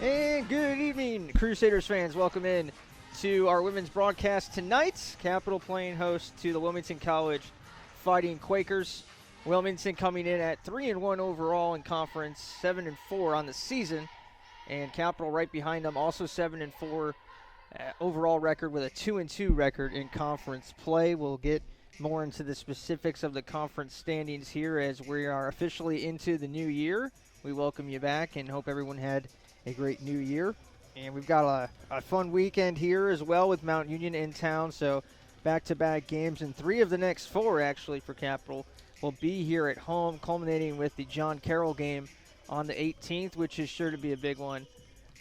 And good evening, Crusaders fans. Welcome in to our women's broadcast tonight. Capital playing host to the Wilmington College Fighting Quakers. Wilmington coming in at 3-1 overall in conference, 7-4 on the season. And Capital right behind them, also 7-4 overall record with a 2-2 record in conference play. We'll get more into the specifics of the conference standings here as we are officially into the new year. We welcome you back and hope everyone had a great new year. And we've got a fun weekend here as well with Mount Union in town. So back-to-back games, and 3 of the next 4 actually for Capital will be here at home, culminating with the John Carroll game on the 18th, which is sure to be a big one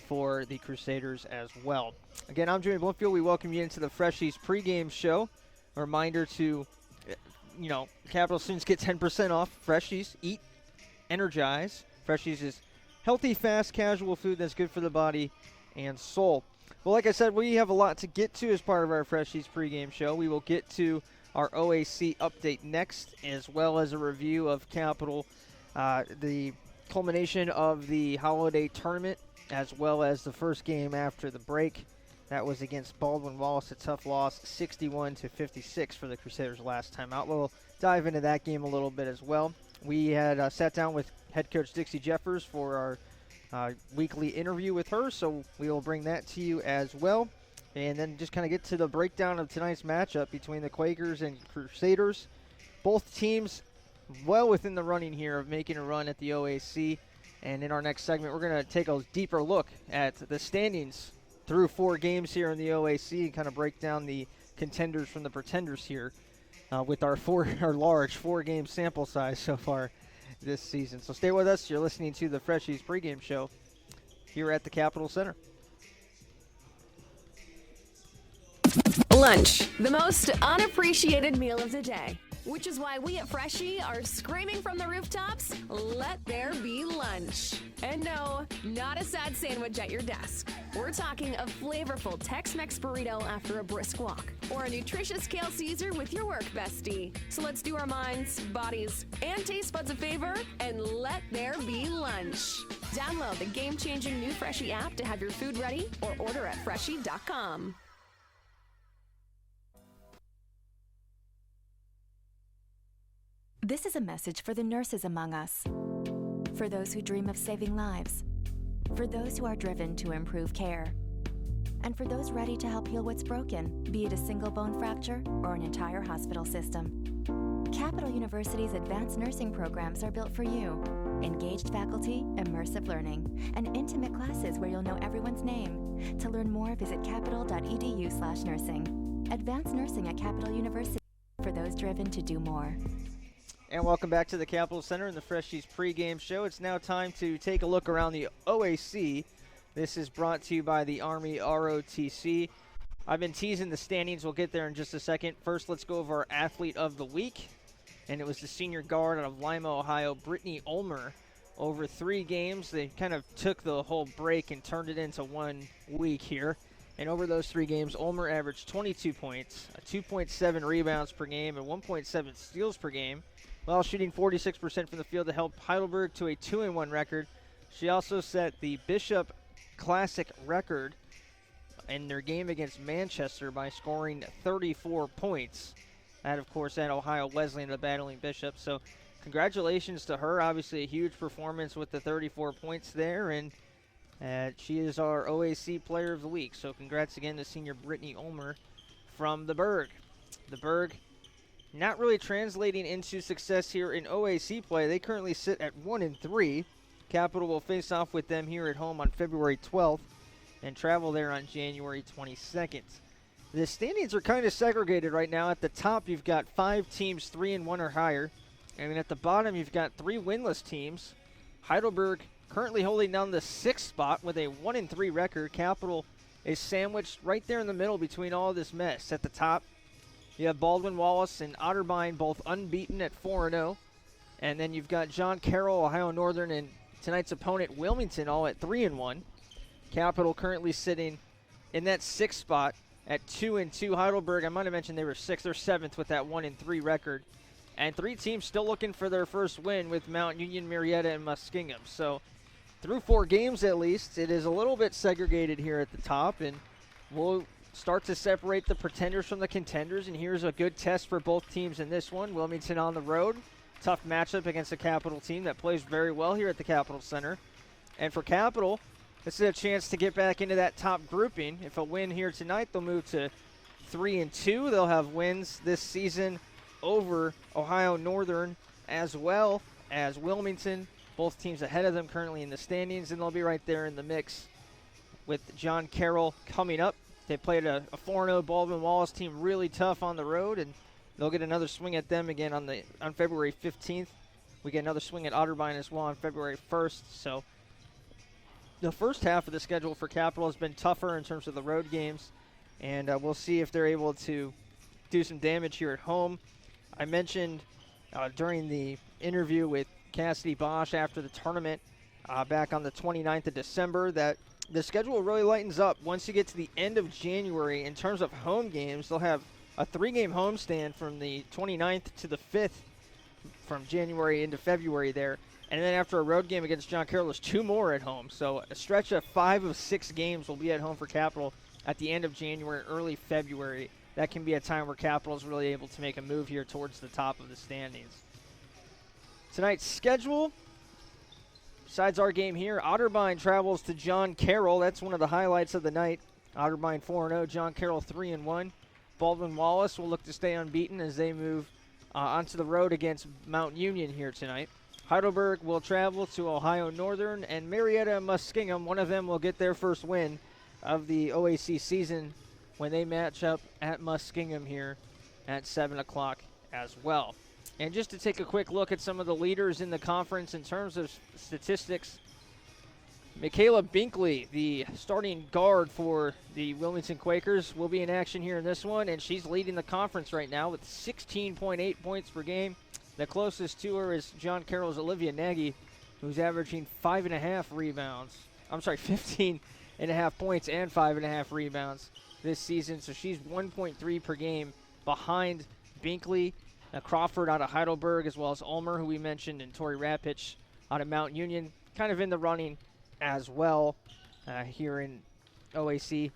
for the Crusaders as well. Again, I'm Jimmy Bloomfield. We welcome you into the Freshies pregame show. A reminder to, Capital students get 10% off Freshies. Eat, energize. Freshies is healthy, fast, casual food that's good for the body and soul. Well, like I said, we have a lot to get to as part of our Freshies pregame show. We will get to our OAC update next, as well as a review of Capital, the culmination of the holiday tournament, as well as the first game after the break. That was against Baldwin Wallace, a tough loss, 61-56 for the Crusaders last time out. We'll dive into that game a little bit as well. We had sat down with head coach Dixie Jeffers for our weekly interview with her, so we will bring that to you as well. And then just kind of get to the breakdown of tonight's matchup between the Quakers and Crusaders. Both teams well within the running here of making a run at the OAC. And in our next segment, we're going to take a deeper look at the standings through 4 games here in the OAC and kind of break down the contenders from the pretenders here with our large 4-game sample size so far this season. So stay with us. You're listening to the Freshies pregame show here at the Capitol Center. Lunch, the most unappreciated meal of the day. Which is why we at Freshie are screaming from the rooftops, let there be lunch. And no, not a sad sandwich at your desk. We're talking a flavorful Tex-Mex burrito after a brisk walk, or a nutritious kale Caesar with your work bestie. So let's do our minds, bodies, and taste buds a favor, and let there be lunch. Download the game-changing new Freshie app to have your food ready, or order at freshie.com. This is a message for the nurses among us, for those who dream of saving lives, for those who are driven to improve care, and for those ready to help heal what's broken, be it a single bone fracture or an entire hospital system. Capital University's advanced nursing programs are built for you. Engaged faculty, immersive learning, and intimate classes where you'll know everyone's name. To learn more, visit capital.edu/nursing. Advanced nursing at Capital University for those driven to do more. And welcome back to the Capitol Center and the Freshies pregame show. It's now time to take a look around the OAC. This is brought to you by the Army ROTC. I've been teasing the standings. We'll get there in just a second. First, let's go over our Athlete of the Week. And it was the senior guard out of Lima, Ohio, Brittany Ulmer. Over 3 games, they kind of took the whole break and turned it into 1 week here. And over those 3 games, Ulmer averaged 22 points, 2.7 rebounds per game, and 1.7 steals per game, while shooting 46% from the field to help Heidelberg to a 2-1 record. She also set the Bishop Classic record in their game against Manchester by scoring 34 points. That, of course, at Ohio Wesleyan, the battling Bishop. So congratulations to her. Obviously a huge performance with the 34 points there, and she is our OAC Player of the Week. So congrats again to senior Brittany Ulmer from the Berg. The Berg not really translating into success here in OAC play. They currently sit at 1-3. Capital will face off with them here at home on February 12th and travel there on January 22nd. The standings are kind of segregated right now. At the top, you've got 5 teams 3-1 or higher. And then at the bottom, you've got 3 winless teams. Heidelberg currently holding down the 6th spot with a 1-3 record. Capital is sandwiched right there in the middle between all this mess. At the top, you have Baldwin Wallace and Otterbein both unbeaten at 4-0. And then you've got John Carroll, Ohio Northern, and tonight's opponent, Wilmington, all at 3-1. Capital currently sitting in that 6th spot at 2-2. Heidelberg, I might have mentioned they were 6th. They're 7th with that 1-3 record. And 3 teams still looking for their first win with Mount Union, Marietta, and Muskingum. So through 4 games at least, it is a little bit segregated here at the top, and we'll start to separate the pretenders from the contenders, and here's a good test for both teams in this one. Wilmington on the road, tough matchup against a Capital team that plays very well here at the Capital Center. And for Capital, this is a chance to get back into that top grouping. If a win here tonight, they'll move to 3-2. They'll have wins this season over Ohio Northern as well as Wilmington. Both teams ahead of them currently in the standings, and they'll be right there in the mix with John Carroll coming up. They played a 4-0 Baldwin-Wallace team really tough on the road, and they'll get another swing at them again on February 15th. We get another swing at Otterbein as well on February 1st. So the first half of the schedule for Capital has been tougher in terms of the road games, and we'll see if they're able to do some damage here at home. I mentioned during the interview with Cassidy Bosch after the tournament back on the 29th of December that the schedule really lightens up once you get to the end of January. In terms of home games, they'll have a 3-game homestand from the 29th to the 5th from January into February there. And then after a road game against John Carroll, there's 2 more at home. So a stretch of 5 of 6 games will be at home for Capital at the end of January, early February. That can be a time where Capital is really able to make a move here towards the top of the standings. Tonight's schedule, besides our game here, Otterbein travels to John Carroll. That's one of the highlights of the night. Otterbein 4-0, John Carroll 3-1. Baldwin-Wallace will look to stay unbeaten as they move onto the road against Mount Union here tonight. Heidelberg will travel to Ohio Northern, and Marietta and Muskingum, one of them will get their first win of the OAC season when they match up at Muskingum here at 7 o'clock as well. And just to take a quick look at some of the leaders in the conference in terms of statistics, Michaela Binkley, the starting guard for the Wilmington Quakers, will be in action here in this one, and she's leading the conference right now with 16.8 points per game. The closest to her is John Carroll's Olivia Nagy, who's averaging 15.5 points and 5.5 rebounds this season. So she's 1.3 per game behind Binkley. Crawford out of Heidelberg, as well as Ulmer, who we mentioned, and Tori Rapich out of Mount Union, kind of in the running as well here in OAC.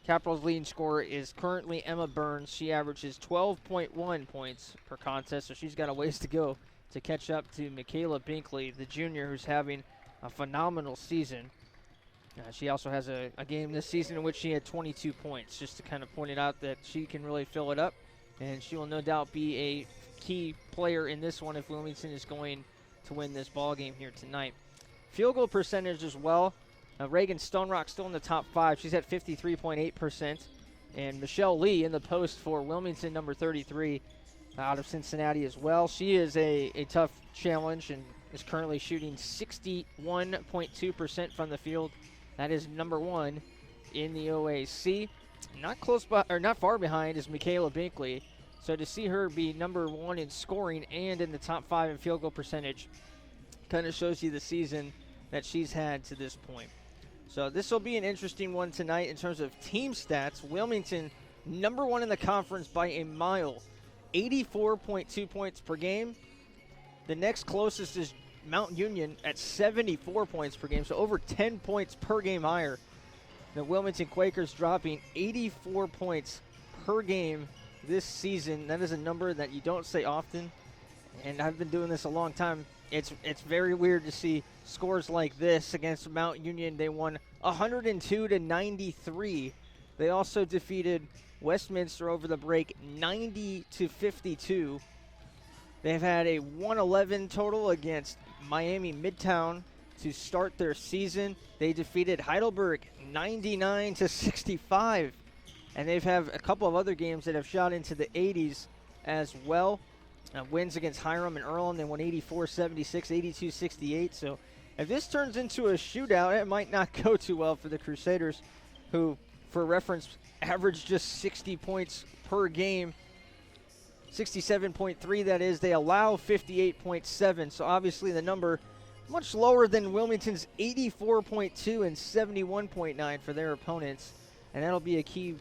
Capital's leading scorer is currently Emma Burns. She averages 12.1 points per contest, so she's got a ways to go to catch up to Michaela Binkley, the junior, who's having a phenomenal season. She also has a game this season in which she had 22 points, just to kind of point it out that she can really fill it up. And she will no doubt be a key player in this one if Wilmington is going to win this ball game here tonight. Field goal percentage as well. Reagan Stonerock still in the top 5. She's at 53.8%. And Michelle Lee in the post for Wilmington, number 33, out of Cincinnati as well. She is a tough challenge and is currently shooting 61.2% from the field. That is number 1 in the OAC. Not far behind is Michaela Binkley. So to see her be number 1 in scoring and in the top 5 in field goal percentage kind of shows you the season that she's had to this point. So this will be an interesting one tonight in terms of team stats. Wilmington, number 1 in the conference by a mile, 84.2 points per game. The next closest is Mount Union at 74 points per game, so over 10 points per game higher. The Wilmington Quakers dropping 84 points per game this season. That is a number that you don't say often, and I've been doing this a long time. It's very weird to see scores like this against Mount Union. They won 102-93. They also defeated Westminster over the break 90-52. They've had a 111 total against Miami Midtown to start their season. They defeated Heidelberg 99-65. And they've had a couple of other games that have shot into the 80s as well. Wins against Hiram and Earlham, they won 84-76, 82-68. So if this turns into a shootout, it might not go too well for the Crusaders, who, for reference, average just 60 points per game. 67.3, that is. They allow 58.7. So obviously the number much lower than Wilmington's 84.2 and 71.9 for their opponents. And that'll be a key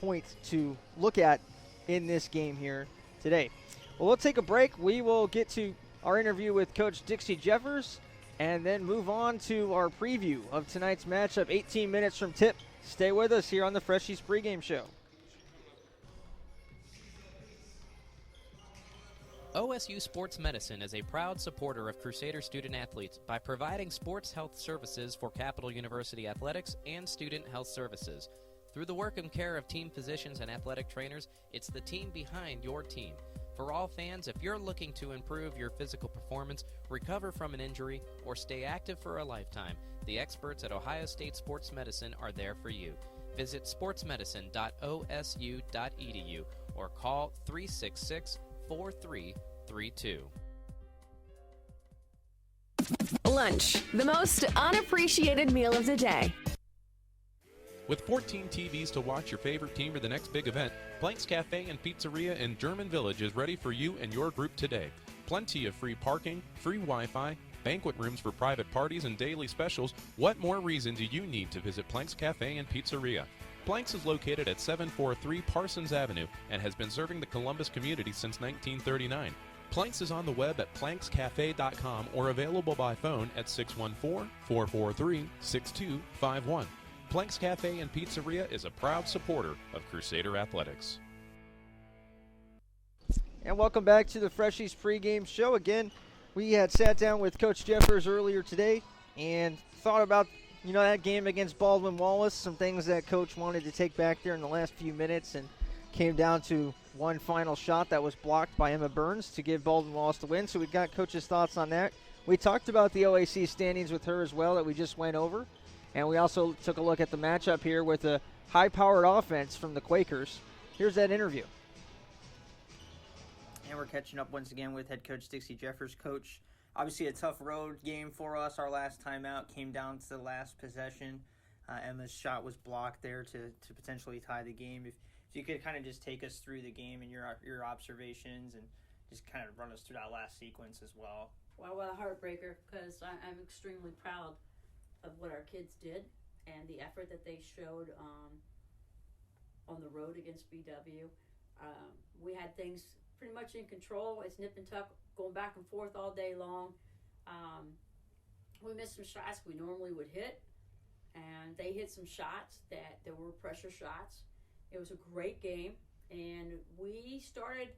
point to look at in this game here today. Well, we'll take a break. We will get to our interview with Coach Dixie Jeffers and then move on to our preview of tonight's matchup, 18 minutes from tip. Stay with us here on the Freshies pregame show. OSU Sports Medicine is a proud supporter of Crusader student-athletes by providing sports health services for Capital University athletics and student health services. Through the work and care of team physicians and athletic trainers, it's the team behind your team. For all fans, if you're looking to improve your physical performance, recover from an injury, or stay active for a lifetime, the experts at Ohio State Sports Medicine are there for you. Visit sportsmedicine.osu.edu or call 366-4332. Lunch, the most unappreciated meal of the day. With 14 TVs to watch your favorite team for the next big event, Blank's Cafe and Pizzeria in German Village is ready for you and your group today. Plenty of free parking, free Wi-Fi, banquet rooms for private parties, and daily specials. What more reason do you need to visit Blank's Cafe and Pizzeria? Blank's is located at 743 Parsons Avenue and has been serving the Columbus community since 1939. Planks is on the web at plankscafe.com or available by phone at 614-443-6251. Planks Cafe and Pizzeria is a proud supporter of Crusader Athletics. And welcome back to the Freshies pregame show. Again, we had sat down with Coach Jeffers earlier today and thought about, that game against Baldwin Wallace, some things that Coach wanted to take back there in the last few minutes, and came down to one final shot that was blocked by Emma Burns to give Baldwin Wallace the win. So we got Coach's thoughts on that. We talked about the OAC standings with her as well that we just went over. And we also took a look at the matchup here with a high-powered offense from the Quakers. Here's that interview. And we're catching up once again with head coach Dixie Jeffers. Coach, obviously a tough road game for us. Our last time out came down to the last possession. Emma's shot was blocked there to potentially tie the game. If you could kind of just take us through the game and your observations and just kind of run us through that last sequence as well. Well, what a heartbreaker, because I'm extremely proud of what our kids did and the effort that they showed on the road against BW. We had things pretty much in control. It's nip and tuck, going back and forth all day long. We missed some shots we normally would hit, and they hit some shots that were pressure shots. It was a great game, and we started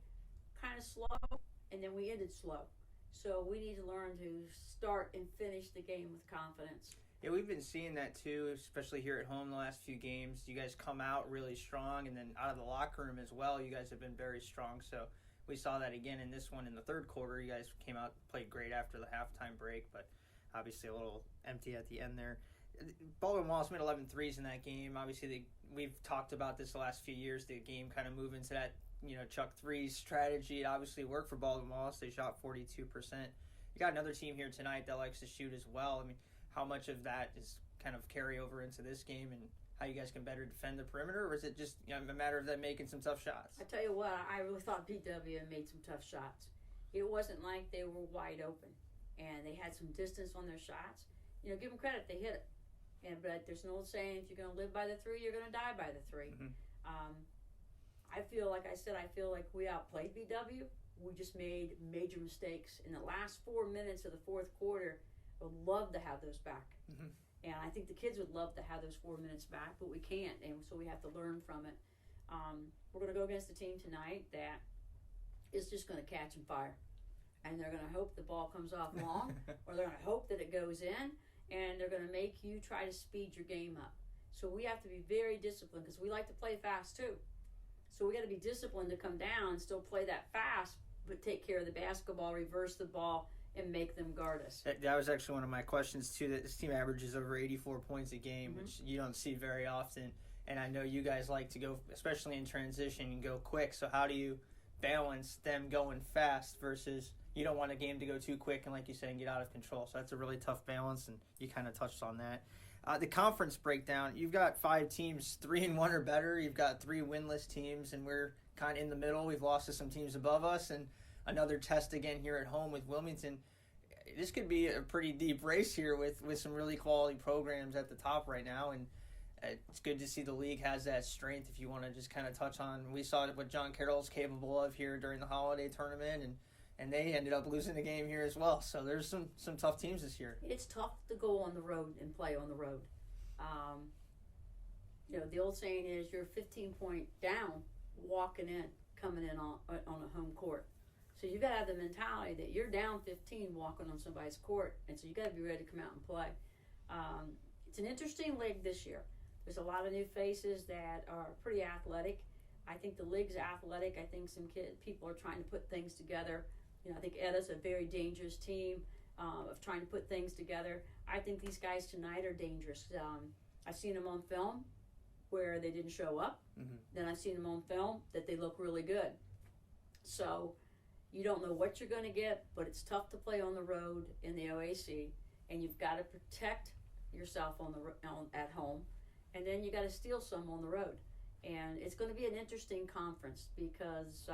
kind of slow, and then we ended slow. So we need to learn to start and finish the game with confidence. Yeah, we've been seeing that too, especially here at home the last few games. You guys come out really strong, and then out of the locker room as well, you guys have been very strong. So we saw that again in this one in the third quarter. You guys came out, played great after the halftime break, but obviously a little empty at the end there. Baldwin Wallace made 11 threes in that game. Obviously, we've talked about this the last few years, the game kind of moving into that, chuck threes strategy. It obviously worked for Baldwin Wallace. They shot 42%. You got another team here tonight that likes to shoot as well. I mean, how much of that is kind of carry over into this game and how you guys can better defend the perimeter, or is it just a matter of them making some tough shots? I tell you what, I really thought BW made some tough shots. It wasn't like they were wide open, and they had some distance on their shots. Give them credit, they hit it. But there's an old saying, if you're going to live by the three, you're going to die by the three. Mm-hmm. I feel like we outplayed BW. We just made major mistakes in the last 4 minutes of the fourth quarter. Would love to have those back. Mm-hmm. And I think the kids would love to have those 4 minutes back, but we can't, and so we have to learn from it. We're going to go against a team tonight that is just going to catch and fire. And they're going to hope the ball comes off long, or they're going to hope that it goes in, and they're going to make you try to speed your game up. So we have to be very disciplined, because we like to play fast too. So we got to be disciplined to come down and still play that fast, but take care of the basketball, reverse the ball, and make them guard us. That was actually one of my questions too, that this team averages over 84 points a game, which you don't see very often. And I know you guys like to go, especially in transition, and go quick. So how do you balance them going fast versus you don't want a game to go too quick and, like you said, get out of control? So that's a really tough balance, and you kind of touched on that. The conference breakdown, you've got 5 teams, 3-1 or better. You've got 3 winless teams, and we're kind of in the middle. We've lost to some teams above us, and another test again here at home with Wilmington. This could be a pretty deep race here with some really quality programs at the top right now, and it's good to see the league has that strength. If you want to just kind of touch on, we saw what John Carroll's capable of here during the holiday tournament, and they ended up losing the game here as well. So there's some tough teams this year. It's tough to go on the road and play on the road. The old saying is you're 15-point down walking in, coming in on a home court. So you got to have the mentality that you're down 15 walking on somebody's court, and so you got to be ready to come out and play. It's an interesting league this year. There's a lot of new faces that are pretty athletic. I think the league's athletic. I think some people are trying to put things together. I think Edda's a very dangerous team of trying to put things together. I think these guys tonight are dangerous. I've seen them on film where they didn't show up. Mm-hmm. Then I've seen them on film that they look really good. So you don't know what you're going to get, but it's tough to play on the road in the OAC, and you've got to protect yourself at home, and then you got to steal some on the road. And it's going to be an interesting conference because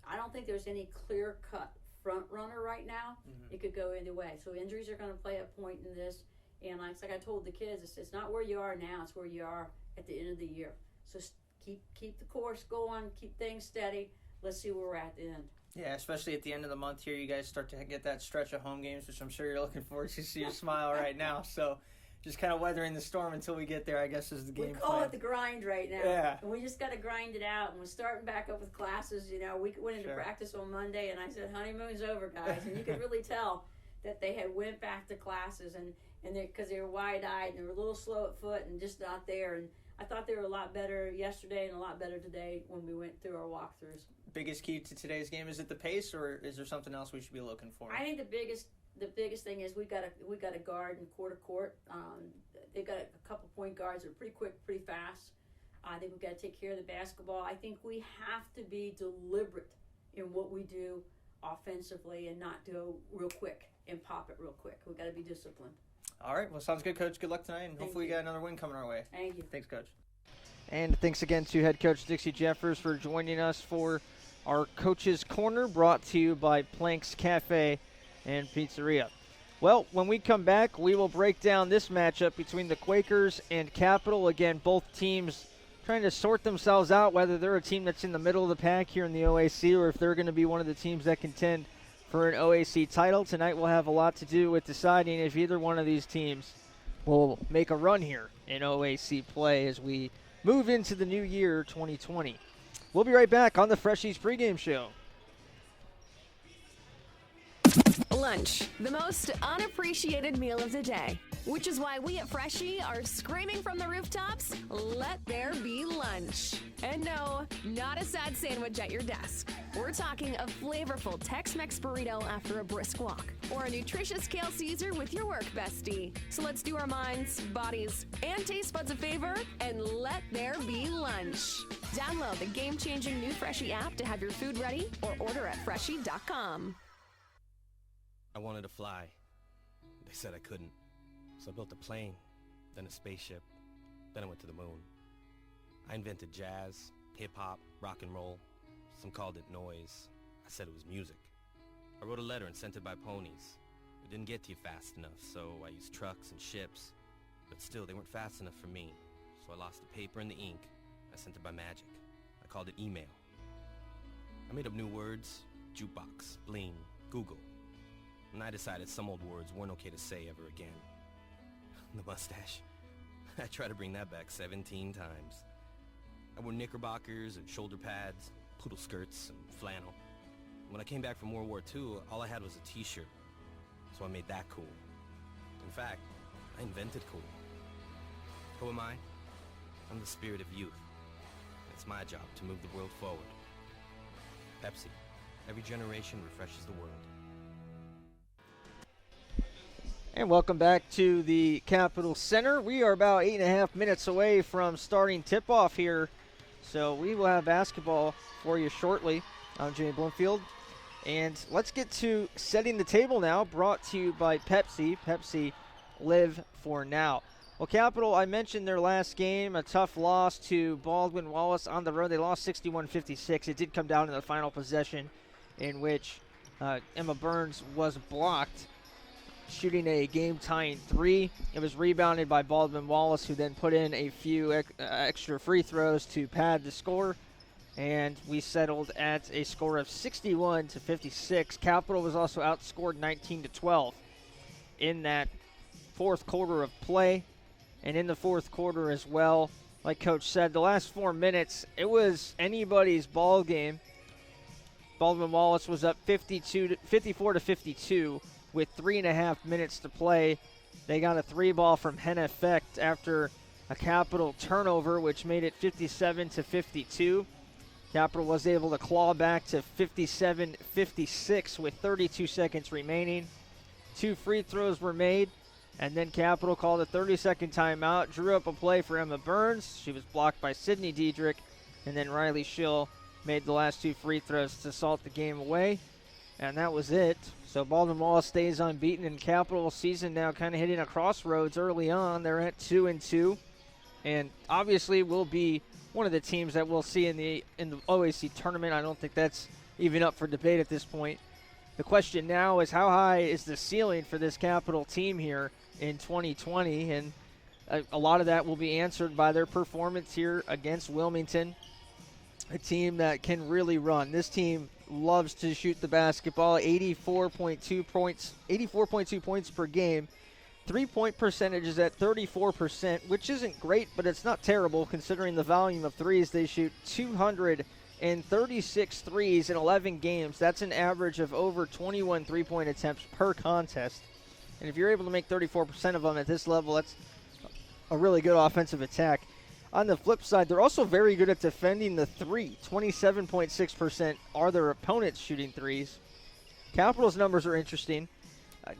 I don't think there's any clear-cut front runner right now. Mm-hmm. It could go either way. So injuries are going to play a point in this. And like I told the kids, it's not where you are now, it's where you are at the end of the year. So keep the course going, keep things steady. Let's see where we're at the end. Yeah, especially at the end of the month here, you guys start to get that stretch of home games, which I'm sure you're looking forward to. See your smile right now. So just kind of weathering the storm until we get there, I guess, is the game plan. We call it the grind right now. Yeah. And we just got to grind it out. And we're starting back up with classes. We went into practice on Monday, and I said, honeymoon's over, guys. And you could really tell that they had went back to classes, and because they were wide-eyed, and they were a little slow at foot and just not there. And I thought they were a lot better yesterday and a lot better today when we went through our walkthroughs. Biggest key to today's game, is it the pace, or is there something else we should be looking for? I think the biggest thing is we got a guard in court. They've got a couple point guards that are pretty quick, pretty fast. I think we've got to take care of the basketball. I think we have to be deliberate in what we do offensively and not go real quick and pop it real quick. We've got to be disciplined. All right. Well, sounds good, Coach. Good luck tonight, and hopefully we got another win coming our way. Thank you. Thanks, Coach. And thanks again to head coach Dixie Jeffers for joining us for our Coach's Corner, brought to you by Planks Cafe and Pizzeria. Well, when we come back, we will break down this matchup between the Quakers and Capital. Again, both teams trying to sort themselves out, whether they're a team that's in the middle of the pack here in the OAC or if they're going to be one of the teams that contend for an OAC title. Tonight will have a lot to do with deciding if either one of these teams will make a run here in OAC play as we move into the new year, 2020. We'll be right back on the Freshies pregame show. Lunch, the most unappreciated meal of the day, which is why we at Freshie are screaming from the rooftops, let there be lunch. And no, not a sad sandwich at your desk. We're talking a flavorful Tex-Mex burrito after a brisk walk, or a nutritious kale Caesar with your work bestie. So let's do our minds, bodies, and taste buds a favor and let there be lunch. Download the game-changing new Freshie app to have your food ready, or order at freshie.com. I wanted to fly. They said I couldn't. So I built a plane, then a spaceship, then I went to the moon. I invented jazz, hip-hop, rock and roll. Some called it noise. I said it was music. I wrote a letter and sent it by ponies. It didn't get to you fast enough, so I used trucks and ships. But still, they weren't fast enough for me. So I lost the paper and the ink. I sent it by magic. I called it email. I made up new words: jukebox, bling, Google. And I decided some old words weren't okay to say ever again. The mustache. I tried to bring that back 17 times. I wore knickerbockers and shoulder pads, poodle skirts and flannel. When I came back from World War II, all I had was a t-shirt. So I made that cool. In fact, I invented cool. Who am I? I'm the spirit of youth. It's my job to move the world forward. Pepsi. Every generation refreshes the world. And welcome back to the Capitol Center. We are about 8.5 minutes away from starting tip-off here, so we will have basketball for you shortly. I'm Jimmy Bloomfield, and let's get to setting the table now, brought to you by Pepsi. Pepsi, live for now. Well, Capital, I mentioned their last game, a tough loss to Baldwin Wallace on the road. They lost 61-56. It did come down to the final possession in which Emma Burns was blocked, shooting a game-tying three. It was rebounded by Baldwin Wallace, who then put in a few extra free throws to pad the score. and we settled at a score of 61-56. Capital was also outscored 19-12 in that fourth quarter of play. And in the fourth quarter as well, like Coach said, the last 4 minutes, it was anybody's ball game. Baldwin Wallace was up 54-52 with 3.5 minutes to play. They got a 3-ball from Hennefect after a Capital turnover, which made it 57-52. Capital was able to claw back to 57-56 with 32 seconds remaining. 2 free throws were made, and then Capital called a 30-second timeout, drew up a play for Emma Burns. She was blocked by Sydney Diedrich, and then Riley Schill made the last 2 free throws to salt the game away, and that was it. So Baldwin Wallace stays unbeaten, and Capital season now kind of hitting a crossroads early on. They're at 2-2, and obviously will be one of the teams that we'll see in the OAC tournament. I don't think that's even up for debate at this point. The question now is, how high is the ceiling for this Capital team here in 2020? And a lot of that will be answered by their performance here against Wilmington, a team that can really run. This team loves to shoot the basketball. 84.2 points per game. 3-point percentage is at 34%, which isn't great, but it's not terrible considering the volume of threes. They shoot 236 threes in 11 games. That's an average of over 21 3-point attempts per contest. And if you're able to make 34% of them at this level, that's a really good offensive attack. On the flip side, they're also very good at defending the three. 27.6% are their opponents shooting threes. Capital's numbers are interesting.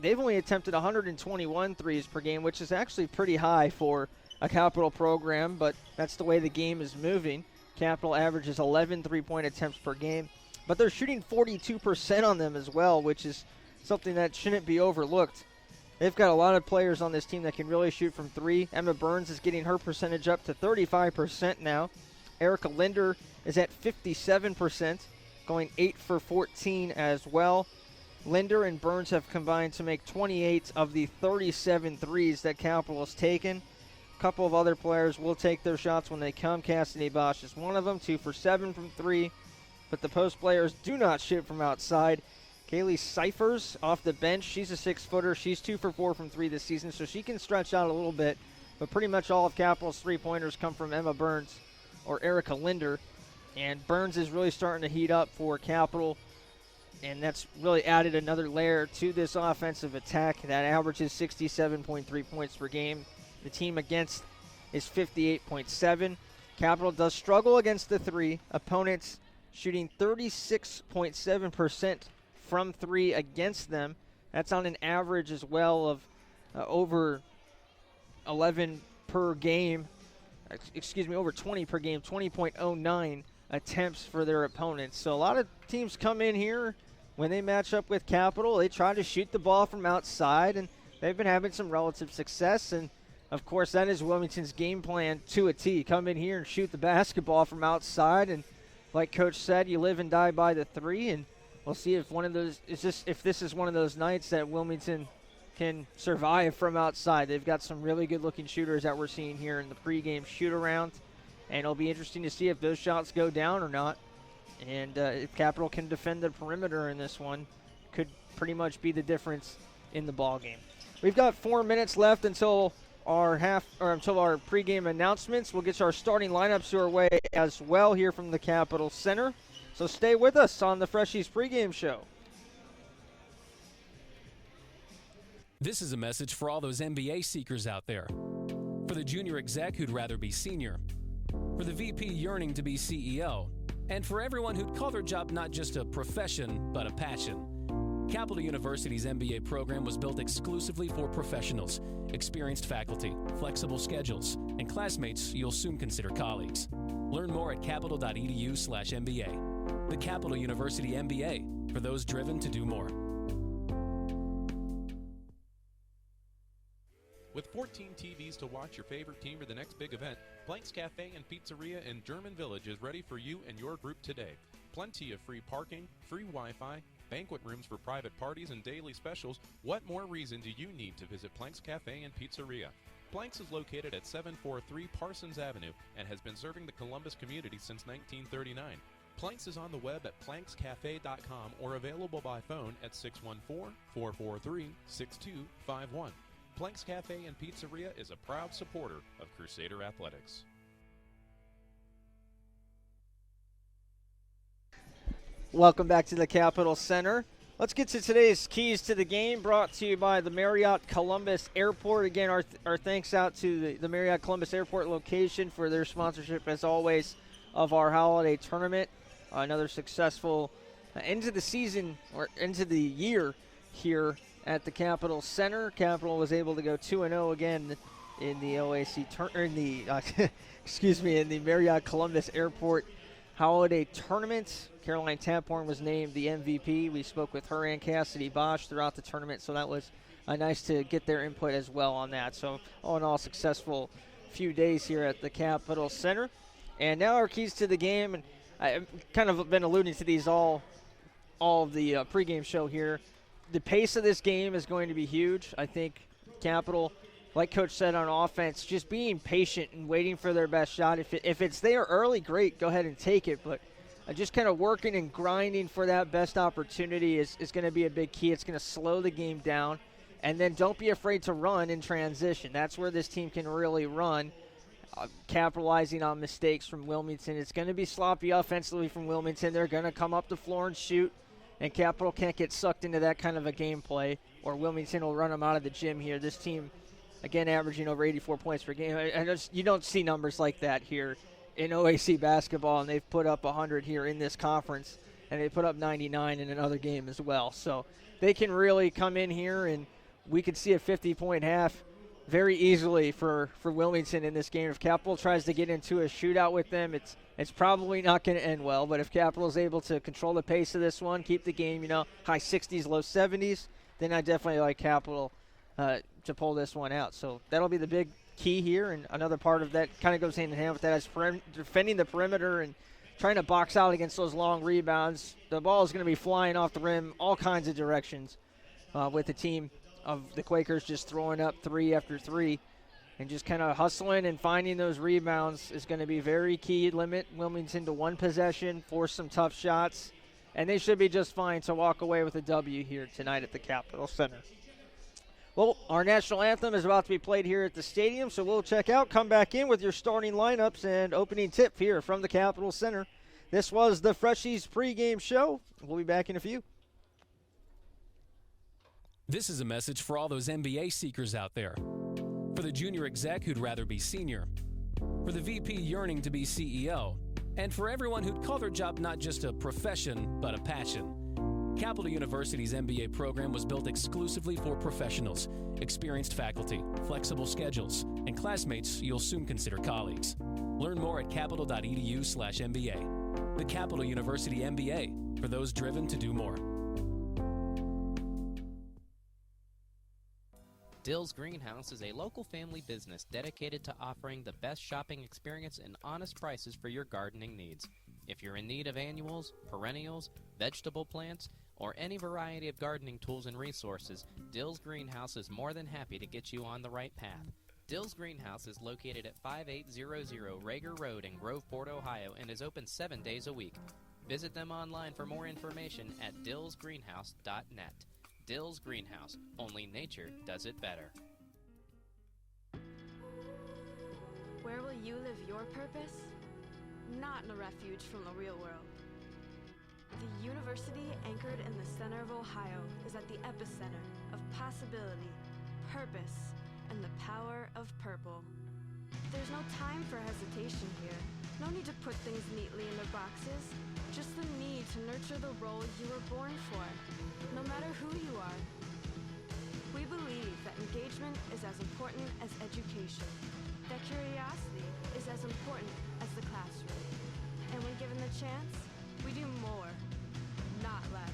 They've only attempted 121 threes per game, which is actually pretty high for a Capital program, but that's the way the game is moving. Capital averages 11 3-point attempts per game, but they're shooting 42% on them as well, which is something that shouldn't be overlooked. They've got a lot of players on this team that can really shoot from three. Emma Burns is getting her percentage up to 35% now. Erica Linder is at 57%, going 8 for 14 as well. Linder and Burns have combined to make 28 of the 37 threes that Capital has taken. A couple of other players will take their shots when they come. Cassidy Bosch is one of them, 2 for 7 from 3. But the post players do not shoot from outside. Kaylee Cyphers off the bench. She's a 6-footer. She's 2 for 4 from 3 this season, so she can stretch out a little bit. But pretty much all of Capital's three-pointers come from Emma Burns or Erica Linder. And Burns is really starting to heat up for Capital. And that's really added another layer to this offensive attack that averages 67.3 points per game. The team against is 58.7. Capital does struggle against the three. Opponents shooting 36.7% from three against them. That's on an average as well of over 11 per game. Over 20 per game, 20.09 attempts for their opponents. So a lot of teams come in here when they match up with Capital. They try to shoot the ball from outside, and they've been having some relative success. And, of course, that is Wilmington's game plan to a T. Come in here and shoot the basketball from outside. And like Coach said, you live and die by the three. And we'll see if if this is one of those nights that Wilmington can survive from outside. They've got some really good-looking shooters that we're seeing here in the pregame shoot-around. And it'll be interesting to see if those shots go down or not. And if Capital can defend the perimeter in this one, could pretty much be the difference in the ball game. We've got 4 minutes left until our pregame announcements. We'll get our starting lineups your way as well here from the Capital Center. So stay with us on the Freshies pregame show. This is a message for all those MBA seekers out there. For the junior exec who'd rather be senior. For the VP yearning to be CEO. And for everyone who'd call their job not just a profession, but a passion. Capital University's MBA program was built exclusively for professionals, experienced faculty, flexible schedules, and classmates you'll soon consider colleagues. Learn more at capital.edu/MBA. The Capital University MBA, for those driven to do more. With 14 TVs to watch your favorite team or the next big event, Blank's Cafe and Pizzeria in German Village is ready for you and your group today. Plenty of free parking, free Wi-Fi, banquet rooms for private parties and daily specials. What more reason do you need to visit Blank's Cafe and Pizzeria? Planks is located at 743 Parsons Avenue and has been serving the Columbus community since 1939. Planks is on the web at plankscafe.com or available by phone at 614-443-6251. Planks Cafe and Pizzeria is a proud supporter of Crusader Athletics. Welcome back to the Capitol Center. Let's get to today's keys to the game, brought to you by the Marriott Columbus Airport. Again, our thanks out to the Marriott Columbus Airport location for their sponsorship, as always, of our holiday tournament. Another successful end to the season, or into the year here at the Capitol Center. Capitol was able to go 2-0 again in the OAC in the Marriott Columbus Airport holiday tournament. Caroline Taphorn was named the MVP. We spoke with her and Cassidy Bosch throughout the tournament, so that was nice to get their input as well on that. So all in all, successful few days here at the Capitol Center. And now our keys to the game, and I've kind of been alluding to these all of the pregame show here. The pace of this game is going to be huge. I think Capitol, like Coach said on offense, just being patient and waiting for their best shot. If it's there early, great, go ahead and take it. But just kind of working and grinding for that best opportunity is going to be a big key. It's going to slow the game down. And then don't be afraid to run in transition. That's where this team can really run, capitalizing on mistakes from Wilmington. It's going to be sloppy offensively from Wilmington. They're going to come up the floor and shoot. And Capitol can't get sucked into that kind of a gameplay, or Wilmington will run them out of the gym here. This team, again, averaging over 84 points per game. You don't see numbers like that here in OAC basketball, and they've put up 100 here in this conference, and they put up 99 in another game as well. So they can really come in here, and we could see a 50-point half very easily for Wilmington in this game. If Capitol tries to get into a shootout with them, it's probably not going to end well. But if Capitol is able to control the pace of this one, keep the game, high 60s, low 70s, then I definitely like Capitol to pull this one out. So that'll be the big key here, and another part of that kind of goes hand in hand with that is defending the perimeter and trying to box out against those long rebounds. The ball is going to be flying off the rim all kinds of directions with the team of the Quakers just throwing up three after three, and just kind of hustling and finding those rebounds is going to be very key. Limit Wilmington to one possession, force some tough shots, and they should be just fine to walk away with a W here tonight at the Capitol Center. Well, our national anthem is about to be played here at the stadium, so we'll check out, come back in with your starting lineups and opening tip here from the Capitol Center. This was the Freshies pregame show. We'll be back in a few. This is a message for all those MBA seekers out there. For the junior exec who'd rather be senior. For the VP yearning to be CEO. And for everyone who'd call their job not just a profession, but a passion. Capital University's MBA program was built exclusively for professionals, experienced faculty, flexible schedules, and classmates you'll soon consider colleagues. Learn more at capital.edu/MBA. The Capital University MBA, for those driven to do more. Dill's Greenhouse is a local family business dedicated to offering the best shopping experience and honest prices for your gardening needs. If you're in need of annuals, perennials, vegetable plants, or any variety of gardening tools and resources, Dill's Greenhouse is more than happy to get you on the right path. Dill's Greenhouse is located at 5800 Rager Road in Groveport, Ohio, and is open 7 days a week. Visit them online for more information at dillsgreenhouse.net. Dill's Greenhouse. Only nature does it better. Where will you live your purpose? Not in a refuge from the real world. The university, anchored in the center of Ohio, is at the epicenter of possibility, purpose, and the power of purple. There's no time for hesitation here. No need to put things neatly into boxes. Just the need to nurture the role you were born for, no matter who you are. We believe that engagement is as important as education, that curiosity is as important as the classroom. And when given the chance, we do more, not less.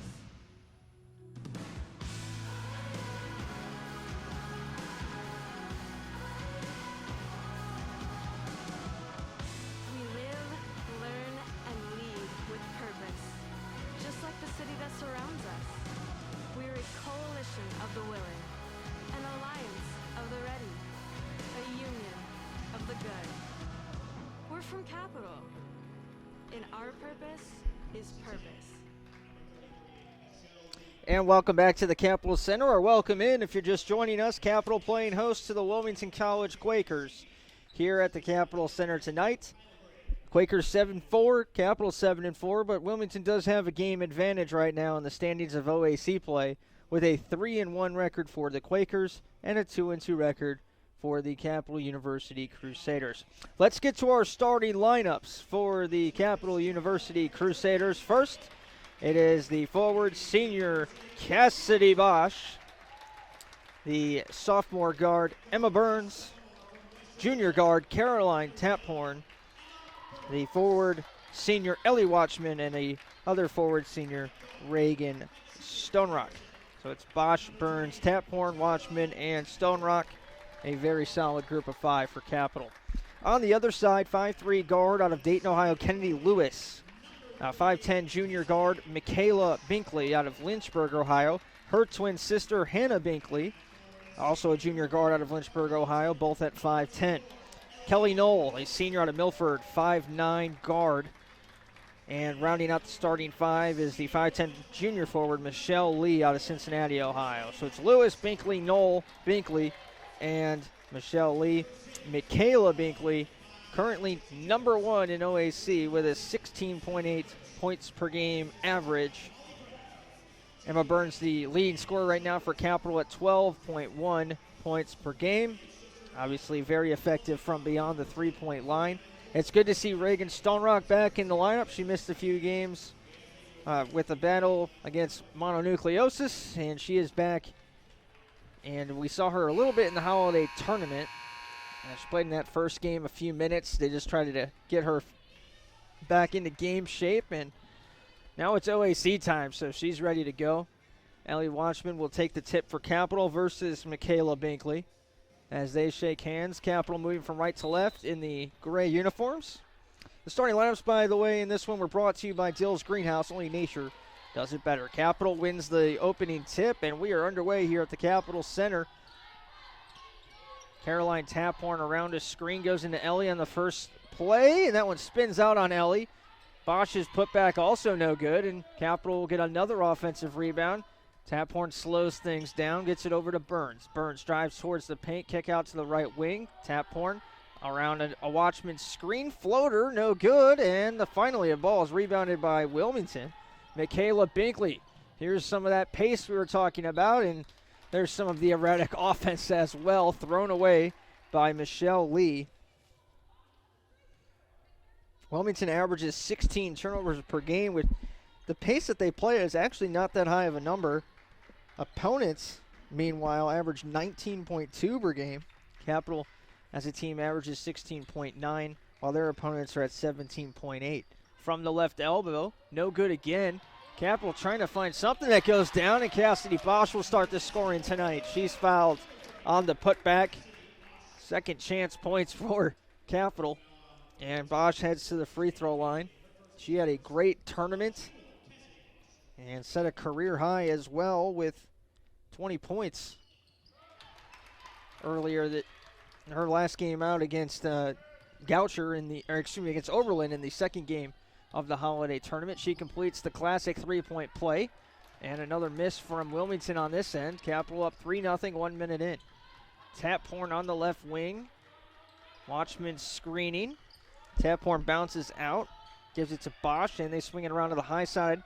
We live, learn, and lead with purpose, just like the city that surrounds us. We're a coalition of the willing, an alliance of the ready, a love the good. We're from Capital, and our purpose is purpose. And welcome back to the Capital Center, or welcome in if you're just joining us. Capital playing host to the Wilmington College Quakers here at the Capital Center tonight. Quakers 7-4, Capital 7-4, but Wilmington does have a game advantage right now in the standings of OAC play with a 3-1 record for the Quakers and a 2-2 record for the Capital University Crusaders. Let's get to our starting lineups for the Capital University Crusaders. First, it is the forward senior Cassidy Bosch, the sophomore guard Emma Burns, junior guard Caroline Taphorn, the forward senior Ellie Watchman, and the other forward senior Reagan Stonerock. So it's Bosch, Burns, Taphorn, Watchman, and Stonerock. A very solid group of 5 for Capital. On the other side, 5'3" guard out of Dayton, Ohio, Kennedy Lewis. 5'10" junior guard Michaela Binkley out of Lynchburg, Ohio. Her twin sister Hannah Binkley, also a junior guard out of Lynchburg, Ohio, both at 5'10". Kelly Knoll, a senior out of Milford, 5'9" guard. And rounding out the starting 5 is the 5'10" junior forward Michelle Lee out of Cincinnati, Ohio. So it's Lewis, Binkley, Knoll, Binkley, and Michelle Lee. Michaela Binkley, currently number 1 in OAC with a 16.8 points per game average. Emma Burns, the leading scorer right now for Capital at 12.1 points per game. Obviously very effective from beyond the three-point line. It's good to see Reagan Stonerock back in the lineup. She missed a few games with a battle against mononucleosis, and she is back. And we saw her a little bit in the holiday tournament. She played in that first game a few minutes. They just tried to get her back into game shape, and now it's OAC time, so she's ready to go. Ellie Watchman will take the tip for Capital versus Michaela Binkley. As they shake hands, Capital moving from right to left in the gray uniforms. The starting lineups, by the way, in this one were brought to you by Dill's Greenhouse. Only nature does it better. Capital wins the opening tip, and we are underway here at the Capital Center. Caroline Taphorn around a screen, goes into Ellie on the first play, and that one spins out on Ellie. Bosch's putback also no good, and Capital will get another offensive rebound. Taphorn slows things down, gets it over to Burns. Burns drives towards the paint, kick out to the right wing. Taphorn around a Watchman screen, floater, no good, and finally a ball is rebounded by Wilmington. Michaela Binkley. Here's some of that pace we were talking about, and there's some of the erratic offense as well, thrown away by Michelle Lee. Wilmington averages 16 turnovers per game. With the pace that they play is actually not that high of a number. Opponents, meanwhile, average 19.2 per game. Capital, as a team, averages 16.9, while their opponents are at 17.8. From the left elbow, no good again. Capital trying to find something that goes down, and Cassidy Bosch will start the scoring tonight. She's fouled on the putback. Second chance points for Capital. And Bosch heads to the free throw line. She had a great tournament and set a career high as well with 20 points earlier that her last game out against Goucher against Oberlin in the second game of the holiday tournament. She completes the classic three-point play, and another miss from Wilmington on this end. Capital up 3-0, 1 minute in. Taphorn on the left wing. Watchman screening. Taphorn bounces out, gives it to Bosch, and they swing it around to the high side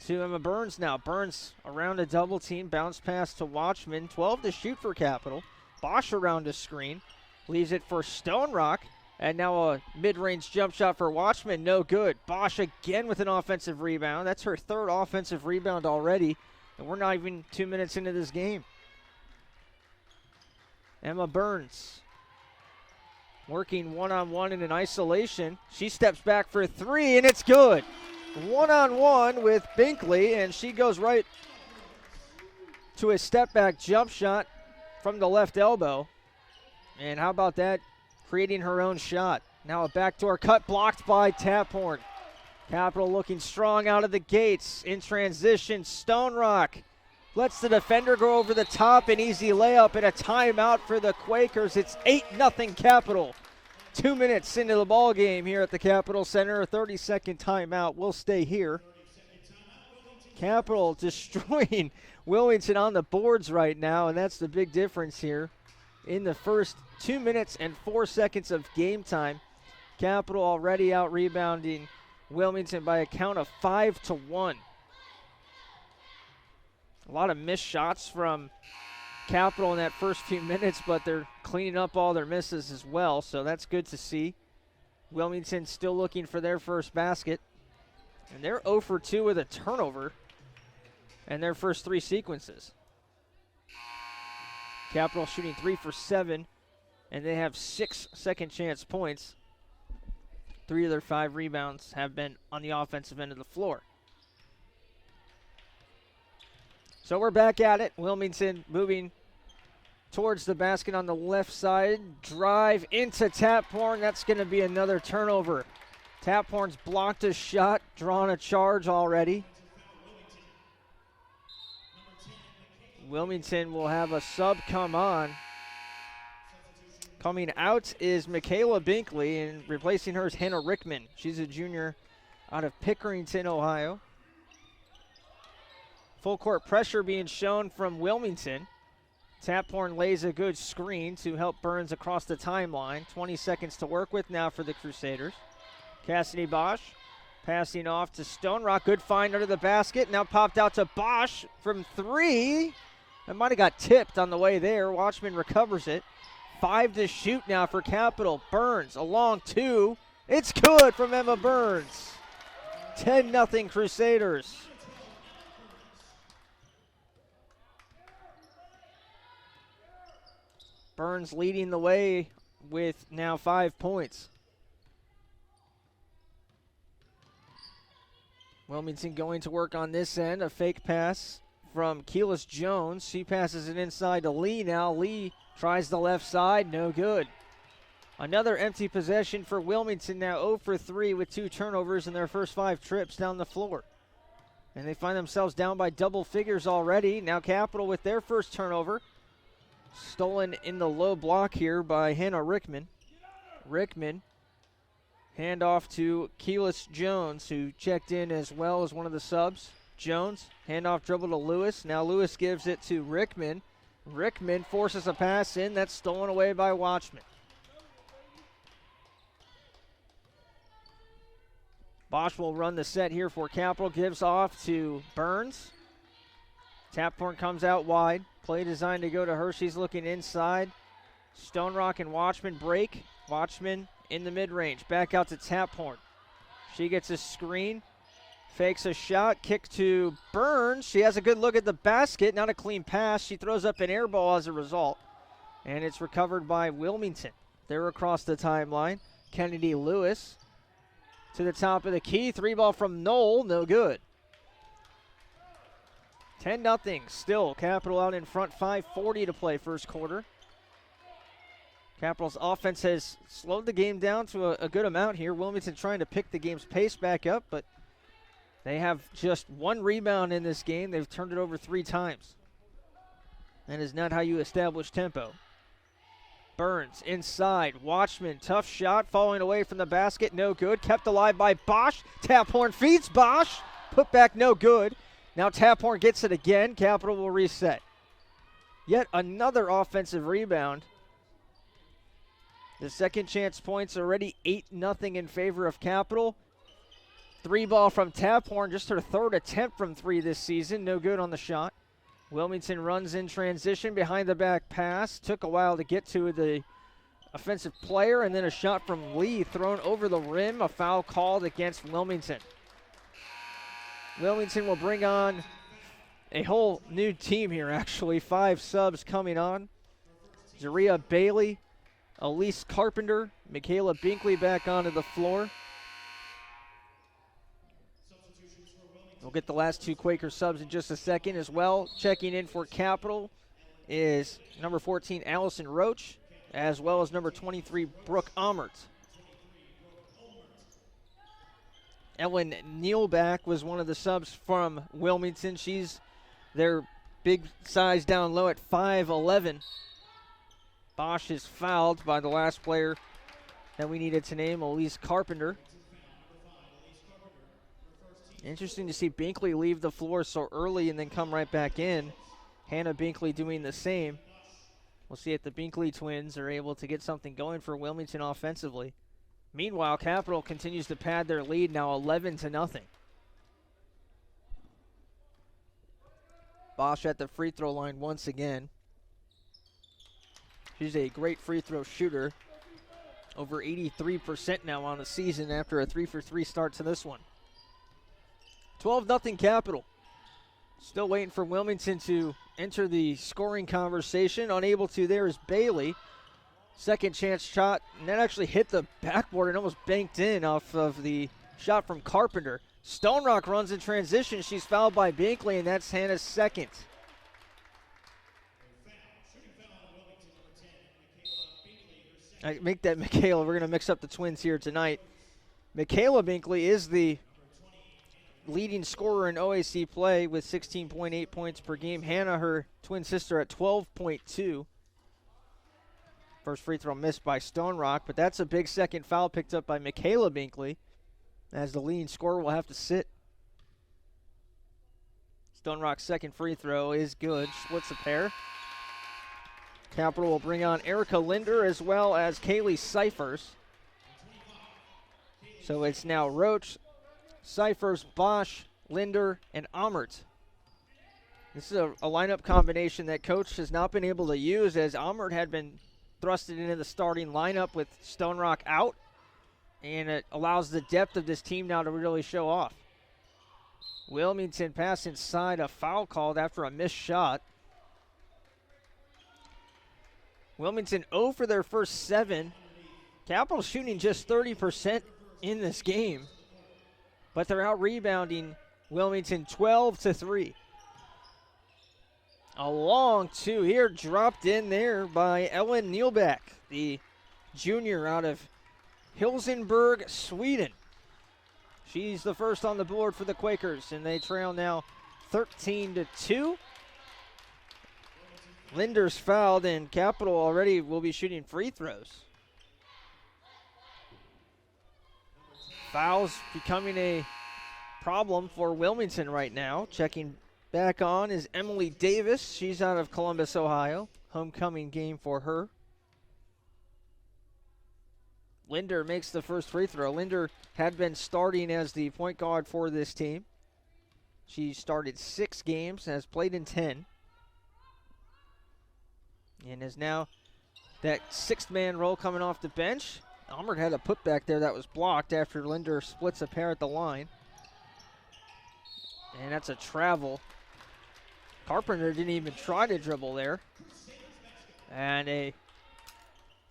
to Emma Burns now. Burns around a double team, bounce pass to Watchman. 12 to shoot for Capital. Bosch around a screen, leaves it for Stonerock, and now a mid-range jump shot for Watchman, no good. Bosch again with an offensive rebound. That's her third offensive rebound already, and we're not even 2 minutes into this game. Emma Burns working one-on-one in an isolation. She steps back for three, and it's good. One-on-one with Binkley, and she goes right to a step-back jump shot from the left elbow. And how about that? Creating her own shot. Now a backdoor cut blocked by Taphorn. Capital looking strong out of the gates. In transition, Stonerock lets the defender go over the top. An easy layup and a timeout for the Quakers. It's 8-0 Capital 2 minutes into the ball game here at the Capitol Center. A 30-second timeout will stay here. Capitol destroying Wilmington on the boards right now, and that's the big difference here. In the first 2 minutes and 4 seconds of game time, Capitol already out-rebounding Wilmington by a count of 5-1. A lot of missed shots from Capitol in that first few minutes, but they're cleaning up all their misses as well, so that's good to see. Wilmington still looking for their first basket, and they're 0 for 2 with a turnover in their first 3 sequences. Capitol shooting 3 for 7, and they have 6 second chance points. 3 of their 5 rebounds have been on the offensive end of the floor. So we're back at it. Wilmington moving towards the basket on the left side. Drive into Taphorn. That's going to be another turnover. Taphorn's blocked a shot, drawn a charge already. Wilmington will have a sub come on. Coming out is Michaela Binkley, and replacing her is Hannah Rickman. She's a junior out of Pickerington, Ohio. Full court pressure being shown from Wilmington. Taphorn lays a good screen to help Burns across the timeline. 20 seconds to work with now for the Crusaders. Cassidy Bosch passing off to Stone Rock. Good find under the basket. Now popped out to Bosch from 3. It might have got tipped on the way there. Watchman recovers it. 5 to shoot now for Capitol. Burns a long 2. It's good from Emma Burns. 10-0 Crusaders. Burns leading the way with now 5 points. Wilmington going to work on this end. A fake pass from Keelis Jones. She passes it inside to Lee now. Lee tries the left side. No good. Another empty possession for Wilmington now. 0 for 3 with 2 turnovers in their first 5 trips down the floor. And they find themselves down by double figures already. Now Capitol with their first turnover. Stolen in the low block here by Hannah Rickman. Rickman, handoff to Keelis Jones, who checked in as well as one of the subs. Jones, handoff dribble to Lewis. Now Lewis gives it to Rickman. Rickman forces a pass in. That's stolen away by Watchman. Bosch will run the set here for Capitol. Gives off to Burns. Taphorn comes out wide. Play designed to go to her. She's looking inside. Stone Rock and Watchman break. Watchman in the mid-range. Back out to Taphorn. She gets a screen. Fakes a shot. Kick to Burns. She has a good look at the basket. Not a clean pass. She throws up an air ball as a result. And it's recovered by Wilmington. They're across the timeline. Kennedy Lewis to the top of the key. 3 ball from Knoll. No good. 10-0 still. Capitol out in front. 5:40 to play first quarter. Capitol's offense has slowed the game down to a good amount here. Wilmington trying to pick the game's pace back up, but they have just 1 rebound in this game. They've turned it over 3 times. That is not how you establish tempo. Burns inside. Watchman, tough shot, falling away from the basket. No good. Kept alive by Bosch. Taphorn feeds Bosch. Put back, no good. Now Taphorn gets it again. Capitol will reset. Yet another offensive rebound. The second chance points already 8-0 in favor of Capitol. 3 ball from Taphorn, just her 3rd attempt from 3 this season. No good on the shot. Wilmington runs in transition, behind the back pass. Took a while to get to the offensive player, and then a shot from Lee thrown over the rim. A foul called against Wilmington. Wilmington will bring on a whole new team here, actually. 5 subs coming on. Zaria Bailey, Elise Carpenter, Michaela Binkley back onto the floor. We'll get the last 2 Quaker subs in just a second as well. Checking in for Capitol is number 14, Allison Roach, as well as number 23, Brooke Amert. Ellen Nealback was one of the subs from Wilmington. She's their big size down low at 5'11". Bosch is fouled by the last player that we needed to name, Elise Carpenter. Interesting to see Binkley leave the floor so early and then come right back in. Hannah Binkley doing the same. We'll see if the Binkley twins are able to get something going for Wilmington offensively. Meanwhile, Capital continues to pad their lead, now 11-0. Bosch at the free throw line once again. She's a great free throw shooter. Over 83% now on the season after a 3-for-3 start to this one. 12-0 Capital. Still waiting for Wilmington to enter the scoring conversation. Unable to there is Bailey. Second chance shot, and that actually hit the backboard and almost banked in off of the shot from Carpenter. Stone Rock runs in transition. She's fouled by Binkley, and that's Hannah's second. I make that Michaela. We're going to mix up the twins here tonight. Michaela Binkley is the leading scorer in OAC play with 16.8 points per game. Hannah, her twin sister, at 12.2. First free throw missed by Stone Rock, but that's a big second foul picked up by Michaela Binkley, as the leading scorer will have to sit. Stone Rock's second free throw is good, splits a pair. Capital will bring on Erica Linder as well as Kaylee Cyphers. So it's now Roach, Cyphers, Bosch, Linder, and Amert. This is a lineup combination that Coach has not been able to use, as Amert had been thrusted into the starting lineup with Stone Rock out, and it allows the depth of this team now to really show off. Wilmington pass inside, a foul called after a missed shot. Wilmington 0 for their first 7. Capital shooting just 30% in this game, but they're out rebounding Wilmington 12-3. A long two here, dropped in there by Ellen Nielback, the junior out of Helsingborg, Sweden. She's the first on the board for the Quakers, and they trail now 13-2. Linder's fouled, and Capital already will be shooting free throws. Fouls becoming a problem for Wilmington right now. Checking back on is Emily Davis. She's out of Columbus, Ohio. Homecoming game for her. Linder makes the first free throw. Linder had been starting as the point guard for this team. She started 6 games, has played in 10. And is now that 6th-man role coming off the bench. Amert had a putback there that was blocked after Linder splits a pair at the line. And that's a travel. Carpenter didn't even try to dribble there. And a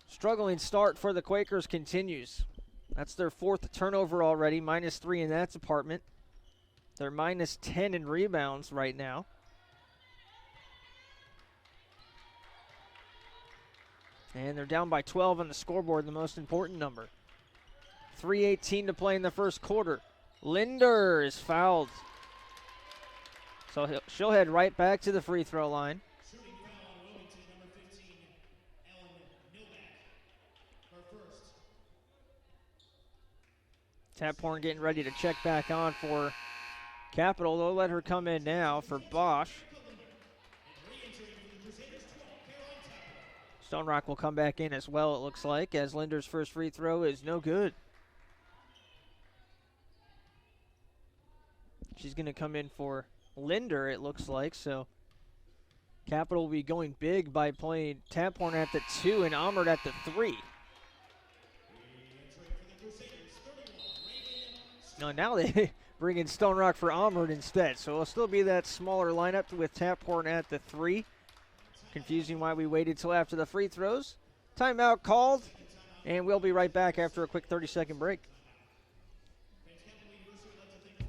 struggling start for the Quakers continues. That's their 4th turnover already, -3 in that department. They're -10 in rebounds right now. And they're down by 12 on the scoreboard, the most important number. 3:18 to play in the first quarter. Linder is fouled. So she'll head right back to the free throw line. Taphorn getting ready to check back on for Capital. They'll let her come in now for Bosch. Stone Rock will come back in as well, it looks like, as Linder's first free throw is no good. She's going to come in for Linder, it looks like, so Capital will be going big by playing Taphorn at the 2 and Amert at the 3. No, now they bring in Stone Rock for Amert instead, so it'll still be that smaller lineup with Taphorn at the 3. Confusing why we waited till after the free throws. Timeout called, and we'll be right back after a quick 30-second break.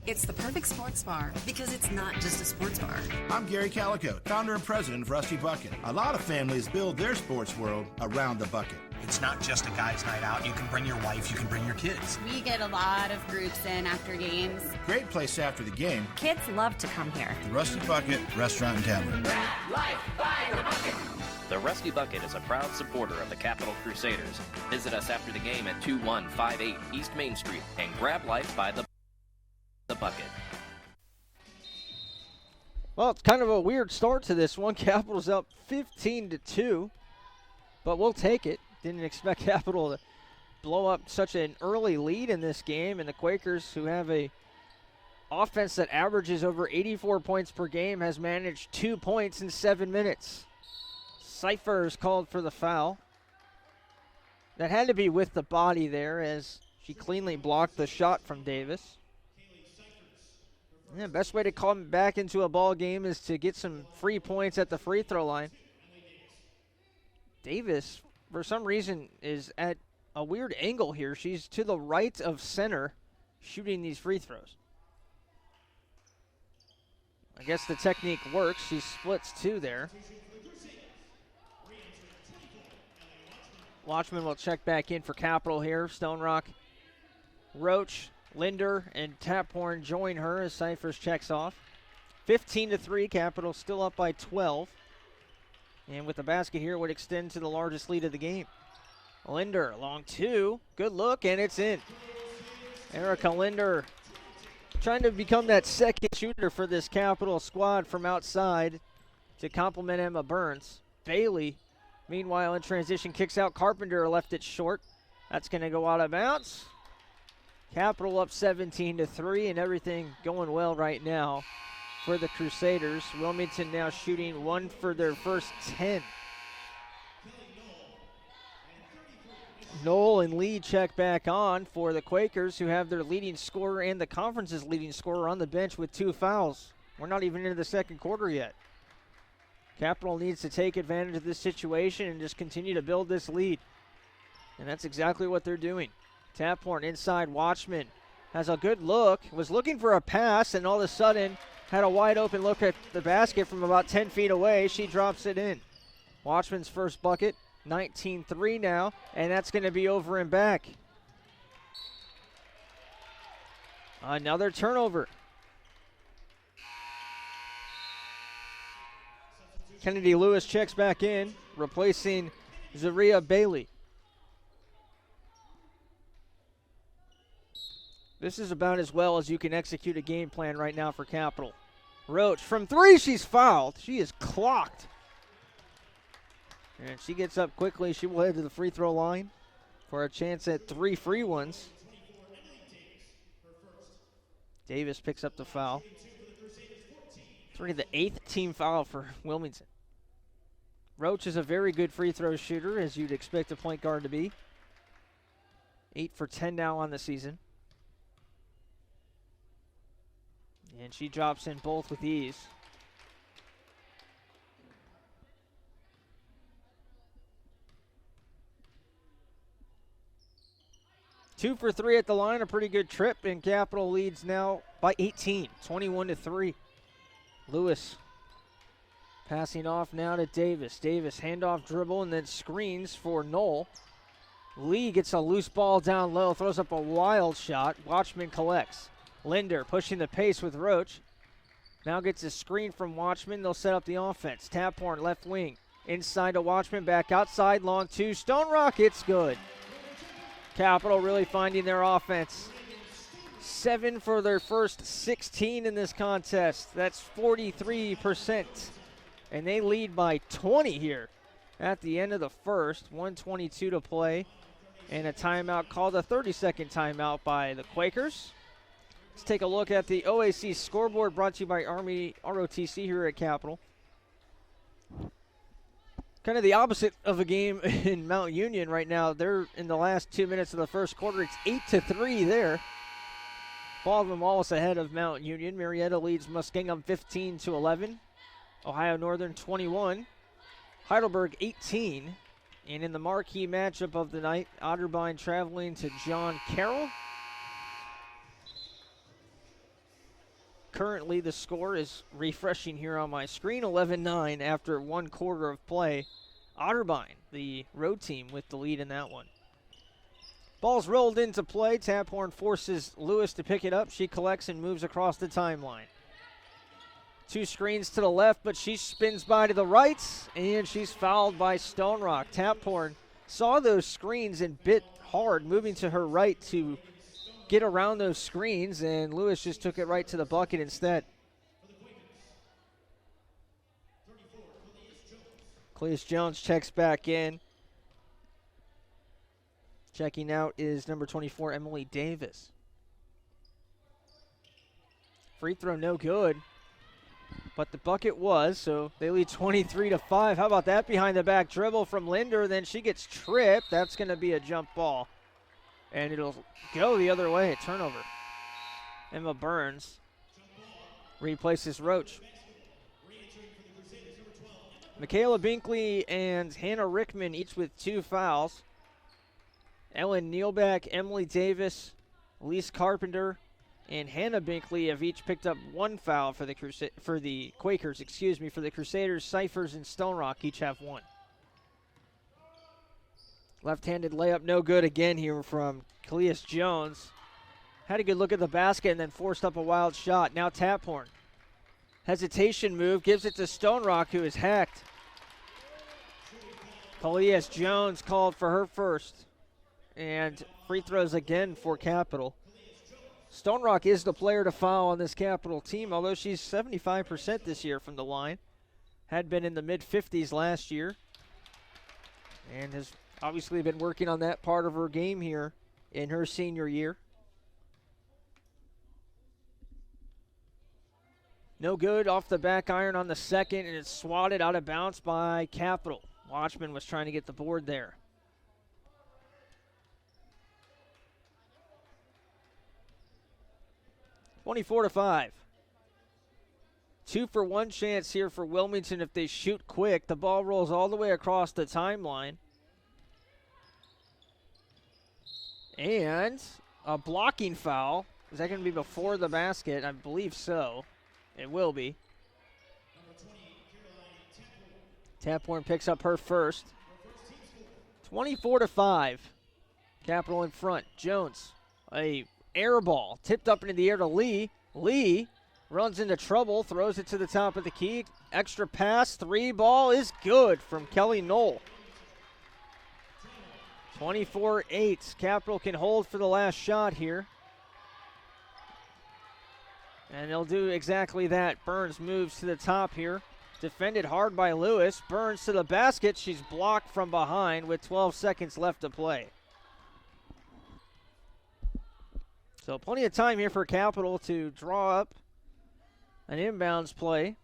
It's the perfect sports bar because it's not just a sports bar. I'm Gary Calico, founder and president of Rusty Bucket. A lot of families build their sports world around the bucket. It's not just a guy's night out. You can bring your wife, you can bring your kids. We get a lot of groups in after games. Great place after the game. Kids love to come here. The Rusty Bucket Restaurant and Tavern. Life by the bucket. The Rusty Bucket is a proud supporter of the Capital Crusaders. Visit us after the game at 2158 East Main Street and grab life by the bucket. Well, it's kind of a weird start to this one. Capital's up 15-2, but we'll take it. Didn't expect Capital to blow up such an early lead in this game, and the Quakers, who have a offense that averages over 84 points per game, has managed 2 points in 7 minutes. Cyphers called for the foul. That had to be with the body there, as she cleanly blocked the shot from Davis. Yeah, best way to come back into a ball game is to get some free points at the free throw line. Davis, for some reason, is at a weird angle here. She's to the right of center shooting these free throws. I guess the technique works. She splits two there. Watchman will check back in for Capital here. Stone Rock, Roach, Linder, and Taphorn join her as Cyphers checks off. 15-3, Capital still up by 12. And with the basket here, would extend to the largest lead of the game. Linder, long two, good look, and it's in. Erica Linder trying to become that second shooter for this Capital squad from outside to complement Emma Burns. Bailey, meanwhile, in transition, kicks out. Carpenter left it short. That's going to go out of bounds. Capital up 17-3, and everything going well right now for the Crusaders. Wilmington now shooting 1 for their first 10. Knoll and Lee check back on for the Quakers, who have their leading scorer and the conference's leading scorer on the bench with 2 fouls. We're not even into the second quarter yet. Capital needs to take advantage of this situation and just continue to build this lead. And that's exactly what they're doing. Taphorn inside. Watchman has a good look, was looking for a pass, and all of a sudden had a wide open look at the basket from about 10 feet away. She drops it in. Watchman's first bucket, 19-3 now, and that's going to be over and back. Another turnover. Kennedy Lewis checks back in, replacing Zaria Bailey. This is about as well as you can execute a game plan right now for Capital. Roach from 3, she's fouled. She is clocked. And she gets up quickly. She will head to the free throw line for a chance at 3 free ones. Davis picks up the foul. It's already the 8th team foul for Wilmington. Roach is a very good free throw shooter, as you'd expect a point guard to be. 8 for 10 now on the season. And she drops in both with ease. Two for 3 at the line, a pretty good trip, and Capital leads now by 18, 21-3. Lewis passing off now to Davis. Davis handoff dribble and then screens for Knoll. Lee gets a loose ball down low, throws up a wild shot. Watchman collects. Linder pushing the pace with Roach. Now gets a screen from Watchman. They'll set up the offense. Taphorn left wing. Inside to Watchman, back outside, long two. Stone Rock, it's good. Capital really finding their offense. 7 for their first 16 in this contest. That's 43%. And they lead by 20 here at the end of the first. 1:22 to play. And a timeout called, a 30-second timeout by the Quakers. Let's take a look at the OAC scoreboard, brought to you by Army ROTC here at Capital. Kind of the opposite of a game in Mount Union right now. They're in the last 2 minutes of the first quarter. It's 8-3 there. Baldwin Wallace ahead of Mount Union. Marietta leads Muskingum 15-11. Ohio Northern 21. Heidelberg 18. And in the marquee matchup of the night, Otterbein traveling to John Carroll. Currently, the score is refreshing here on my screen, 11-9 after 1 quarter of play. Otterbein, the road team, with the lead in that one. Ball's rolled into play. Taphorn forces Lewis to pick it up. She collects and moves across the timeline. Two screens to the left, but she spins by to the right, and she's fouled by Stone Rock. Taphorn saw those screens and bit hard, moving to her right to get around those screens, and Lewis just took it right to the bucket instead. Cleus Jones checks back in. Checking out is number 24, Emily Davis. Free throw no good, but the bucket was, so they lead 23-5. How about that behind the back dribble from Linder? Then she gets tripped. That's going to be a jump ball, and it'll go the other way. A turnover. Emma Burns replaces Roach. Michaela Binkley and Hannah Rickman each with 2 fouls. Ellen Nealback, Emily Davis, Elise Carpenter, and Hannah Binkley have each picked up 1 foul for the Quakers. For the Crusaders, Cyphers and Stone Rock each have 1. Left-handed layup, no good again here from Cleus Jones. Had a good look at the basket and then forced up a wild shot. Now Taphorn. Hesitation move, gives it to Stone Rock, who is hacked. Cleus Jones called for her first. And free throws again for Capital. Stone Rock is the player to foul on this Capital team, although she's 75% this year from the line. Had been in the mid-50s last year. And has obviously been working on that part of her game here in her senior year. No good off the back iron on the second, and it's swatted out of bounds by Capital. Watchman was trying to get the board there. (24-5). 2-for-1 chance here for Wilmington if they shoot quick. The ball rolls all the way across the timeline. And a blocking foul. Is that going to be before the basket? I believe so. It will be. Taphorn picks up her first. 24-5. Capital in front. Jones, a air ball tipped up into the air to Lee. Lee runs into trouble, throws it to the top of the key. Extra pass, 3 ball is good from Kelly Knoll. 24-8. Capital can hold for the last shot here. And they'll do exactly that. Burns moves to the top here. Defended hard by Lewis. Burns to the basket. She's blocked from behind with 12 seconds left to play. So plenty of time here for Capital to draw up an inbounds play.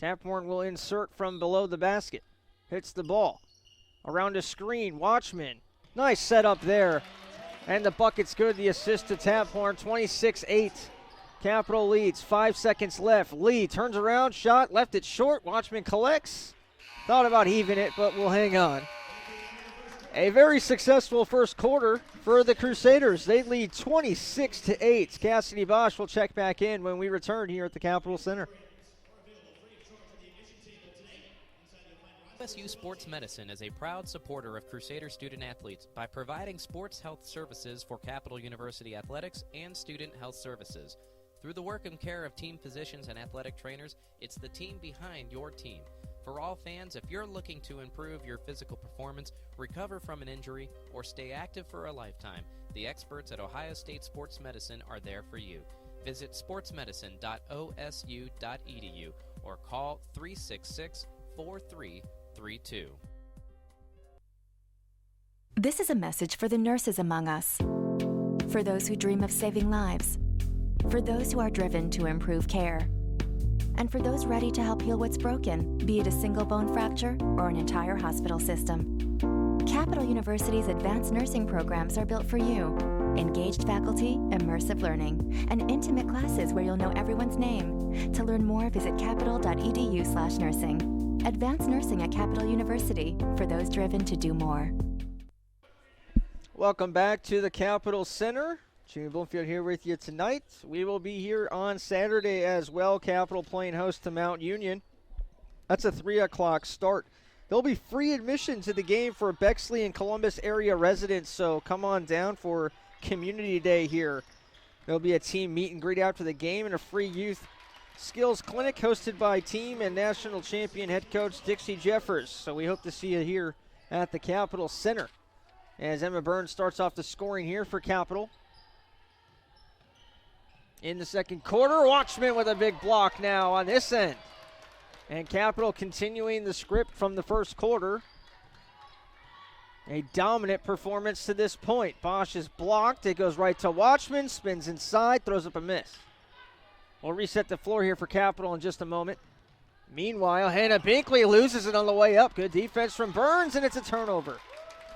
Taphorn will insert from below the basket. Hits the ball. Around a screen. Watchman. Nice setup there. And the bucket's good. The assist to Taphorn. 26-8. Capital leads. 5 seconds left. Lee turns around. Shot. Left it short. Watchman collects. Thought about heaving it, but will hang on. A very successful first quarter for the Crusaders. They lead 26-8. Cassidy Bosch will check back in when we return here at the Capitol Center. OSU Sports Medicine is a proud supporter of Crusader student-athletes by providing sports health services for Capital University athletics and student health services. Through the work and care of team physicians and athletic trainers, it's the team behind your team. For all fans, if you're looking to improve your physical performance, recover from an injury, or stay active for a lifetime, the experts at Ohio State Sports Medicine are there for you. Visit sportsmedicine.osu.edu or call 366-4332. This is a message for the nurses among us, for those who dream of saving lives, for those who are driven to improve care, and for those ready to help heal what's broken, be it a single bone fracture or an entire hospital system. Capital University's advanced nursing programs are built for you. Engaged faculty, immersive learning, and intimate classes where you'll know everyone's name. To learn more, visit capital.edu/nursing. Advanced nursing at Capital University, for those driven to do more. Welcome back to the Capitol Center. Jimmy Bloomfield here with you tonight. We will be here on Saturday as well. Capital playing host to Mount Union. That's a 3 o'clock start. There'll be free admission to the game for Bexley and Columbus area residents, so come on down for Community Day here. There'll be a team meet and greet after the game and a free youth Skills Clinic hosted by team and national champion head coach Dixie Jeffers. So we hope to see you here at the Capitol Center as Emma Burns starts off the scoring here for Capitol. In the second quarter, Watchman with a big block now on this end. And Capitol continuing the script from the first quarter. A dominant performance to this point. Bosch is blocked. It goes right to Watchman. Spins inside. Throws up a miss. We'll reset the floor here for Capitol in just a moment. Meanwhile, Hannah Binkley loses it on the way up. Good defense from Burns, and it's a turnover.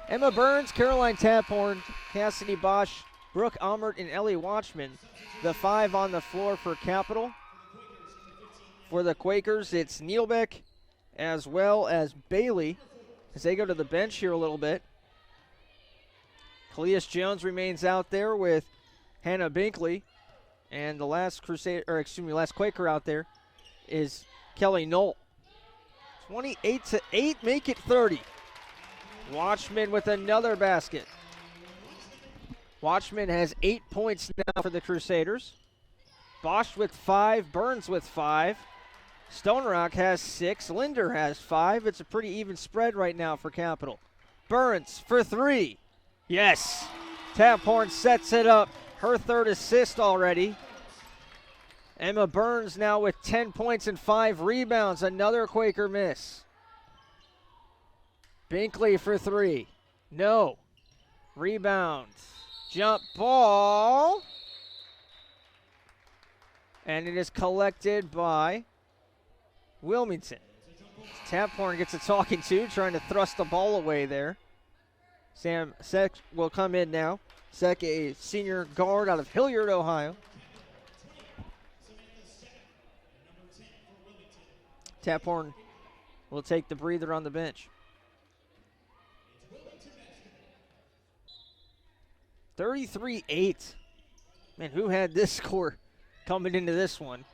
Emma Burns, Caroline Taphorn, Cassidy Bosch, Brooke Amert, and Ellie Watchman. The 5 on the floor for Capitol. For the Quakers, it's Nealbeck as well as Bailey as they go to the bench here a little bit. Cleus Jones remains out there with Hannah Binkley. And the last Quaker out there is Kelly Knoll. 28-8, make it 30. Watchman with another basket. Watchman has 8 points now for the Crusaders. Bosch with 5, Burns with 5. Stone Rock has 6, Linder has 5. It's a pretty even spread right now for Capitol. Burns for 3. Yes. Taphorn sets it up. Her third assist already. Emma Burns now with 10 points and 5 rebounds. Another Quaker miss. Binkley for 3. No. Rebound. Jump ball. And it is collected by Wilmington. Taphorn gets a talking to, trying to thrust the ball away there. Sam Seck will come in now. Seck, a senior guard out of Hilliard, Ohio. Taphorn will take the breather on the bench. 33-8. Man, who had this score coming into this one?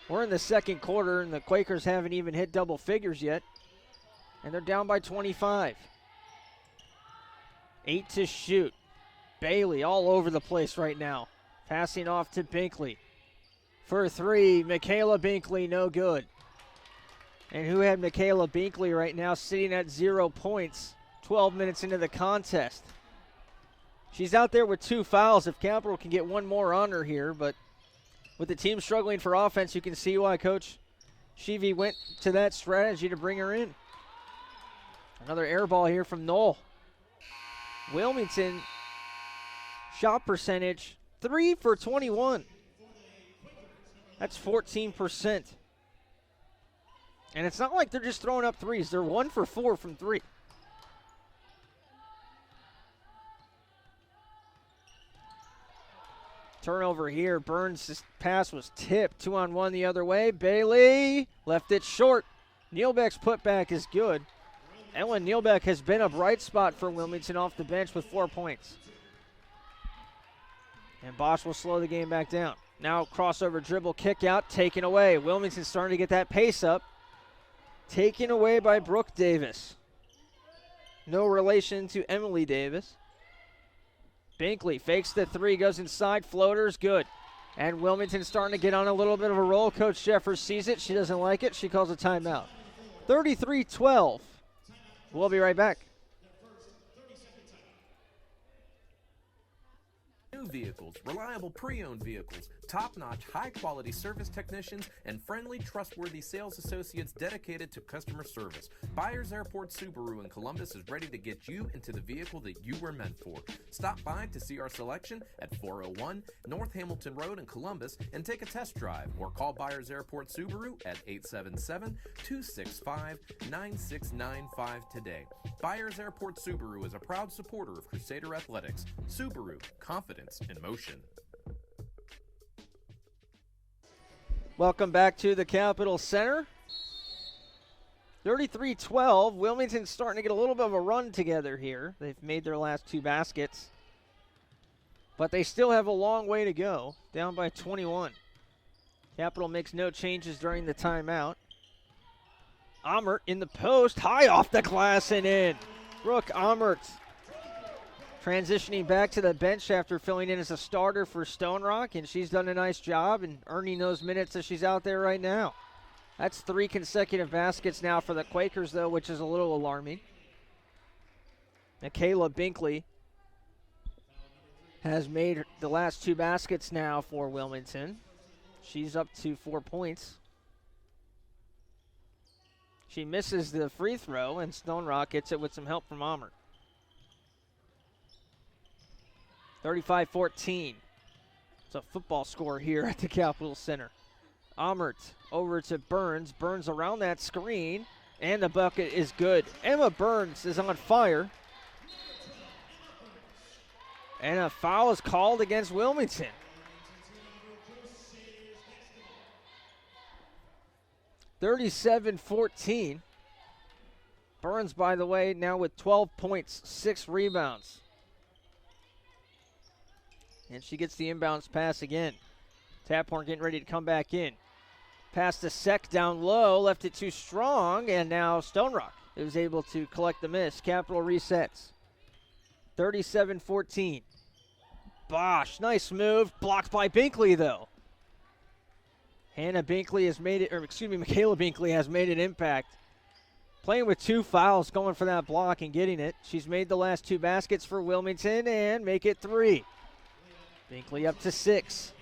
We're in the second quarter, and the Quakers haven't even hit double figures yet. And they're down by 25. 8 to shoot. Bailey all over the place right now. Passing off to Binkley. For 3, Michaela Binkley, no good. And who had Michaela Binkley right now sitting at 0 points 12 minutes into the contest? She's out there with 2 fouls. If Capitol can get one more on her here, but with the team struggling for offense, you can see why Coach Sheevy went to that strategy to bring her in. Another air ball here from Knoll. Wilmington shot percentage 3 for 21. That's 14%. And it's not like they're just throwing up threes. They're 1 for 4 from 3. Turnover here. Burns' pass was tipped. 2-on-1 the other way. Bailey left it short. Nealbeck's putback is good. Ellen Nealbeck has been a bright spot for Wilmington off the bench with 4 points. And Bosch will slow the game back down. Now crossover dribble, kick out, taken away. Wilmington starting to get that pace up. Taken away by Brooke Davis. No relation to Emily Davis. Binkley fakes the 3, goes inside, floaters, good. And Wilmington starting to get on a little bit of a roll. Coach Jeffers sees it. She doesn't like it. She calls a timeout. 33-12. We'll be right back. New vehicles, reliable pre-owned vehicles, top-notch, high-quality service technicians, and friendly, trustworthy sales associates dedicated to customer service. Byers Airport Subaru in Columbus is ready to get you into the vehicle that you were meant for. Stop by to see our selection at 401 North Hamilton Road in Columbus and take a test drive, or call Byers Airport Subaru at 877-265-9695 today. Byers Airport Subaru is a proud supporter of Crusader Athletics. Subaru, confidence in motion. Welcome back to the Capitol Center. 33-12. Wilmington's starting to get a little bit of a run together here. They've made their last 2 baskets. But they still have a long way to go. Down by 21. Capitol makes no changes during the timeout. Amert in the post. High off the glass and in. Brooke Amert transitioning back to the bench after filling in as a starter for Stone Rock, and she's done a nice job in earning those minutes as she's out there right now. That's 3 consecutive baskets now for the Quakers, though, which is a little alarming. Michaela Binkley has made the last 2 baskets now for Wilmington. She's up to 4 points. She misses the free throw, and Stone Rock gets it with some help from Amert. 35-14. It's a football score here at the Capitol Center. Amert over to Burns. Burns around that screen, and the bucket is good. Emma Burns is on fire. And a foul is called against Wilmington. (37-14). Burns, by the way, now with 12 points, 6 rebounds. And she gets the inbounds pass again. Taphorn getting ready to come back in. Pass to Sek down low, left it too strong, and now Stone Rock is able to collect the miss. Capital resets. 37-14. Bosch, nice move. Blocked by Binkley, though. Michaela Binkley has made an impact. Playing with 2 fouls, going for that block and getting it. She's made the last 2 baskets for Wilmington and make it 3. Binkley up to 6.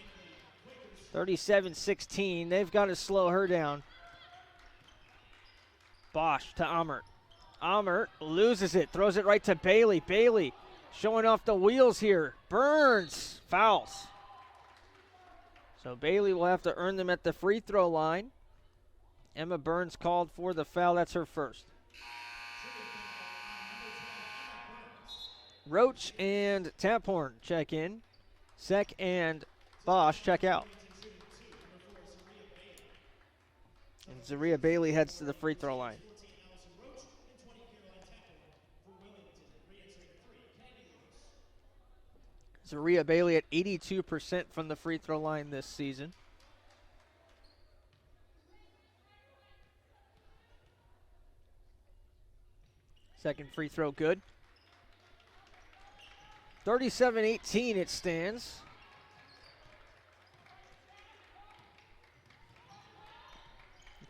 37-16. They've got to slow her down. Bosch to Amert. Amert loses it, throws it right to Bailey. Bailey showing off the wheels here. Burns fouls. So Bailey will have to earn them at the free throw line. Emma Burns called for the foul. That's her first. Roach and Taphorn check in. Sek and Bosch check out. And Zaria Bailey heads to the free throw line. Zaria Bailey at 82% from the free throw line this season. Second free throw good. 37-18 it stands.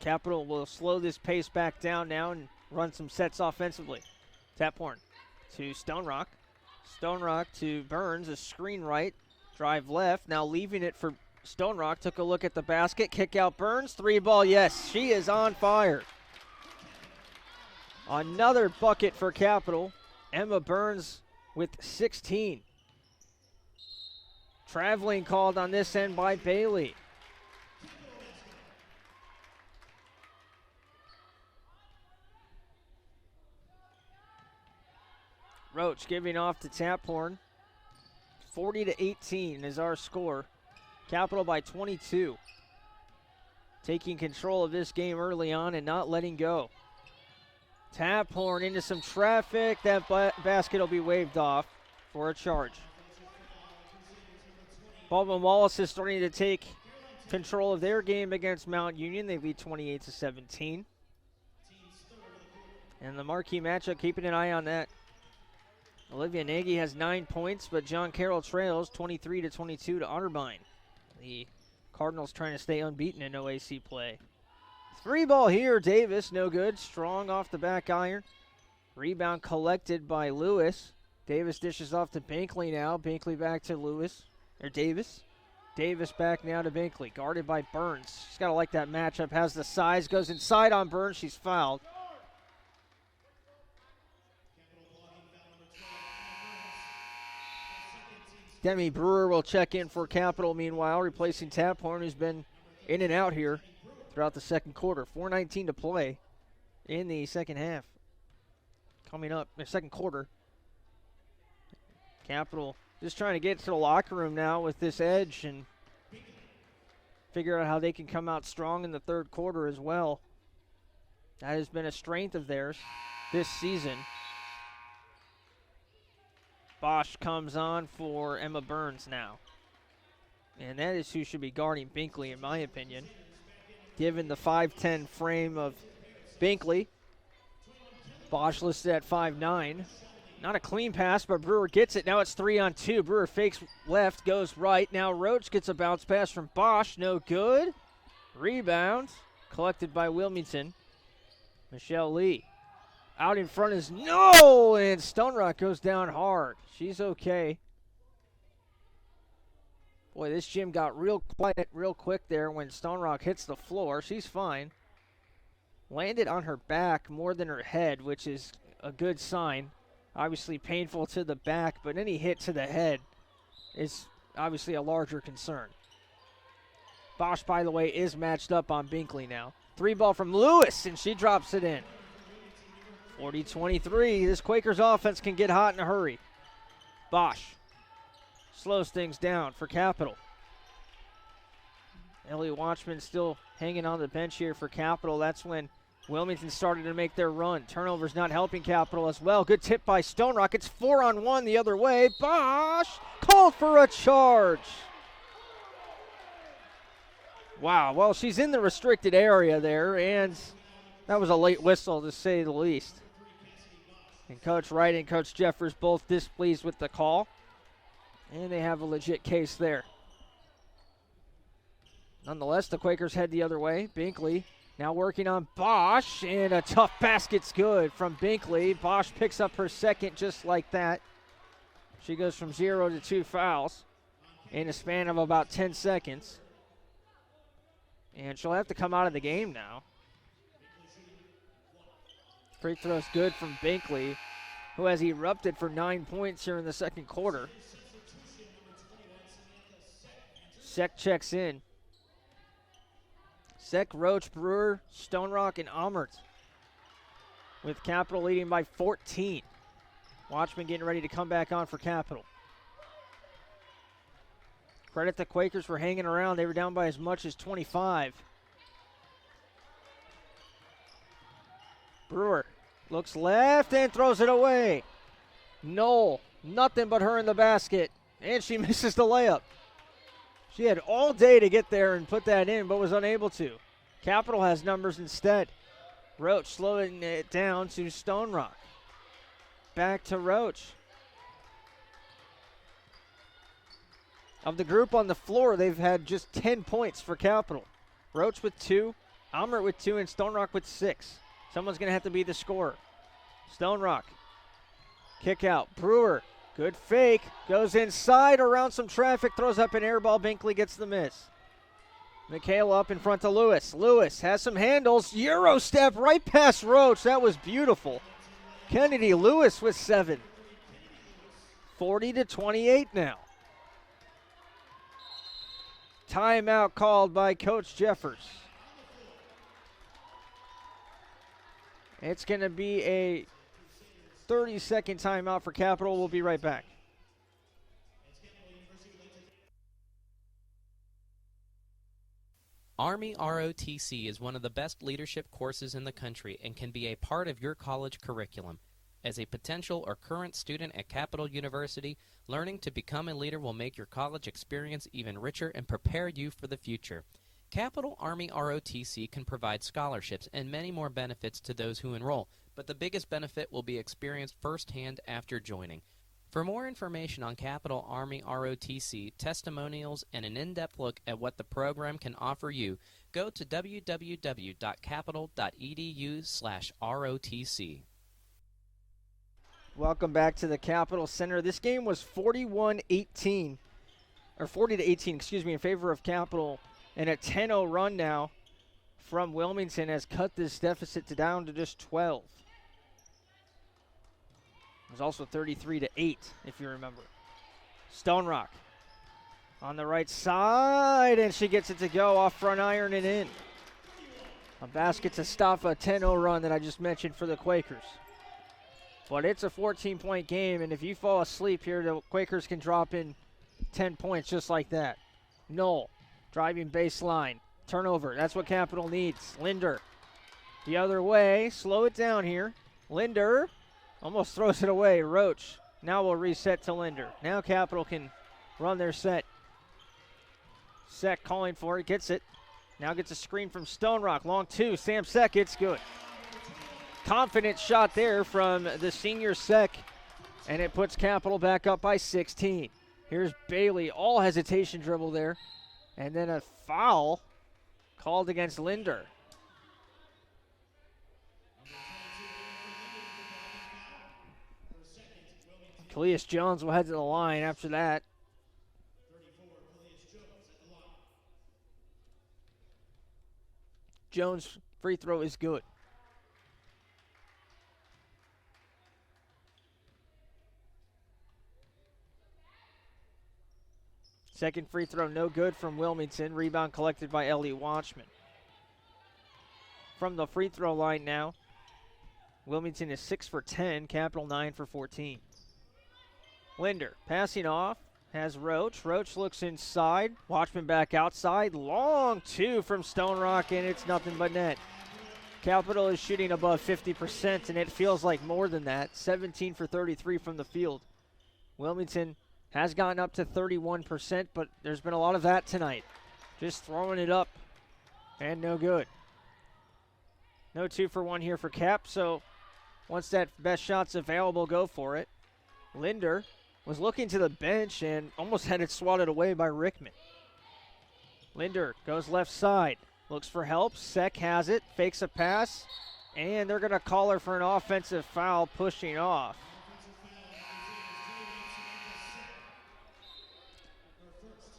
Capital will slow this pace back down now and run some sets offensively. Taphorn to Stone Rock. Stone Rock to Burns, a screen right, drive left. Now leaving it for Stone Rock. Took a look at the basket, kick out Burns. 3-ball, yes, she is on fire. Another bucket for Capital. Emma Burns with 16. Traveling called on this end by Bailey. Roach giving off to Taphorn. 40-18 is our score. Capital by 22. Taking control of this game early on and not letting go. Taphorn into some traffic. That basket will be waved off for a charge. Baldwin Wallace is starting to take control of their game against Mount Union. They lead 28-17. And the marquee matchup, keeping an eye on that. Olivia Nagy has 9 points, but John Carroll trails 23-22 to Otterbein. The Cardinals trying to stay unbeaten in OAC play. 3-ball here, Davis, no good. Strong off the back iron. Rebound collected by Lewis. Davis dishes off to Binkley now. Binkley back to Davis. Davis back now to Binkley, guarded by Burns. She's got to like that matchup. Has the size, goes inside on Burns. She's fouled. Demi Brewer will check in for Capital, meanwhile, replacing Taphorn, who's been in and out here throughout the second quarter. 4:19 to play in the second half. Coming up in the second quarter. Capital just trying to get to the locker room now with this edge and figure out how they can come out strong in the third quarter as well. That has been a strength of theirs this season. Bosch comes on for Emma Burns now. And that is who should be guarding Binkley, in my opinion. Given the 5'10 frame of Binkley. Bosch listed at 5'9. Not a clean pass, but Brewer gets it. Now it's 3-on-2. Brewer fakes left, goes right. Now Roach gets a bounce pass from Bosch. No good. Rebound collected by Wilmington. Michelle Lee. Out in front is no, and Stone Rock goes down hard. She's okay. Boy, this gym got real quiet real quick there when Stone Rock hits the floor. She's fine. Landed on her back more than her head, which is a good sign. Obviously painful to the back, but any hit to the head is obviously a larger concern. Bosch, by the way, is matched up on Binkley now. 3-ball from Lewis, and she drops it in. 40-23. This Quakers offense can get hot in a hurry. Bosch slows things down for Capital. Ellie Watchman still hanging on the bench here for Capital. That's when Wilmington started to make their run. Turnovers not helping Capital as well. Good tip by Stone Rock. It's 4-on-1 the other way. Bosch called for a charge. Wow, well, she's in the restricted area there, and that was a late whistle to say the least. And Coach Wright and Coach Jeffers both displeased with the call, and they have a legit case there. Nonetheless, the Quakers head the other way. Binkley now working on Bosch, and a tough basket's good from Binkley. Bosch picks up her second just like that. She goes from 0 to 2 fouls in a span of about 10 seconds. And she'll have to come out of the game now. Free throw's good from Binkley, who has erupted for 9 points here in the second quarter. Sek checks in. Sek, Roach, Brewer, Stone Rock, and Amert, with Capital leading by 14. Watchman getting ready to come back on for Capital. Credit the Quakers for hanging around. They were down by as much as 25. Brewer looks left and throws it away. Knoll, nothing but her in the basket, and she misses the layup. She had all day to get there and put that in, but was unable to. Capital has numbers instead. Roach slowing it down to Stone Rock. Back to Roach. Of the group on the floor, they've had just 10 points for Capital. Roach with 2, Amert with 2, and Stone Rock with 6. Someone's going to have to be the scorer. Stone Rock. Kick out. Brewer. Good fake. Goes inside around some traffic. Throws up an air ball. Binkley gets the miss. Michaela up in front of Lewis. Lewis has some handles. Euro step right past Roach. That was beautiful. Kennedy Lewis with 7. 40-28 now. Timeout called by Coach Jeffers. It's going to be a 30-second timeout for Capital. We'll be right back. Army ROTC is one of the best leadership courses in the country and can be a part of your college curriculum. As a potential or current student at Capital University, learning to become a leader will make your college experience even richer and prepare you for the future. Capital Army ROTC can provide scholarships and many more benefits to those who enroll, but the biggest benefit will be experienced firsthand after joining. For more information on Capital Army ROTC, testimonials, and an in-depth look at what the program can offer you, go to www.capital.edu/ROTC. Welcome back to the Capital Center. This game was 40-18, in favor of Capital, and a 10-0 run now from Wilmington has cut this deficit down to just 12. It was also 33-8, if you remember. Stone Rock on the right side, and she gets it to go off front iron and in. A basket to stop a 10-0 run that I just mentioned for the Quakers. But it's a 14-point game, and if you fall asleep here, the Quakers can drop in 10 points just like that. Knoll, driving baseline. Turnover, that's what Capital needs. Linder, the other way. Slow it down here. Linder almost throws it away. Roach now will reset to Linder. Now Capital can run their set. Sek calling for it, gets it. Now gets a screen from Stone Rock. Long 2, Sam Sek, it's good. Confident shot there from the senior Sek. And it puts Capital back up by 16. Here's Bailey, all hesitation dribble there. And then a foul called against Linder. Kalias Jones will head to the line after that. Jones' free throw is good. Second free throw no good from Wilmington. Rebound collected by Ellie Watchman. From the free throw line now, Wilmington is 6 for 10, Capital 9 for 14. Linder passing off, has Roach. Roach looks inside, Watchman back outside. Long two from Stone Rock, and it's nothing but net. Capital is shooting above 50%, and it feels like more than that. 17 for 33 from the field. Wilmington has gotten up to 31%, but there's been a lot of that tonight. Just throwing it up, and no good. No 2 for 1 here for Cap, so once that best shot's available, go for it. Linder was looking to the bench and almost had it swatted away by Rickman. Linder goes left side, looks for help. Sek has it, fakes a pass, and they're going to call her for an offensive foul pushing off.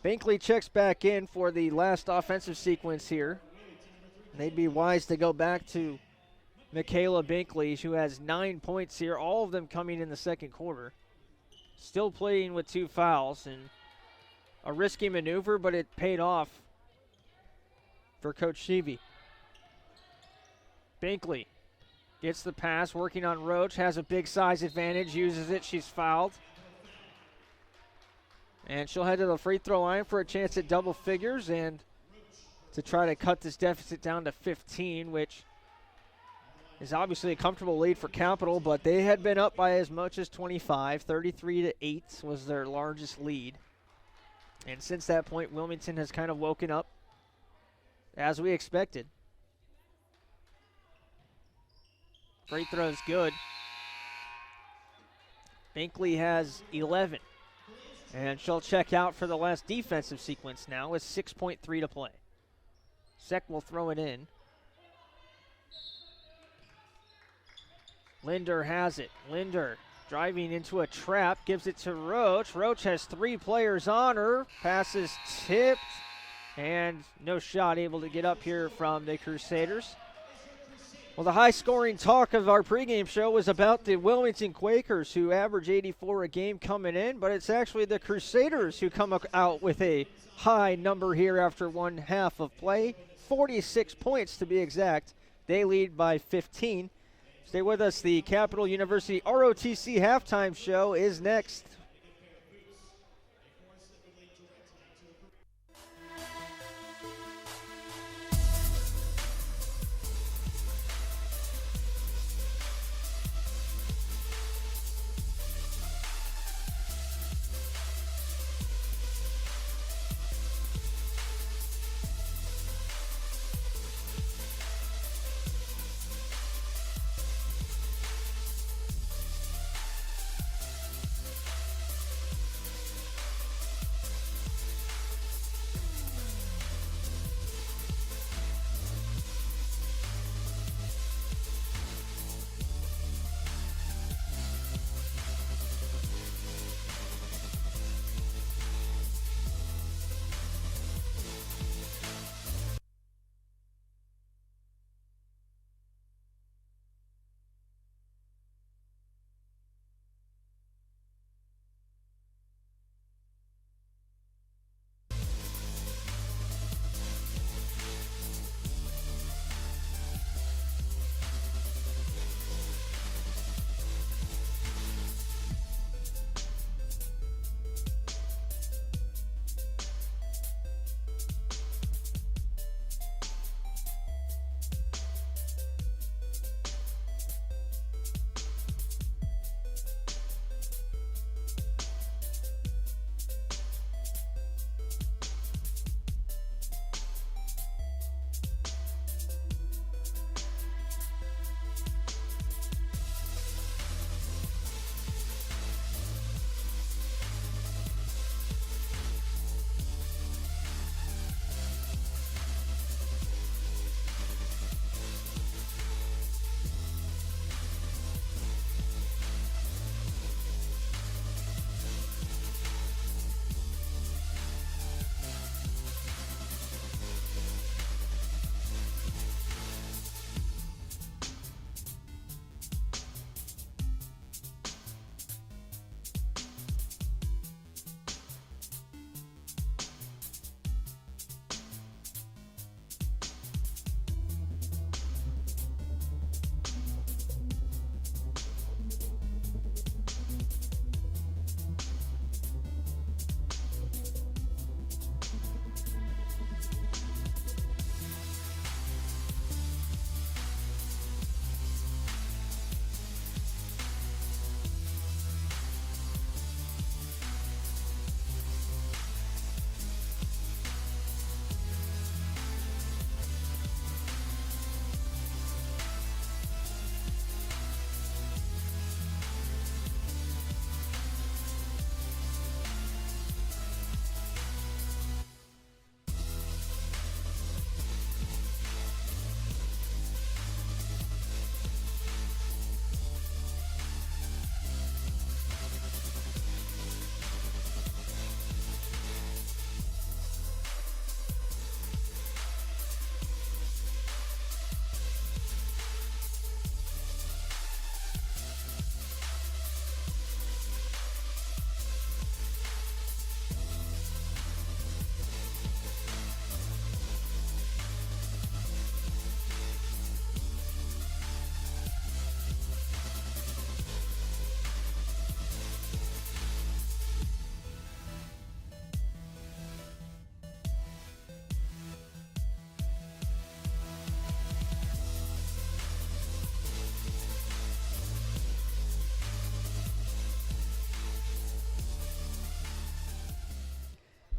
Binkley checks back in for the last offensive sequence here. They'd be wise to go back to Michaela Binkley, who has 9 points here, all of them coming in the second quarter. Still playing with 2 fouls, and a risky maneuver, but it paid off for Coach Sheevy. Binkley gets the pass, working on Roach, has a big size advantage, uses it, she's fouled. And she'll head to the free throw line for a chance at double figures and to try to cut this deficit down to 15, which is obviously a comfortable lead for Capital, but they had been up by as much as 25. 33-8 was their largest lead. And since that point, Wilmington has kind of woken up as we expected. Free throw's good. Binkley has 11. And she'll check out for the last defensive sequence now with 6.3 to play. Sek will throw it in. Linder has it. Linder driving into a trap, gives it to Roach. Roach has 3 players on her. Pass is tipped, and no shot able to get up here from the Crusaders. Well, the high-scoring talk of our pregame show was about the Wilmington Quakers, who average 84 a game coming in, but it's actually the Crusaders who come out with a high number here after one half of play. 46 points to be exact. They lead by 15. Stay with us. The Capital University ROTC halftime show is next.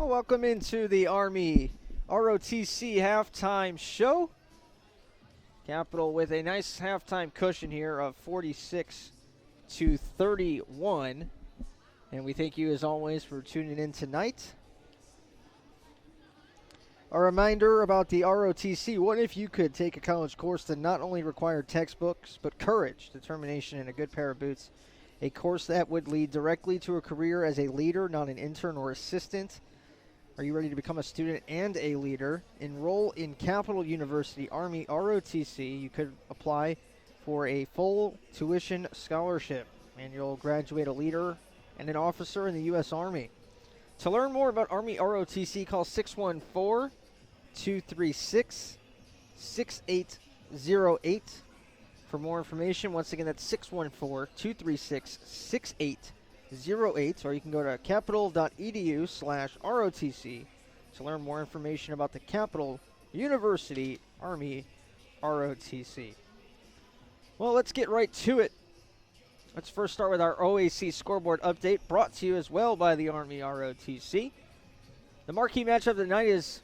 Well, welcome into the Army ROTC halftime show. Capital with a nice halftime cushion here of 46-31. And we thank you, as always, for tuning in tonight. A reminder about the ROTC. What if you could take a college course that not only required textbooks, but courage, determination, and a good pair of boots? A course that would lead directly to a career as a leader, not an intern or assistant. Are you ready to become a student and a leader? Enroll in Capital University Army ROTC. You could apply for a full tuition scholarship, and you'll graduate a leader and an officer in the U.S. Army. To learn more about Army ROTC, call 614-236-6808. For more information, once again, that's 614-236-6808, or you can go to capital.edu/ROTC to learn more information about the Capital University Army ROTC. Well, let's get right to it. Let's first start with our OAC scoreboard update, brought to you as well by the Army ROTC. The marquee matchup of the night is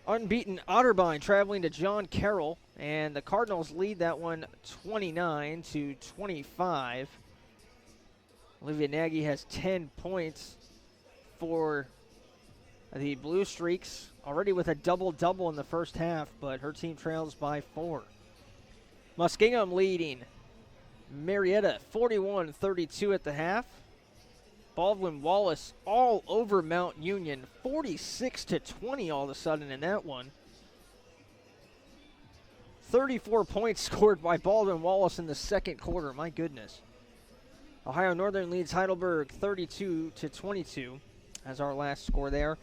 unbeaten Otterbein traveling to John Carroll, and the Cardinals lead that one 29-25. Olivia Nagy has 10 points for the Blue Streaks, already with a double-double in the first half, but her team trails by 4. Muskingum leading Marietta 41-32 at the half. Baldwin Wallace all over Mount Union, 46-20 all of a sudden in that one. 34 points scored by Baldwin Wallace in the second quarter, my goodness. Ohio Northern leads Heidelberg 32-22 as our last score there.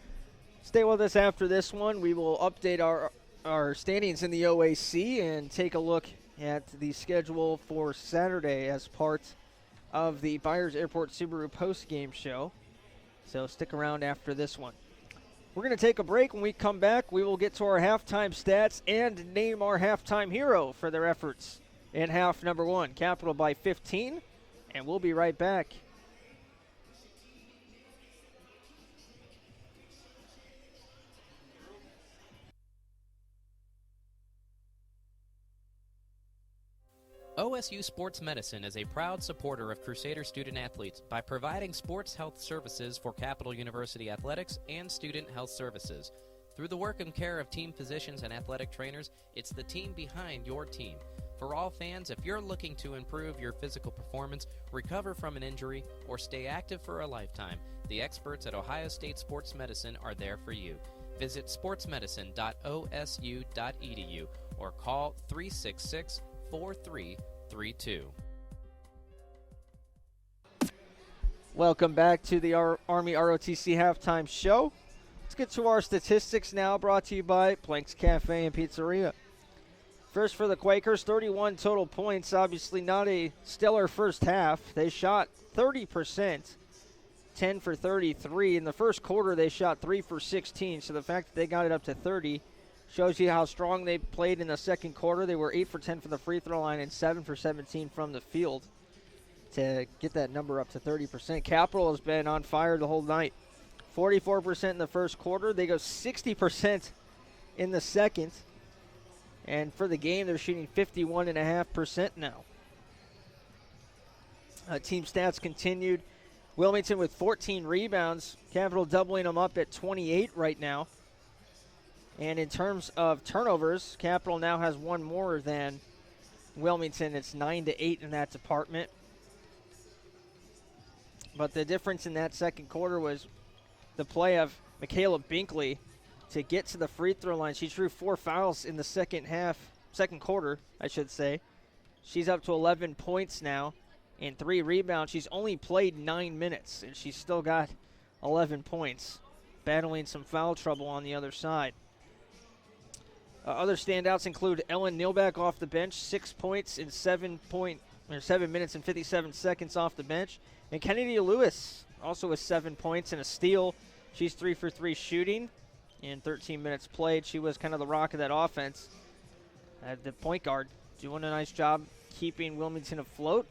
Stay with us after this one. We will update our standings in the OAC and take a look at the schedule for Saturday as part of the Byers Airport Subaru post-game show. So stick around after this one. We're going to take a break. When we come back, we will get to our halftime stats and name our halftime hero for their efforts in half number 1. Capital by 15, and we'll be right back. OSU Sports Medicine is a proud supporter of Crusader student-athletes by providing sports health services for Capital University athletics and student health services. Through the work and care of team physicians and athletic trainers, it's the team behind your team. For all fans, if you're looking to improve your physical performance, recover from an injury, or stay active for a lifetime, the experts at Ohio State Sports Medicine are there for you. Visit sportsmedicine.osu.edu or call 366-4332. Welcome back to the Army ROTC halftime show. Let's get to our statistics now, brought to you by Plank's Cafe and Pizzeria. First for the Quakers, 31 total points. Obviously not a stellar first half. They shot 30%, 10 for 33. In the first quarter, they shot 3 for 16. So the fact that they got it up to 30 shows you how strong they played in the second quarter. They were 8 for 10 from the free throw line and 7 for 17 from the field to get that number up to 30%. Capital has been on fire the whole night. 44% in the first quarter. They go 60% in the second. And for the game, they're shooting 51.5% now. Team stats continued. Wilmington with 14 rebounds. Capital doubling them up at 28 right now. And in terms of turnovers, Capital now has one more than Wilmington. It's 9-8 in that department. But the difference in that second quarter was the play of Michaela Binkley to get to the free throw line. She drew 4 fouls in the second quarter, I should say. She's up to 11 points now and 3 rebounds. She's only played 9 minutes, and she's still got 11 points, battling some foul trouble on the other side. Other standouts include Ellen Nilbach off the bench, 6 points in 7 minutes and 57 seconds off the bench. And Kennedy Lewis also with 7 points and a steal. She's 3 for 3 shooting in 13 minutes played. She was kind of the rock of that offense. The point guard doing a nice job keeping Wilmington afloat.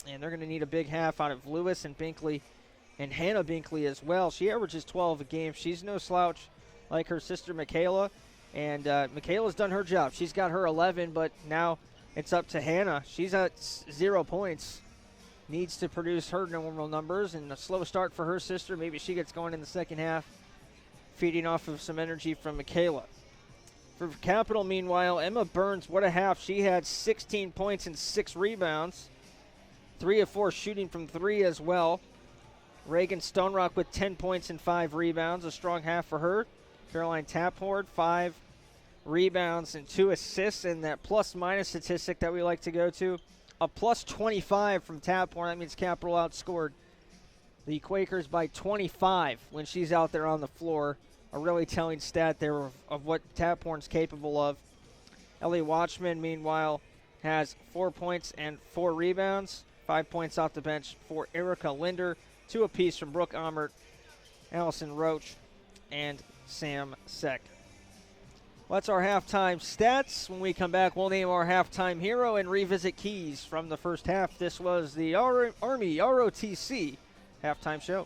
And they're going to need a big half out of Lewis and Binkley and Hannah Binkley as well. She averages 12 a game. She's no slouch like her sister Michaela, and Michaela's done her job. She's got her 11, but now it's up to Hannah. She's at 0 points. Needs to produce her normal numbers, and a slow start for her sister. Maybe she gets going in the second half, feeding off of some energy from Michaela. For Capital, meanwhile, Emma Burns, what a half. She had 16 points and 6 rebounds. 3 of 4 shooting from 3 as well. Reagan Stonerock with 10 points and 5 rebounds. A strong half for her. Caroline Taphord, 5 rebounds and 2 assists. And that plus-minus statistic that we like to go to, a plus 25 from Taphord. That means Capital outscored the Quakers by 25 when she's out there on the floor. A really telling stat there of what Taphorn's capable of. Ellie Watchman, meanwhile, has 4 points and 4 rebounds. 5 points off the bench for Erica Linder. 2 apiece from Brooke Amert, Allison Roach, and Sam Seck. Well, that's our halftime stats. When we come back, we'll name our halftime hero and revisit keys from the first half. This was the Army ROTC halftime show.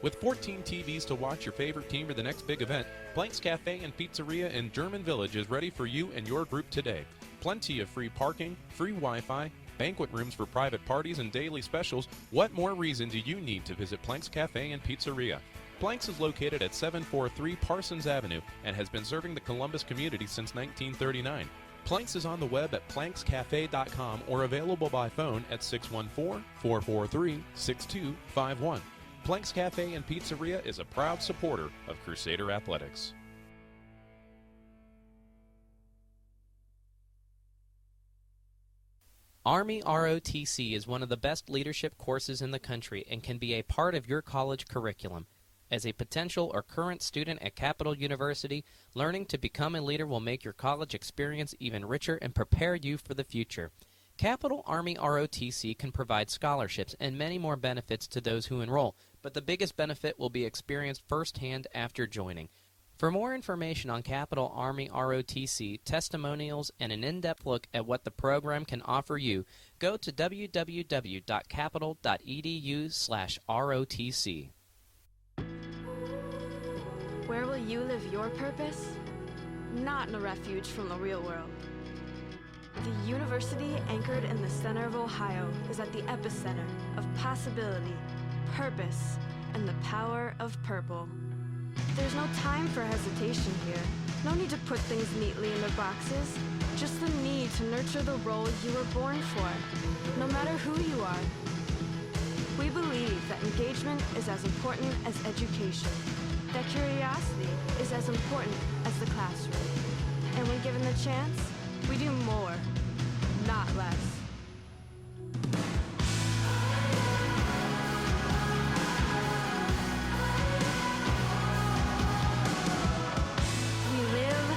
With 14 TVs to watch your favorite team for the next big event, Blank's Cafe and Pizzeria in German Village is ready for you and your group today. Plenty of free parking, free Wi-Fi, banquet rooms for private parties, and daily specials. What more reason do you need to visit Blank's Cafe and Pizzeria? Blank's is located at 743 Parsons Avenue and has been serving the Columbus community since 1939. Planks is on the web at plankscafe.com or available by phone at 614-443-6251. Planks Cafe and Pizzeria is a proud supporter of Crusader Athletics. Army ROTC is one of the best leadership courses in the country and can be a part of your college curriculum. As a potential or current student at Capital University, learning to become a leader will make your college experience even richer and prepare you for the future. Capital Army ROTC can provide scholarships and many more benefits to those who enroll, but the biggest benefit will be experienced firsthand after joining. For more information on Capital Army ROTC, testimonials, and an in-depth look at what the program can offer you, go to www.capital.edu/ROTC. Where will you live your purpose? Not in a refuge from the real world. The university anchored in the center of Ohio is at the epicenter of possibility, purpose, and the power of purple. There's no time for hesitation here. No need to put things neatly in their boxes. Just the need to nurture the role you were born for, no matter who you are. We believe that engagement is as important as education, that curiosity is as important as the classroom. And when given the chance, we do more, not less. We live,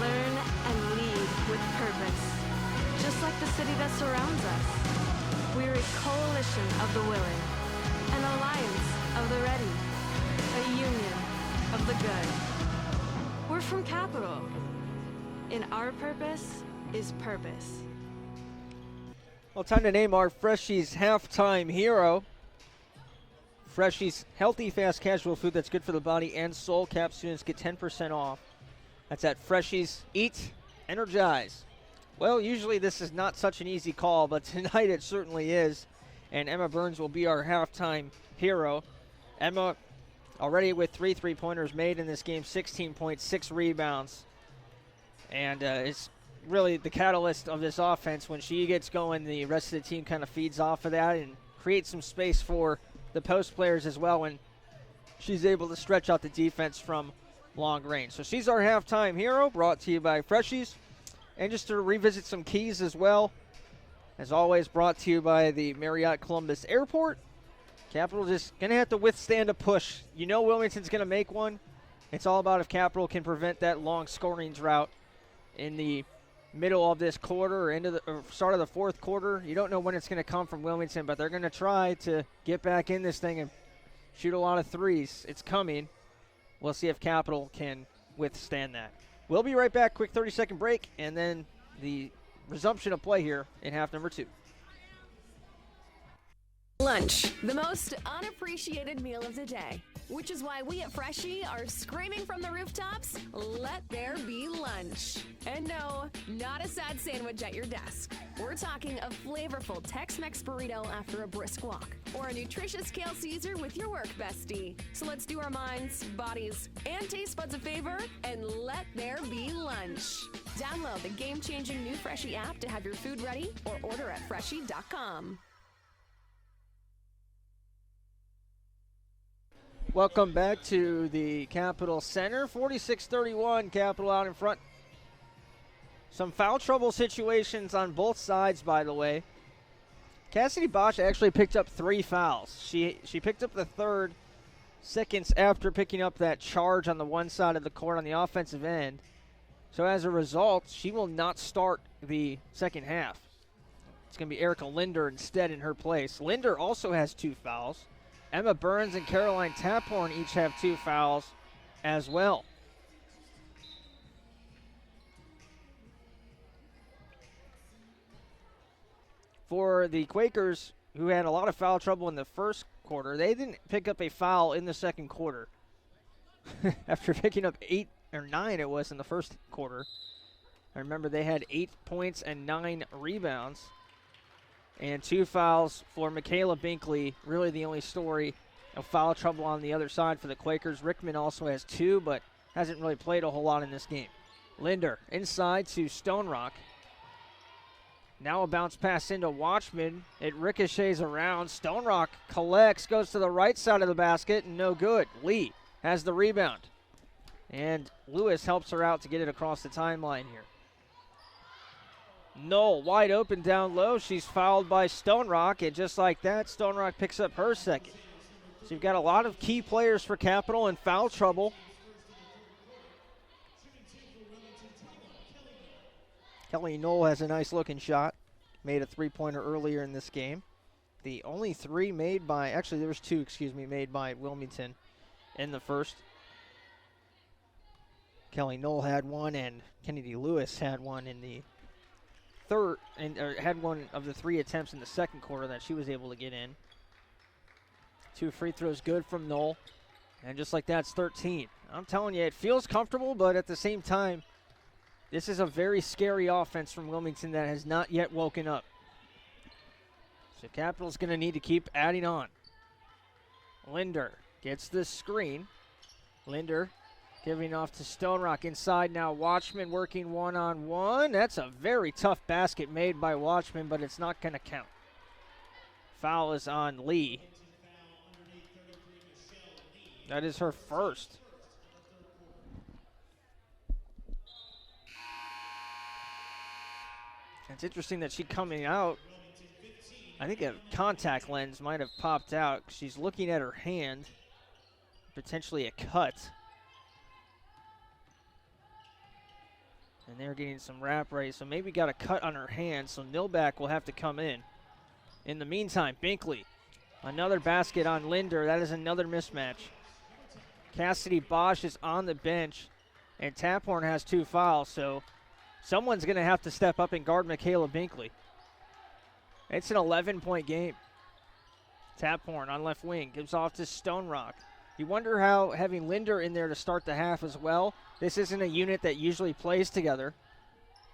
learn, and lead with purpose. Just like the city that surrounds us. We're a coalition of the willing, an alliance of the ready, a union of the good. We're from Capital. In our purpose is purpose. Well, time to name our Freshies halftime hero. Freshies, healthy, fast, casual food that's good for the body and soul. Cap students get 10% off. That's at Freshies. Eat, energize. Well, usually this is not such an easy call, but tonight it certainly is. And Emma Burns will be our halftime hero. Emma already with 3 3-pointers made in this game, 16 points, 6 rebounds. And it's really the catalyst of this offense. When she gets going, the rest of the team kind of feeds off of that and creates some space for the post players as well when she's able to stretch out the defense from long range. So she's our halftime hero, brought to you by Freshies. And just to revisit some keys as well, as always, brought to you by the Marriott Columbus Airport. Capital just going to have to withstand a push. You know Wilmington's going to make one. It's all about if Capital can prevent that long scoring drought in the middle of this quarter or into the start of the fourth quarter. You don't know when it's going to come from Wilmington, but they're going to try to get back in this thing and shoot a lot of threes. It's coming. We'll see if Capital can withstand that. We'll be right back. Quick 30-second break, and then the resumption of play here in half number 2. lunch, the most unappreciated meal of the day. Which is why we at Freshie are screaming from the rooftops, let there be lunch. And no, not a sad sandwich at your desk. We're talking a flavorful Tex-Mex burrito after a brisk walk, or a nutritious kale Caesar with your work bestie. So let's do our minds, bodies, and taste buds a favor, and let there be lunch. Download the game-changing new Freshie app to have your food ready, or order at Freshie.com. Welcome back to the Capitol Center. 46-31, Capitol out in front. Some foul trouble situations on both sides, by the way. Cassidy Bosch actually picked up 3 fouls. She picked up the third seconds after picking up that charge on the one side of the court on the offensive end. So as a result, she will not start the second half. It's going to be Erica Linder instead in her place. Linder also has 2 fouls. Emma Burns and Caroline Taphorn each have 2 fouls as well. For the Quakers, who had a lot of foul trouble in the first quarter, they didn't pick up a foul in the second quarter. After picking up 8 or 9 it was in the first quarter. I remember they had 8 points and 9 rebounds. And 2 fouls for Michaela Binkley, really the only story of foul trouble on the other side for the Quakers. Rickman also has 2, but hasn't really played a whole lot in this game. Linder inside to Stone Rock. Now a bounce pass into Watchman. It ricochets around. Stone Rock collects, goes to the right side of the basket, and no good. Lee has the rebound. And Lewis helps her out to get it across the timeline here. Knoll wide open down low. She's fouled by Stone Rock, and just like that, Stone Rock picks up her second. So you've got a lot of key players for Capitol in foul trouble. Kelly Knoll has a nice looking shot. Made a 3-pointer earlier in this game. The only 3 made by, actually there was 2, made by Wilmington in the first. Kelly Knoll had 1, and Kennedy Lewis had 1 in the third, and had 1 of the 3 attempts in the second quarter that she was able to get in. 2 free throws good from Knoll, and just like that, it's 13. I'm telling you, it feels comfortable, but at the same time, this is a very scary offense from Wilmington that has not yet woken up. So Capitol's going to need to keep adding on. Linder gets the screen. Linder giving off to Stone Rock inside now. Watchman working one-on-one. That's a very tough basket made by Watchman, but it's not going to count. Foul is on Lee. That is her first. It's interesting that she coming out. I think a contact lens might have popped out. She's looking at her hand. Potentially a cut. And they're getting some wrap right, so maybe got a cut on her hand, so Nilback will have to come in. In the meantime, Binkley, another basket on Linder. That is another mismatch. Cassidy Bosch is on the bench, and Taphorn has 2 fouls, so someone's going to have to step up and guard Michaela Binkley. It's an 11-point game. Taphorn on left wing gives off to Stone Rock. You wonder how having Linder in there to start the half as well. This isn't a unit that usually plays together,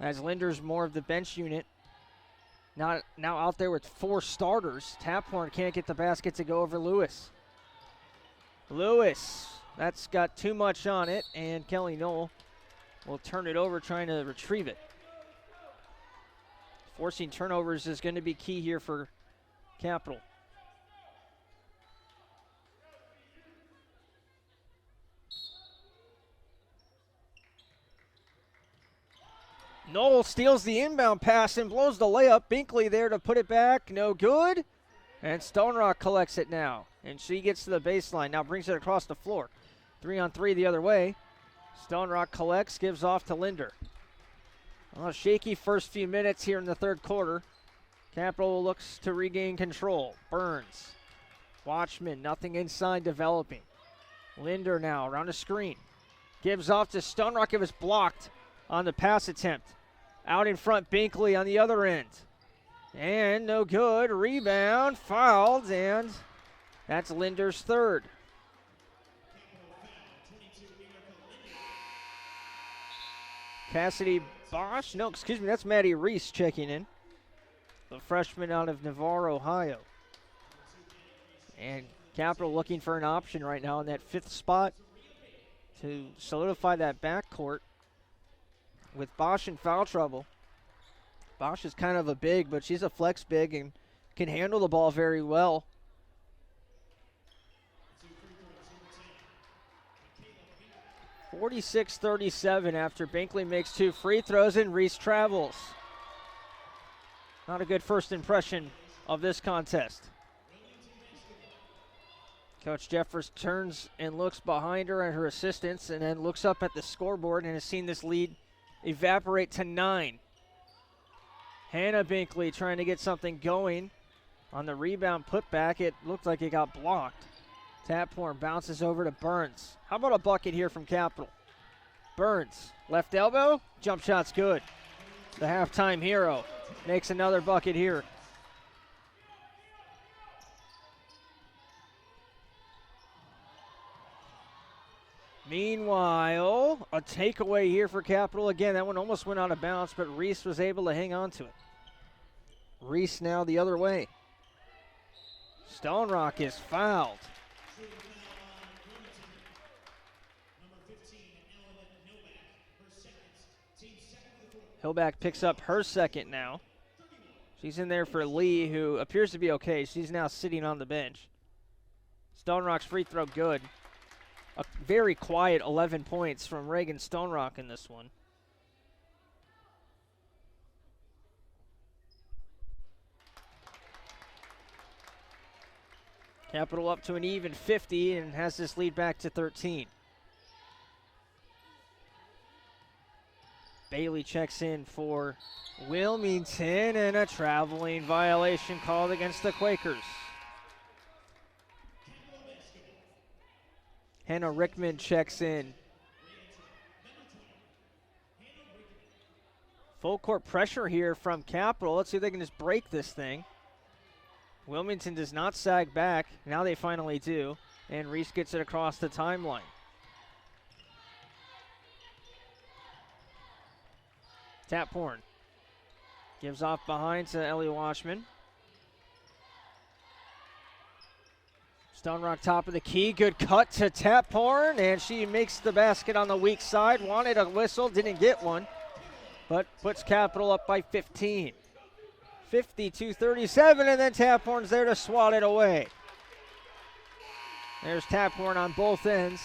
as Linder's more of the bench unit. Now out there with 4 starters. Taphorn can't get the basket to go over Lewis. Lewis, that's got too much on it, and Kelly Knoll will turn it over, trying to retrieve it. Forcing turnovers is going to be key here for Capitol. Knoll steals the inbound pass and blows the layup. Binkley there to put it back. No good. And Stone Rock collects it now. And she gets to the baseline. Now brings it across the floor. 3-on-3 the other way. Stone Rock collects, gives off to Linder. A shaky first few minutes here in the third quarter. Capitol looks to regain control. Burns. Watchman, nothing inside developing. Linder now around a screen. Gives off to Stone Rock. It was blocked on the pass attempt. Out in front, Binkley on the other end. And no good. Rebound, fouled, and that's Linder's third. Cassidy Bosch, no, excuse me, that's Maddie Reese checking in. The freshman out of Navarre, Ohio. And Capital looking for an option right now in that fifth spot to solidify that backcourt with Bosch in foul trouble. Bosch is kind of a big, but she's a flex big and can handle the ball very well. (46-37) after Binkley makes 2 free throws and Reese travels. Not a good first impression of this contest. Coach Jeffers turns and looks behind her and her assistants and then looks up at the scoreboard and has seen this lead evaporate to 9. Hannah Binkley trying to get something going on the rebound putback. It looked like it got blocked. Taphorn bounces over to Burns. How about a bucket here from Capital? Burns, left elbow, jump shot's good. The halftime hero makes another bucket here. Meanwhile, a takeaway here for Capital. Again, that one almost went out of bounds, but Reese was able to hang on to it. Reese now the other way. Stone Rock is fouled. Hillback picks up her second now. She's in there for Lee, who appears to be okay. She's now sitting on the bench. Stone Rock's free throw good. A very quiet 11 points from Reagan Stone Rock in this one. Capital up to an even 50 and has this lead back to 13. Bailey checks in for Wilmington, and a traveling violation called against the Quakers. Hannah Rickman checks in. Full court pressure here from Capital. Let's see if they can just break this thing. Wilmington does not sag back. Now they finally do. And Reese gets it across the timeline. Taphorn gives off behind to Ellie Washman. Stone Rock top of the key. Good cut to Taphorn, and she makes the basket on the weak side. Wanted a whistle, didn't get one, but puts Capital up by 15. 52-37, and then Taphorn's there to swat it away. There's Taphorn on both ends.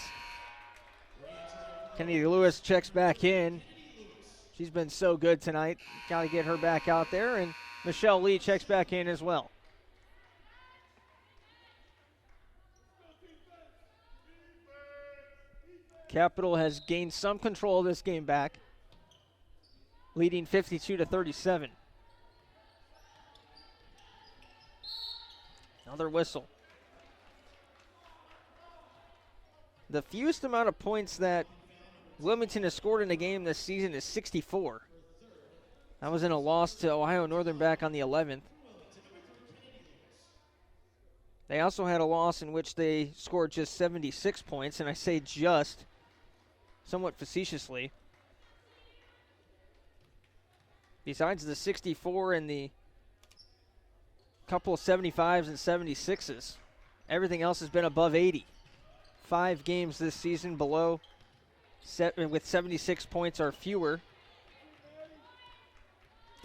Kennedy Lewis checks back in. She's been so good tonight. Got to get her back out there. And Michelle Lee checks back in as well. Capital has gained some control of this game back, leading 52-37. Another whistle. The fewest amount of points that Wilmington has scored in a game this season is 64. That was in a loss to Ohio Northern back on the 11th. They also had a loss in which they scored just 76 points, and I say just somewhat facetiously. Besides the 64 and the couple of 75s and 76s, everything else has been above 80. 5 games this season below with 76 points or fewer,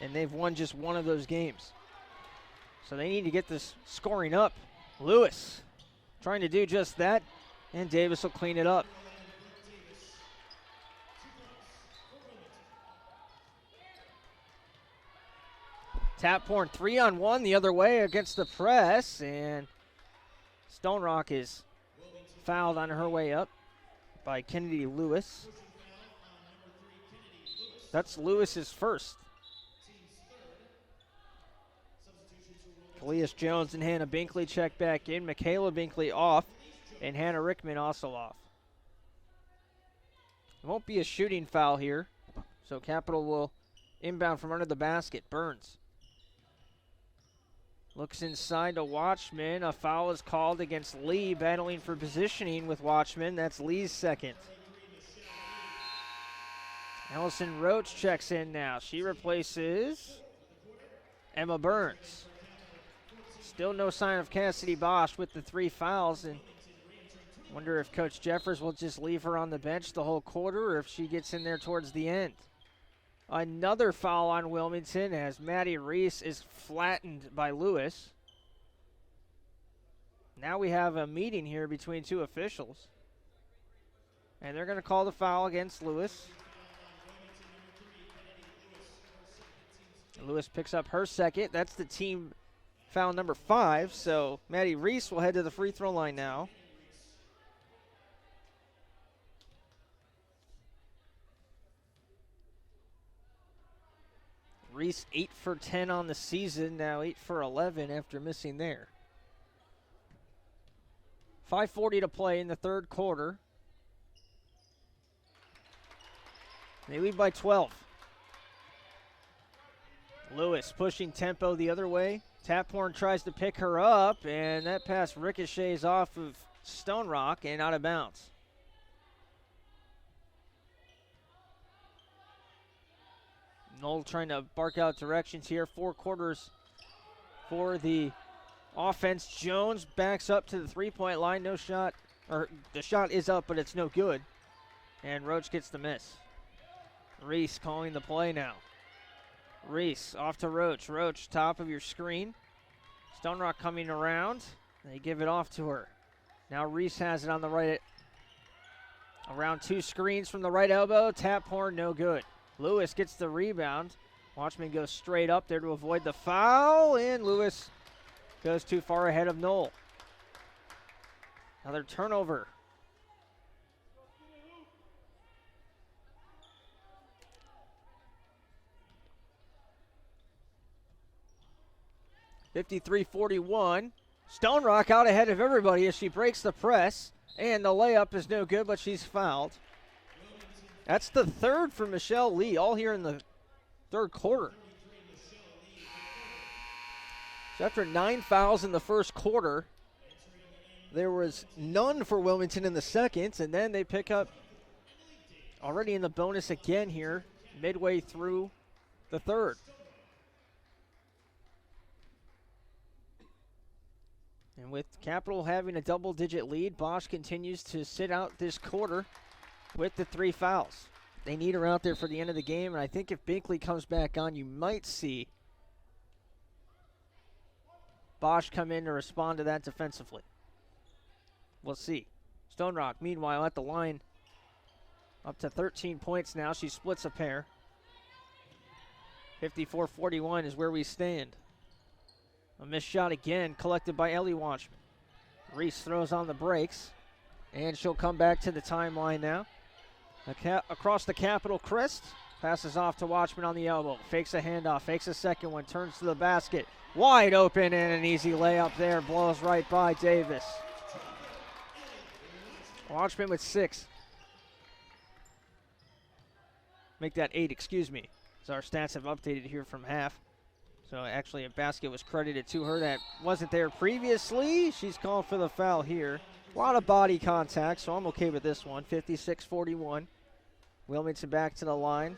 and they've won just one of those games. So they need to get this scoring up. Lewis trying to do just that, and Davis will clean it up. Taphorn 3-on-1 the other way against the press, and Stone Rock is fouled on her way up by Kennedy Lewis. That's Lewis's first. Kalias Jones and Hannah Binkley check back in. Michaela Binkley off, and Hannah Rickman also off. It won't be a shooting foul here, so Capital will inbound from under the basket. Burns. Looks inside to Watchman. A foul is called against Lee, battling for positioning with Watchman. That's Lee's second. Allison Roach checks in now. She replaces Emma Burns. Still no sign of Cassidy Bosch with the 3 fouls, and wonder if Coach Jeffers will just leave her on the bench the whole quarter or if she gets in there towards the end. Another foul on Wilmington as Maddie Reese is flattened by Lewis. Now we have a meeting here between 2 officials, and they're going to call the foul against Lewis. Lewis picks up her second. That's the team foul number 5, so Maddie Reese will head to the free throw line now. Reese 8 for 10 on the season, now 8 for 11 after missing there. 5:40 to play in the third quarter. They lead by 12. Lewis pushing tempo the other way. Taphorn tries to pick her up, and that pass ricochets off of Stone Rock and out of bounds. Knoll trying to bark out directions here. 4 quarters for the offense. Jones backs up to the three-point line. No shot, or the shot is up, but it's no good. And Roach gets the miss. Reese calling the play now. Reese off to Roach. Roach, top of your screen. Stone Rock coming around. They give it off to her. Now Reese has it on the right. Around 2 screens from the right elbow. Tap horn, no good. Lewis gets the rebound. Watchman goes straight up there to avoid the foul, and Lewis goes too far ahead of Knoll. Another turnover. (53-41). Stone Rock out ahead of everybody as she breaks the press, and the layup is no good, but she's fouled. That's the third for Michelle Lee, all here in the third quarter. So after 9 fouls in the first quarter, there was none for Wilmington in the second, and then they pick up already in the bonus again here, midway through the third. And with Capital having a double-digit lead, Bosch continues to sit out this quarter with the 3 fouls. They need her out there for the end of the game, and I think if Binkley comes back on, you might see Bosch come in to respond to that defensively. We'll see. Stone Rock, meanwhile, at the line, up to 13 points now. She splits a pair. 54-41 is where we stand. A missed shot again, collected by Ellie Watchman. Reese throws on the brakes, and she'll come back to the timeline now. Across the Capital crest, passes off to Watchman on the elbow. Fakes a handoff, fakes a second one, turns to the basket. Wide open and an easy layup there, blows right by Davis. Watchman with 6. Make that 8, excuse me, as our stats have updated here from half. So actually a basket was credited to her that wasn't there previously. She's called for the foul here. A lot of body contact, so I'm okay with this one. 56-41. Wilmington back to the line.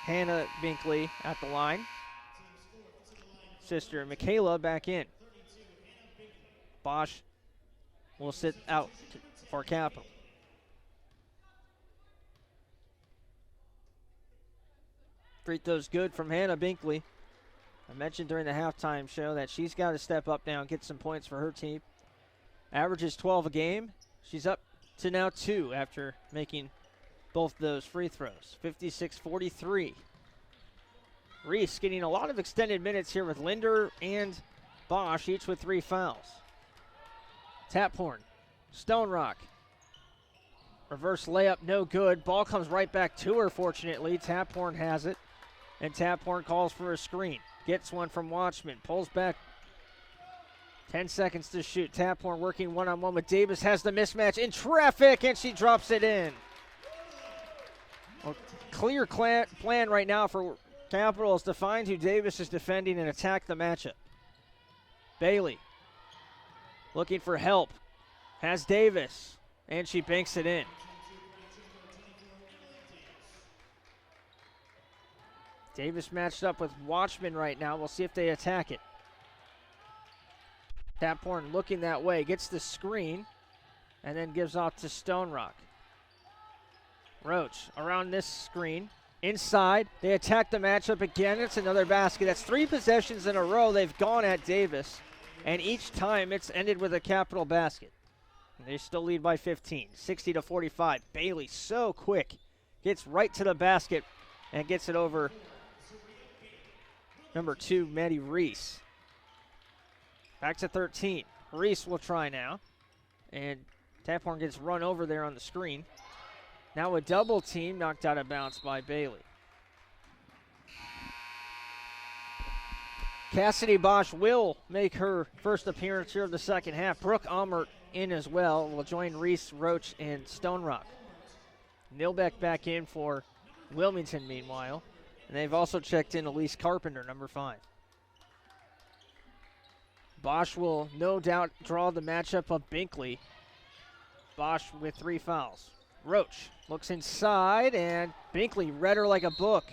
Hannah Binkley at the line. Sister Michaela back in. Bosch will sit out for Capital. Free throw's good from Hannah Binkley. I mentioned during the halftime show that she's got to step up now and get some points for her team. Averages 12 a game. She's up to now 2 after making both those free throws. 56-43. Reese getting a lot of extended minutes here with Linder and Bosch, each with 3 fouls. Taphorn, Stone Rock. Reverse layup, no good. Ball comes right back to her, fortunately. Taphorn has it, and Taphorn calls for a screen. Gets one from Watchman, pulls back. 10 seconds to shoot. Taphorn working one-on-one with Davis, has the mismatch in traffic, and she drops it in. A clear plan right now for Capital is to find who Davis is defending and attack the matchup. Bailey looking for help. Has Davis, and she banks it in. Davis matched up with Watchman right now. We'll see if they attack it. Taphorn looking that way, gets the screen, and then gives off to Stone Rock. Roach around this screen. Inside, they attack the matchup again. It's another basket. That's 3 possessions in a row they've gone at Davis, and each time it's ended with a Capital basket. They still lead by 15, 60-45. Bailey so quick, gets right to the basket and gets it over number 2, Maddie Reese. Back to 13. Reese will try now, and Taphorn gets run over there on the screen. Now a double team, knocked out of bounds by Bailey. Cassidy Bosch will make her first appearance here of the second half. Brooke Almert in as well. Will join Reese, Roach, and Stone Rock. Nilbeck back in for Wilmington meanwhile. And they've also checked in Elise Carpenter, number 5. Bosch will no doubt draw the matchup of Binkley. Bosch with 3 fouls. Roach looks inside, and Binkley read her like a book.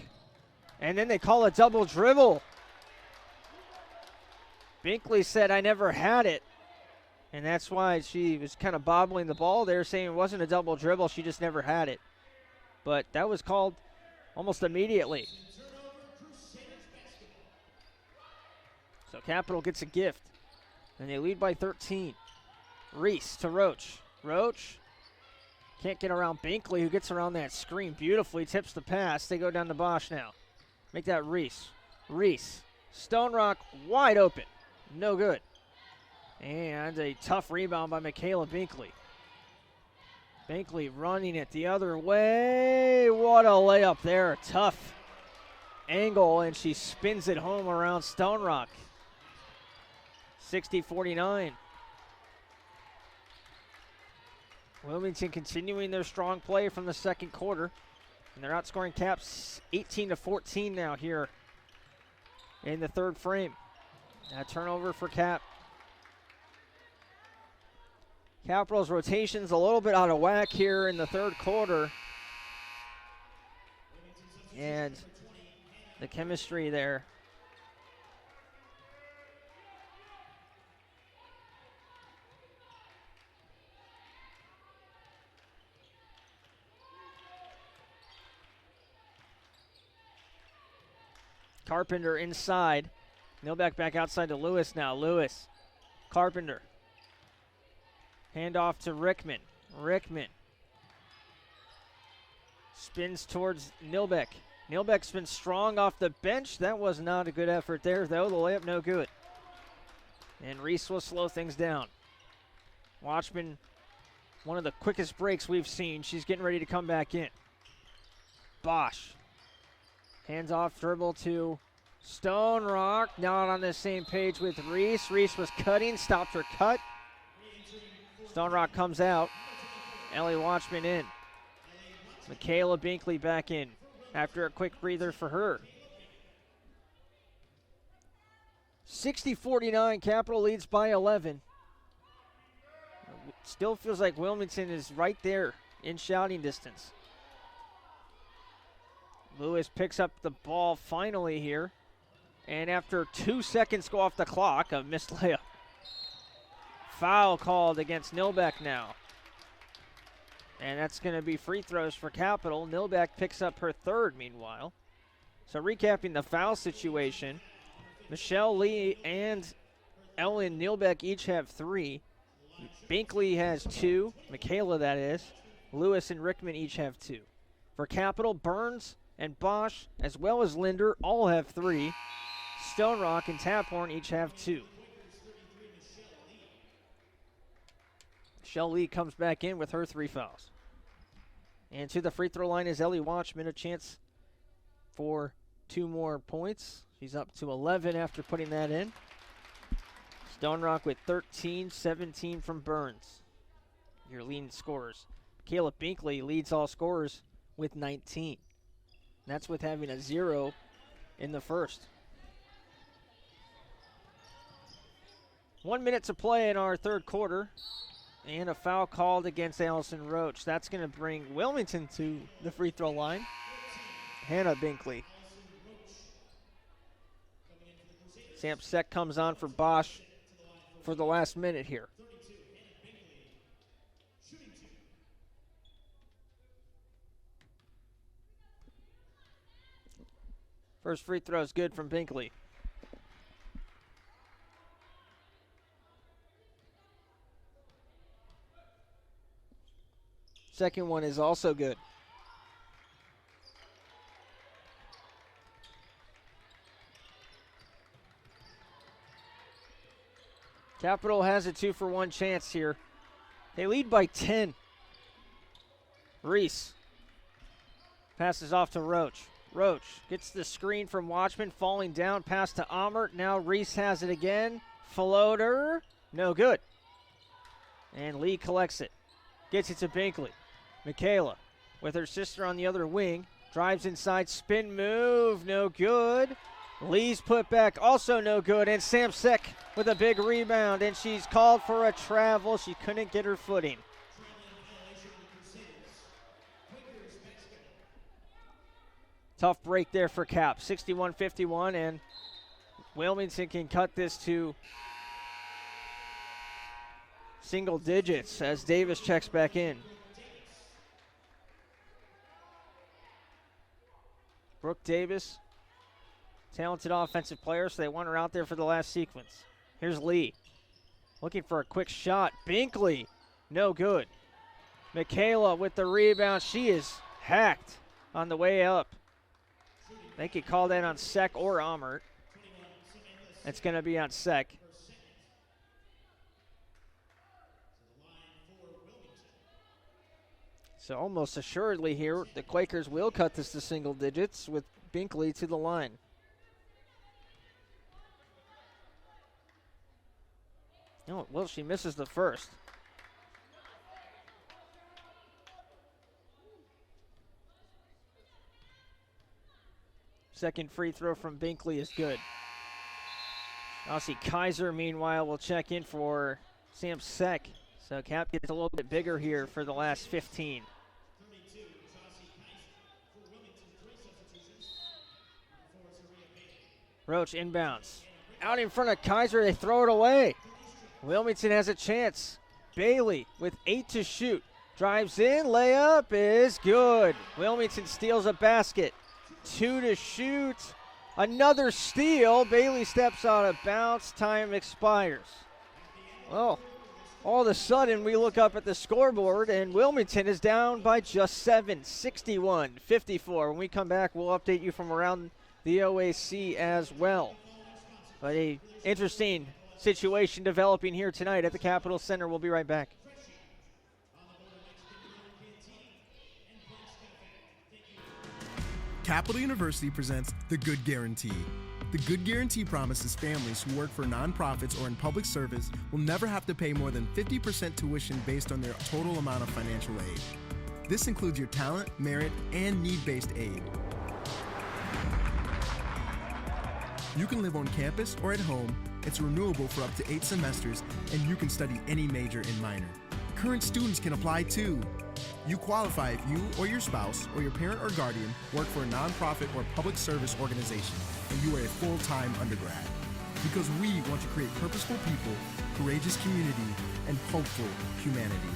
And then they call a double dribble. Binkley said, "I never had it." And that's why she was kind of bobbling the ball there, saying it wasn't a double dribble, she just never had it. But that was called almost immediately. So Capital gets a gift, and they lead by 13. Reese to Roach. Roach can't get around Binkley, who gets around that screen beautifully, tips the pass. They go down to Bosch now. Make that Reese. Reese. Stone Rock wide open. No good. And a tough rebound by Michaela Binkley. Binkley running it the other way. What a layup there. Tough angle, and she spins it home around Stone Rock. 60-49. Wilmington continuing their strong play from the second quarter. And they're outscoring Caps 18-14 now here in the third frame. A turnover for Cap. Capital's rotation's a little bit out of whack here in the third quarter. And the chemistry there. Carpenter inside. Nilbeck back outside to Lewis now. Lewis. Carpenter. Handoff to Rickman. Rickman spins towards Nilbeck. Nilbeck's been strong off the bench. That was not a good effort there, though. The layup no good. And Reese will slow things down. Watchman, one of the quickest breaks we've seen. She's getting ready to come back in. Bosch. Hands off dribble to Stone Rock. Not on the same page with Reese. Reese was cutting, stopped her cut. Stone Rock comes out. Ellie Watchman in. Michaela Binkley back in after a quick breather for her. 60-49, Capital leads by 11. Still feels like Wilmington is right there in shouting distance. Lewis picks up the ball finally here. And after 2 seconds go off the clock, a missed layup. Foul called against Nilbeck now. And that's going to be free throws for Capital. Nilbeck picks up her third meanwhile. So recapping the foul situation, Michelle Lee and Ellen Nilbeck each have 3. Binkley has 2, Michaela that is. Lewis and Rickman each have 2. For Capital, Burns and Bosch, as well as Linder, all have 3. Stone Rock and Taphorn each have 2. Michelle Lee comes back in with her 3 fouls. And to the free throw line is Ellie Watchman, a chance for 2 more points. She's up to 11 after putting that in. Stone Rock with 13, 17 from Burns. Your leading scorers. Caleb Binkley leads all scorers with 19. That's with having a 0 in the first. 1 minute to play in our third quarter. And a foul called against Allison Roach. That's going to bring Wilmington to the free throw line. Hannah Binkley. Sampsek comes on for Bosch for the last minute here. First free throw is good from Binkley. Second one is also good. Capital has a 2-for-1 chance here. They lead by 10. Reese passes off to Roach. Roach gets the screen from Watchman, falling down, pass to Amert. Now Reese has it again. Floater, no good. And Lee collects it. Gets it to Binkley. Michaela with her sister on the other wing. Drives inside, spin move, no good. Lee's put back, also no good. And Sampsek with a big rebound, and she's called for a travel. She couldn't get her footing. Tough break there for Cap, 61-51, and Wilmington can cut this to single digits as Davis checks back in. Brooke Davis, talented offensive player, so they want her out there for the last sequence. Here's Lee, looking for a quick shot. Binkley, no good. Michaela with the rebound. She is hacked on the way up. They could call that on Sek or Amert. It's going to be on Sek. So almost assuredly here, the Quakers will cut this to single digits with Binkley to the line. Oh, well, she misses the first. Second free throw from Binkley is good. Aussie Kaiser, meanwhile, will check in for Sampsek. So Cap gets a little bit bigger here for the last 15. Roach inbounds. Out in front of Kaiser, they throw it away. Wilmington has a chance. Bailey with 8 to shoot. Drives in, layup is good. Wilmington steals a basket. 2 to shoot. Another steal. Bailey steps out of bounds. Time expires. Well, all of a sudden we look up at the scoreboard and Wilmington is down by just 7, 61-54. When we come back, we'll update you from around the OAC as well. But a interesting situation developing here tonight at the Capitol Center. We'll be right back. Capital University presents The Good Guarantee. The Good Guarantee promises families who work for nonprofits or in public service will never have to pay more than 50% tuition based on their total amount of financial aid. This includes your talent, merit, and need-based aid. You can live on campus or at home, it's renewable for up to 8 semesters, and you can study any major and minor. Current students can apply too. You qualify if you or your spouse or your parent or guardian work for a nonprofit or public service organization and you are a full-time undergrad. Because we want to create purposeful people, courageous community, and hopeful humanity.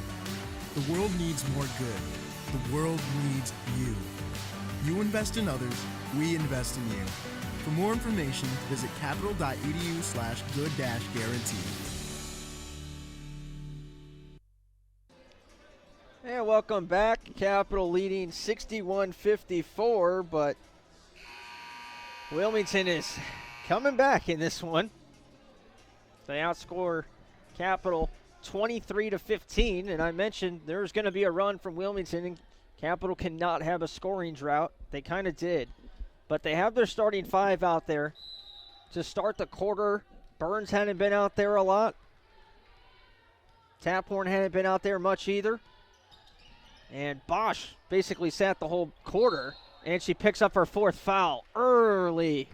The world needs more good. The world needs you. You invest in others, we invest in you. For more information, visit capital.edu/good-guarantee. And welcome back. Capital leading 61-54, but Wilmington is coming back in this one. They outscore Capital 23-15, and I mentioned there's going to be a run from Wilmington, and Capital cannot have a scoring drought. They kind of did. But they have their starting 5 out there to start the quarter. Burns hadn't been out there a lot. Taphorn hadn't been out there much either. And Bosch basically sat the whole quarter, and she picks up her 4th foul early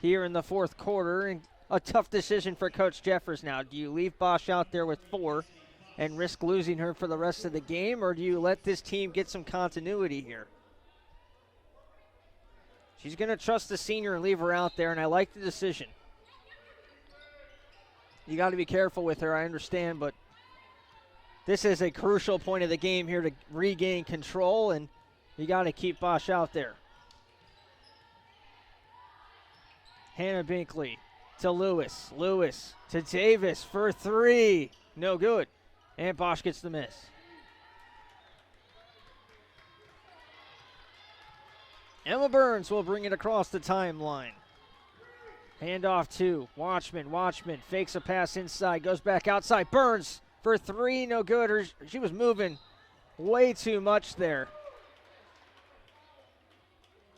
here in the 4th quarter. And a tough decision for Coach Jeffers now. Do you leave Bosch out there with 4 and risk losing her for the rest of the game, or do you let this team get some continuity here? She's going to trust the senior and leave her out there, and I like the decision. You got to be careful with her, I understand, but this is a crucial point of the game here to regain control, and you got to keep Bosch out there. Hannah Binkley to Lewis. Lewis to Davis for 3. No good. And Bosch gets the miss. Emma Burns will bring it across the timeline. Handoff to Watchman. Watchman fakes a pass inside, goes back outside. Burns for 3, no good. She was moving way too much there.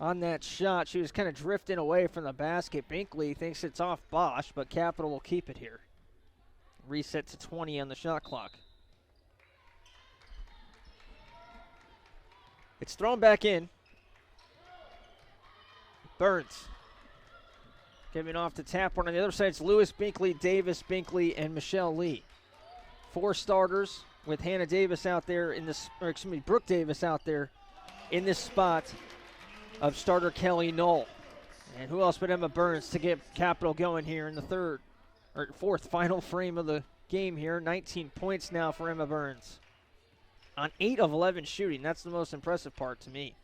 On that shot, she was kind of drifting away from the basket. Binkley thinks it's off Bosch, but Capital will keep it here. Reset to 20 on the shot clock. It's thrown back in. Burns giving off to Tapworn. On the other side, it's Lewis, Binkley, Davis, Binkley, and Michelle Lee. 4 starters with Hannah Davis out there in this, or excuse me, Brooke Davis out there in this spot of starter Kelly Knoll. And who else but Emma Burns to get Capital going here in the fourth final frame of the game here. 19 points now for Emma Burns. On 8 of 11 shooting. That's the most impressive part to me.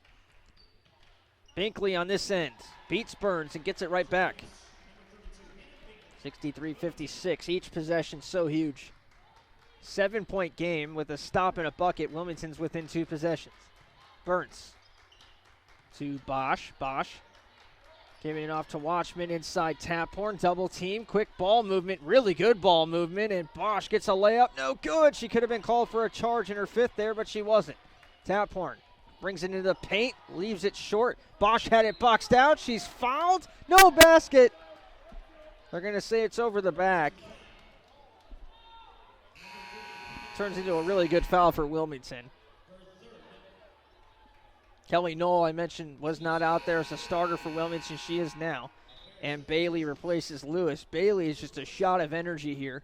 Binkley on this end beats Burns and gets it right back. 63-56. Each possession so huge. 7-point game with a stop and a bucket. Wilmington's within 2 possessions. Burns to Bosch. Bosch giving it off to Watchman inside Taphorn. Double team. Quick ball movement. Really good ball movement. And Bosch gets a layup. No good. She could have been called for a charge in her 5th there, but she wasn't. Taphorn brings it into the paint. Leaves it short. Bosch had it boxed out. She's fouled. No basket. They're going to say it's over the back. Turns into a really good foul for Wilmington. Kelly Knoll, I mentioned, was not out there as a starter for Wilmington. She is now. And Bailey replaces Lewis. Bailey is just a shot of energy here.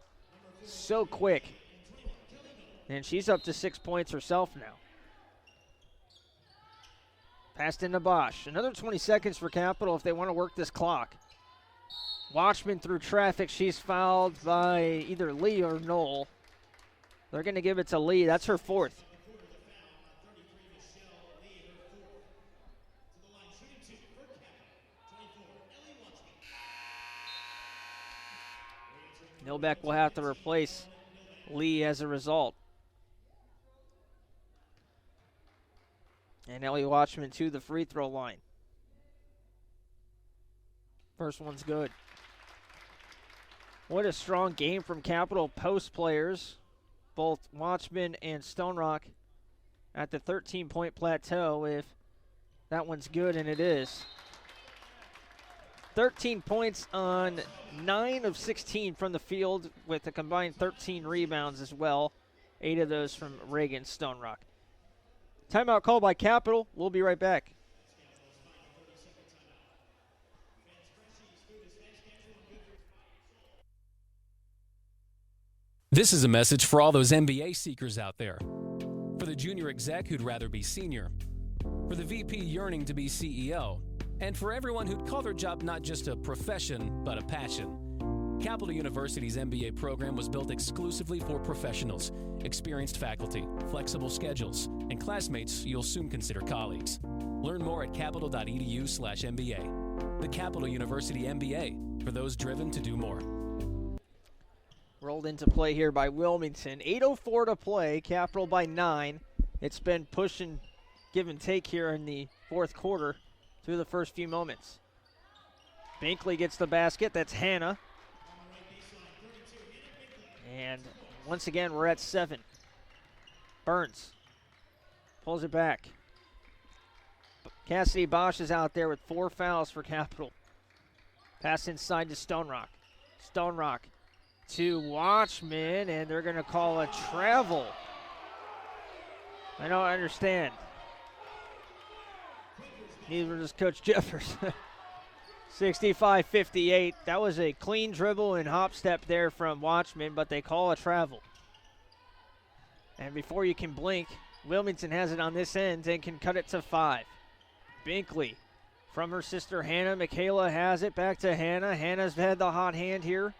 So quick. And she's up to 6 points herself now. Passed into Bosch. Another 20 seconds for Capital if they want to work this clock. Watchman through traffic. She's fouled by either Lee or Knoll. They're going to give it to Lee. That's her 4th. Milbeck will have to replace Lee as a result. And Ellie Watchman to the free throw line. First one's good. What a strong game from Capital post players. Both Watchman and Stone Rock at the 13-point plateau. If that one's good, and it is. 13 points on 9 of 16 from the field with a combined 13 rebounds as well. 8 of those from Reagan Stone Rock. Timeout call by Capital. We'll be right back. This is a message for all those MBA seekers out there. For the junior exec who'd rather be senior. For the VP yearning to be CEO. And for everyone who'd call their job not just a profession, but a passion. Capital University's MBA program was built exclusively for professionals, experienced faculty, flexible schedules, and classmates you'll soon consider colleagues. Learn more at capital.edu/MBA. The Capital University MBA, for those driven to do more. Rolled into play here by Wilmington. 8:04 to play, Capital by 9. It's been push and give and take here in the 4th quarter through the first few moments. Binkley gets the basket. That's Hannah. And once again, we're at 7. Burns pulls it back. Cassidy Bosch is out there with 4 fouls for Capital. Pass inside to Stone Rock. Stone Rock to Watchman, and they're going to call a travel. I don't understand. Neither does Coach Jeffers. 65-58. That was a clean dribble and hop step there from Watchman, but they call a travel. And before you can blink, Wilmington has it on this end and can cut it to 5. Binkley from her sister Hannah. Michaela has it back to Hannah. Hannah's had the hot hand here.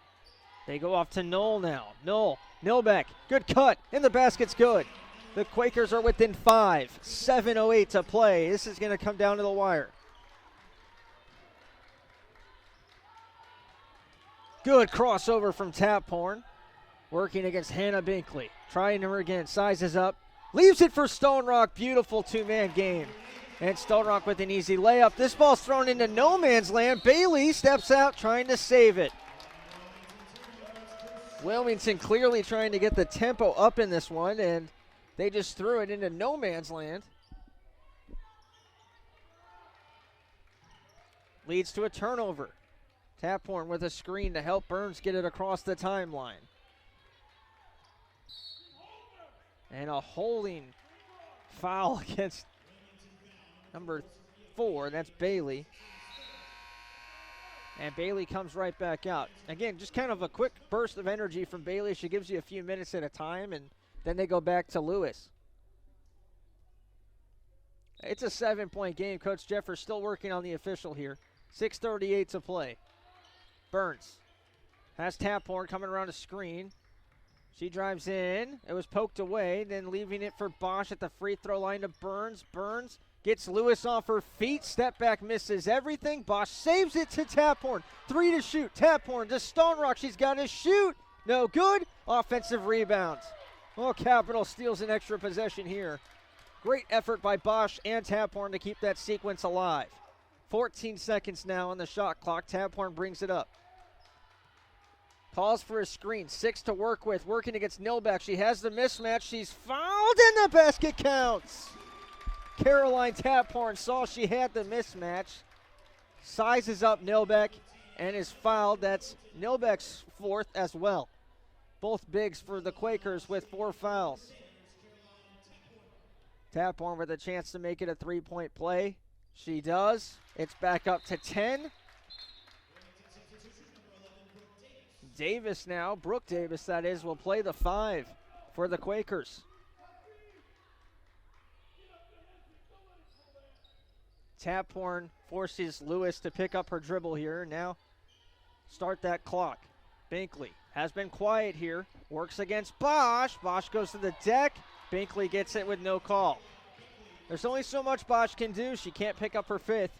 They go off to Knoll now. Nilbeck, good cut, and the basket's good. The Quakers are within 5. 7:08 to play. This is going to come down to the wire. Good crossover from Taphorn. Working against Hannah Binkley. Trying her again. Sizes up. Leaves it for Stone Rock. Beautiful two-man game. And Stone Rock with an easy layup. This ball's thrown into no man's land. Bailey steps out trying to save it. Wilmington clearly trying to get the tempo up in this one, and they just threw it into no man's land. Leads to a turnover. Taphorn with a screen to help Burns get it across the timeline. And a holding foul against number 4. That's Bailey. And Bailey comes right back out. Again, just kind of a quick burst of energy from Bailey. She gives you a few minutes at a time, and then they go back to Lewis. It's a 7-point game. Coach Jeffers still working on the official here. 6:38 to play. Burns has Taphorn coming around a screen. She drives in. It was poked away, then leaving it for Bosch at the free throw line to Burns. Burns gets Lewis off her feet. Step back, misses everything. Bosch saves it to Taphorn. 3 to shoot. Taphorn to Stone Rock. She's got to shoot. No good. Offensive rebound. Well, Capital steals an extra possession here. Great effort by Bosch and Taphorn to keep that sequence alive. 14 seconds now on the shot clock. Taphorn brings it up. Calls for a screen. 6 to work with. Working against Nilbeck. She has the mismatch. She's fouled, and the basket counts. Caroline Taphorn saw she had the mismatch. Sizes up Nilbeck and is fouled. That's Nilbeck's 4th as well. Both bigs for the Quakers with 4 fouls. Taphorn with a chance to make it a 3-point play. She does. It's back up to 10. Davis now, Brooke Davis that is, will play the 5 for the Quakers. Taphorn forces Lewis to pick up her dribble here. Now start that clock. Binkley has been quiet here. Works against Bosch. Bosch goes to the deck. Binkley gets it with no call. There's only so much Bosch can do. She can't pick up her 5th.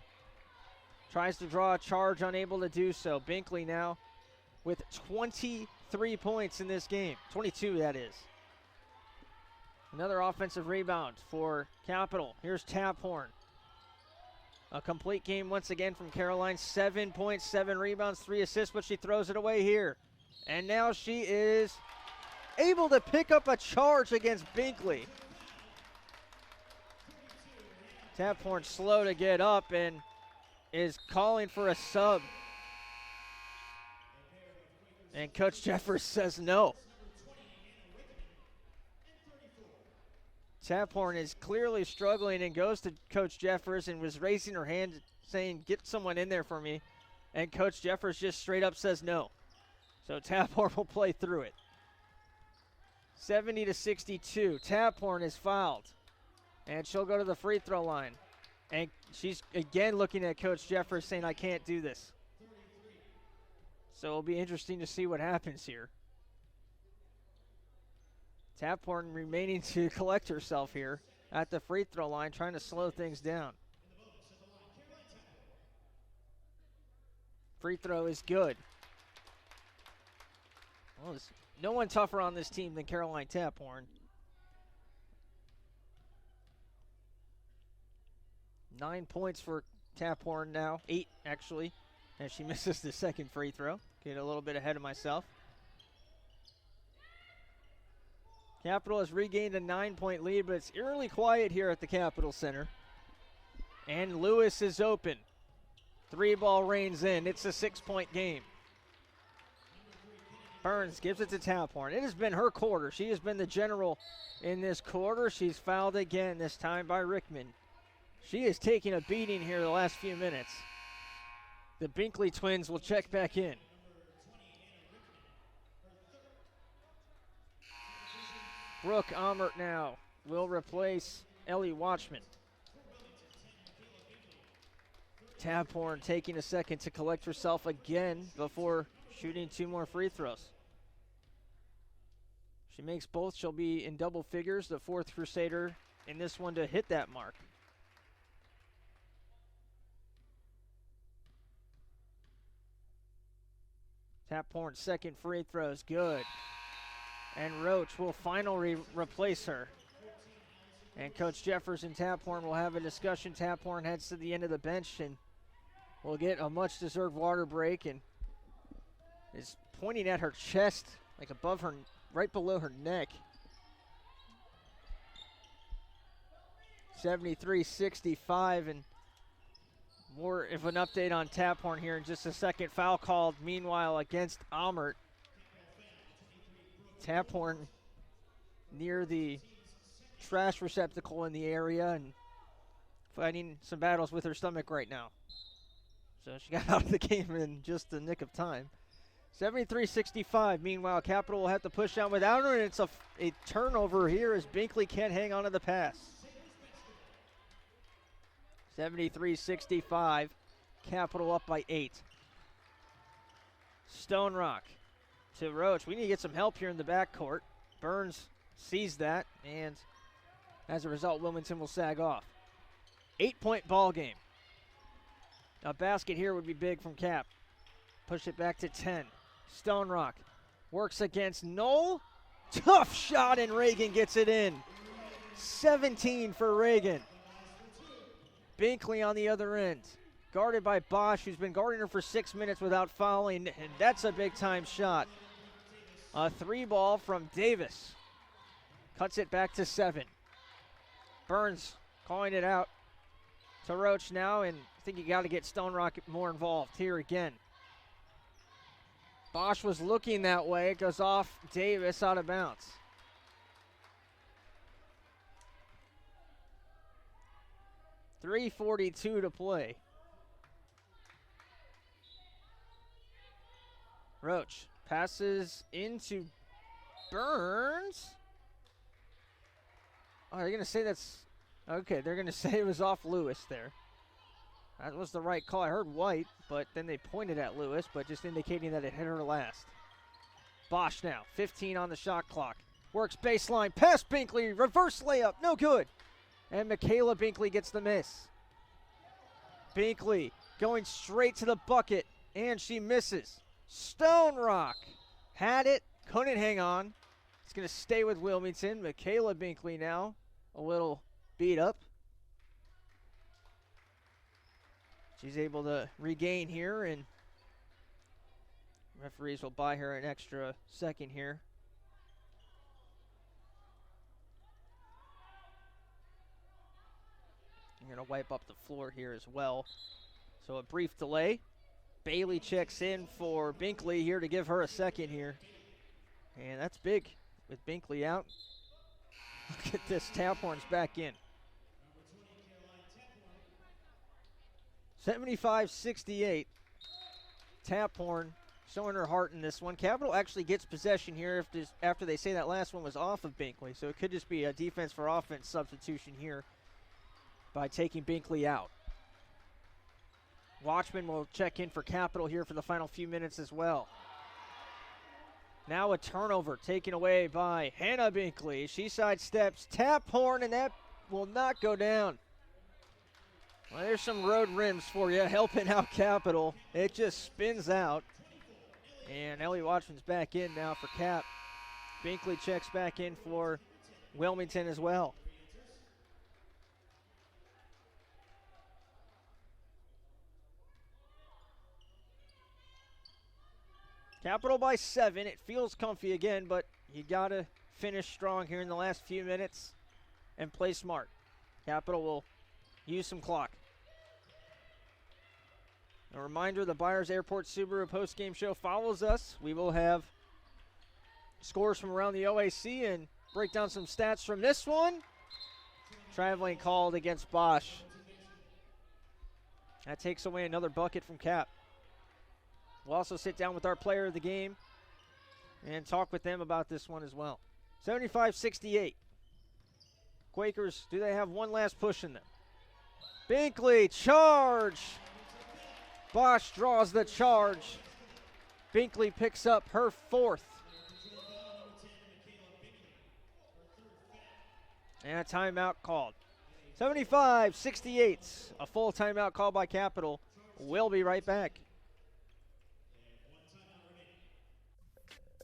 Tries to draw a charge, unable to do so. Binkley now with 23 points in this game. 22, that is. Another offensive rebound for Capital. Here's Taphorn. A complete game once again from Caroline. 7 points, 7 rebounds, 3 assists, but she throws it away here. And now she is able to pick up a charge against Binkley. Taphorn slow to get up and is calling for a sub. And Coach Jeffers says no. Taphorn is clearly struggling and goes to Coach Jeffers and was raising her hand saying, get someone in there for me. And Coach Jeffers just straight up says no. So Taphorn will play through it. 70-62. Taphorn is fouled. And she'll go to the free throw line. And she's again looking at Coach Jeffers saying, I can't do this. So it'll be interesting to see what happens here. Taphorn remaining to collect herself here at the free throw line, trying to slow things down. Free throw is good. Well, there's no one tougher on this team than Caroline Taphorn. 9 points for Taphorn now. 8, actually, as she misses the second free throw. Get a little bit ahead of myself. Capital has regained a 9-point lead, but it's eerily quiet here at the Capital Center. And Lewis is open. 3-ball rains in. It's a 6-point game. Burns gives it to Taphorn. It has been her quarter. She has been the general in this quarter. She's fouled again, this time by Rickman. She is taking a beating here the last few minutes. The Binkley twins will check back in. Brooke Amert now will replace Ellie Watchman. Taphorn taking a second to collect herself again before shooting 2 more free throws. She makes both, she'll be in double figures, the 4th Crusader in this one to hit that mark. Taphorn's second free throw is good. And Roach will finally replace her. And Coach Jeffers and Taphorn will have a discussion. Taphorn heads to the end of the bench and will get a much-deserved water break and is pointing at her chest, like above her, right below her neck. 73-65, and more of an update on Taphorn here in just a second. Foul called, meanwhile, against Amert. Taphorn near the trash receptacle in the area and fighting some battles with her stomach right now. So she got out of the game in just the nick of time. 73-65. Meanwhile, Capital will have to push down without her, and it's a turnover here as Binkley can't hang on to the pass. 73-65. Capital up by 8. Stone Rock to Roach. We need to get some help here in the backcourt. Burns sees that, and as a result, Wilmington will sag off. 8-point ball game. A basket here would be big from Cap. Push it back to 10. Stone Rock works against Knoll. Tough shot, and Reagan gets it in. 17 for Reagan. Binkley on the other end. Guarded by Bosch, who's been guarding her for 6 minutes without fouling, and that's a big-time shot. A 3-ball from Davis. Cuts it back to 7. Burns calling it out to Roach now, and I think you got to get Stone Rock more involved here again. Bosch was looking that way. It goes off Davis, out of bounds. .342 to play. Roach passes into Burns. Oh, they're going to say that's... Okay, they're going to say it was off Lewis there. That was the right call. I heard White, but then they pointed at Lewis, but just indicating that it hit her last. Bosch now, 15 on the shot clock. Works baseline, past Binkley, reverse layup, no good. And Michaela Binkley gets the miss. Binkley going straight to the bucket, and she misses. Stone Rock had it, couldn't hang on. It's going to stay with Wilmington. Michaela Binkley now, a little beat up. She's able to regain here, and referees will buy her an extra second here. I'm going to wipe up the floor here as well. So a brief delay. Bailey checks in for Binkley here to give her a second here. And that's big with Binkley out. Look at this, Taphorn's back in. 75-68. Taphorn showing her heart in this one. Capital actually gets possession here after they say that last one was off of Binkley. So it could just be a defense for offense substitution here by taking Binkley out. Watchman will check in for Capital here for the final few minutes as well. Now a turnover taken away by Hannah Binkley. She sidesteps Taphorn, and that will not go down. Well, there's some road rims for you, helping out Capital. It just spins out. And Ellie Watchman's back in now for Cap. Binkley checks back in for Wilmington as well. Capital by 7. It feels comfy again, but you got to finish strong here in the last few minutes and play smart. Capital will use some clock. A reminder, the Byers Airport Subaru postgame show follows us. We will have scores from around the OAC and break down some stats from this one. Traveling called against Bosch. That takes away another bucket from Cap. We'll also sit down with our player of the game and talk with them about this one as well. 75-68. Quakers, do they have one last push in them? Binkley, charge! Bosch draws the charge. Binkley picks up her 4th. And a timeout called. 75-68. A full timeout called by Capital. We'll be right back.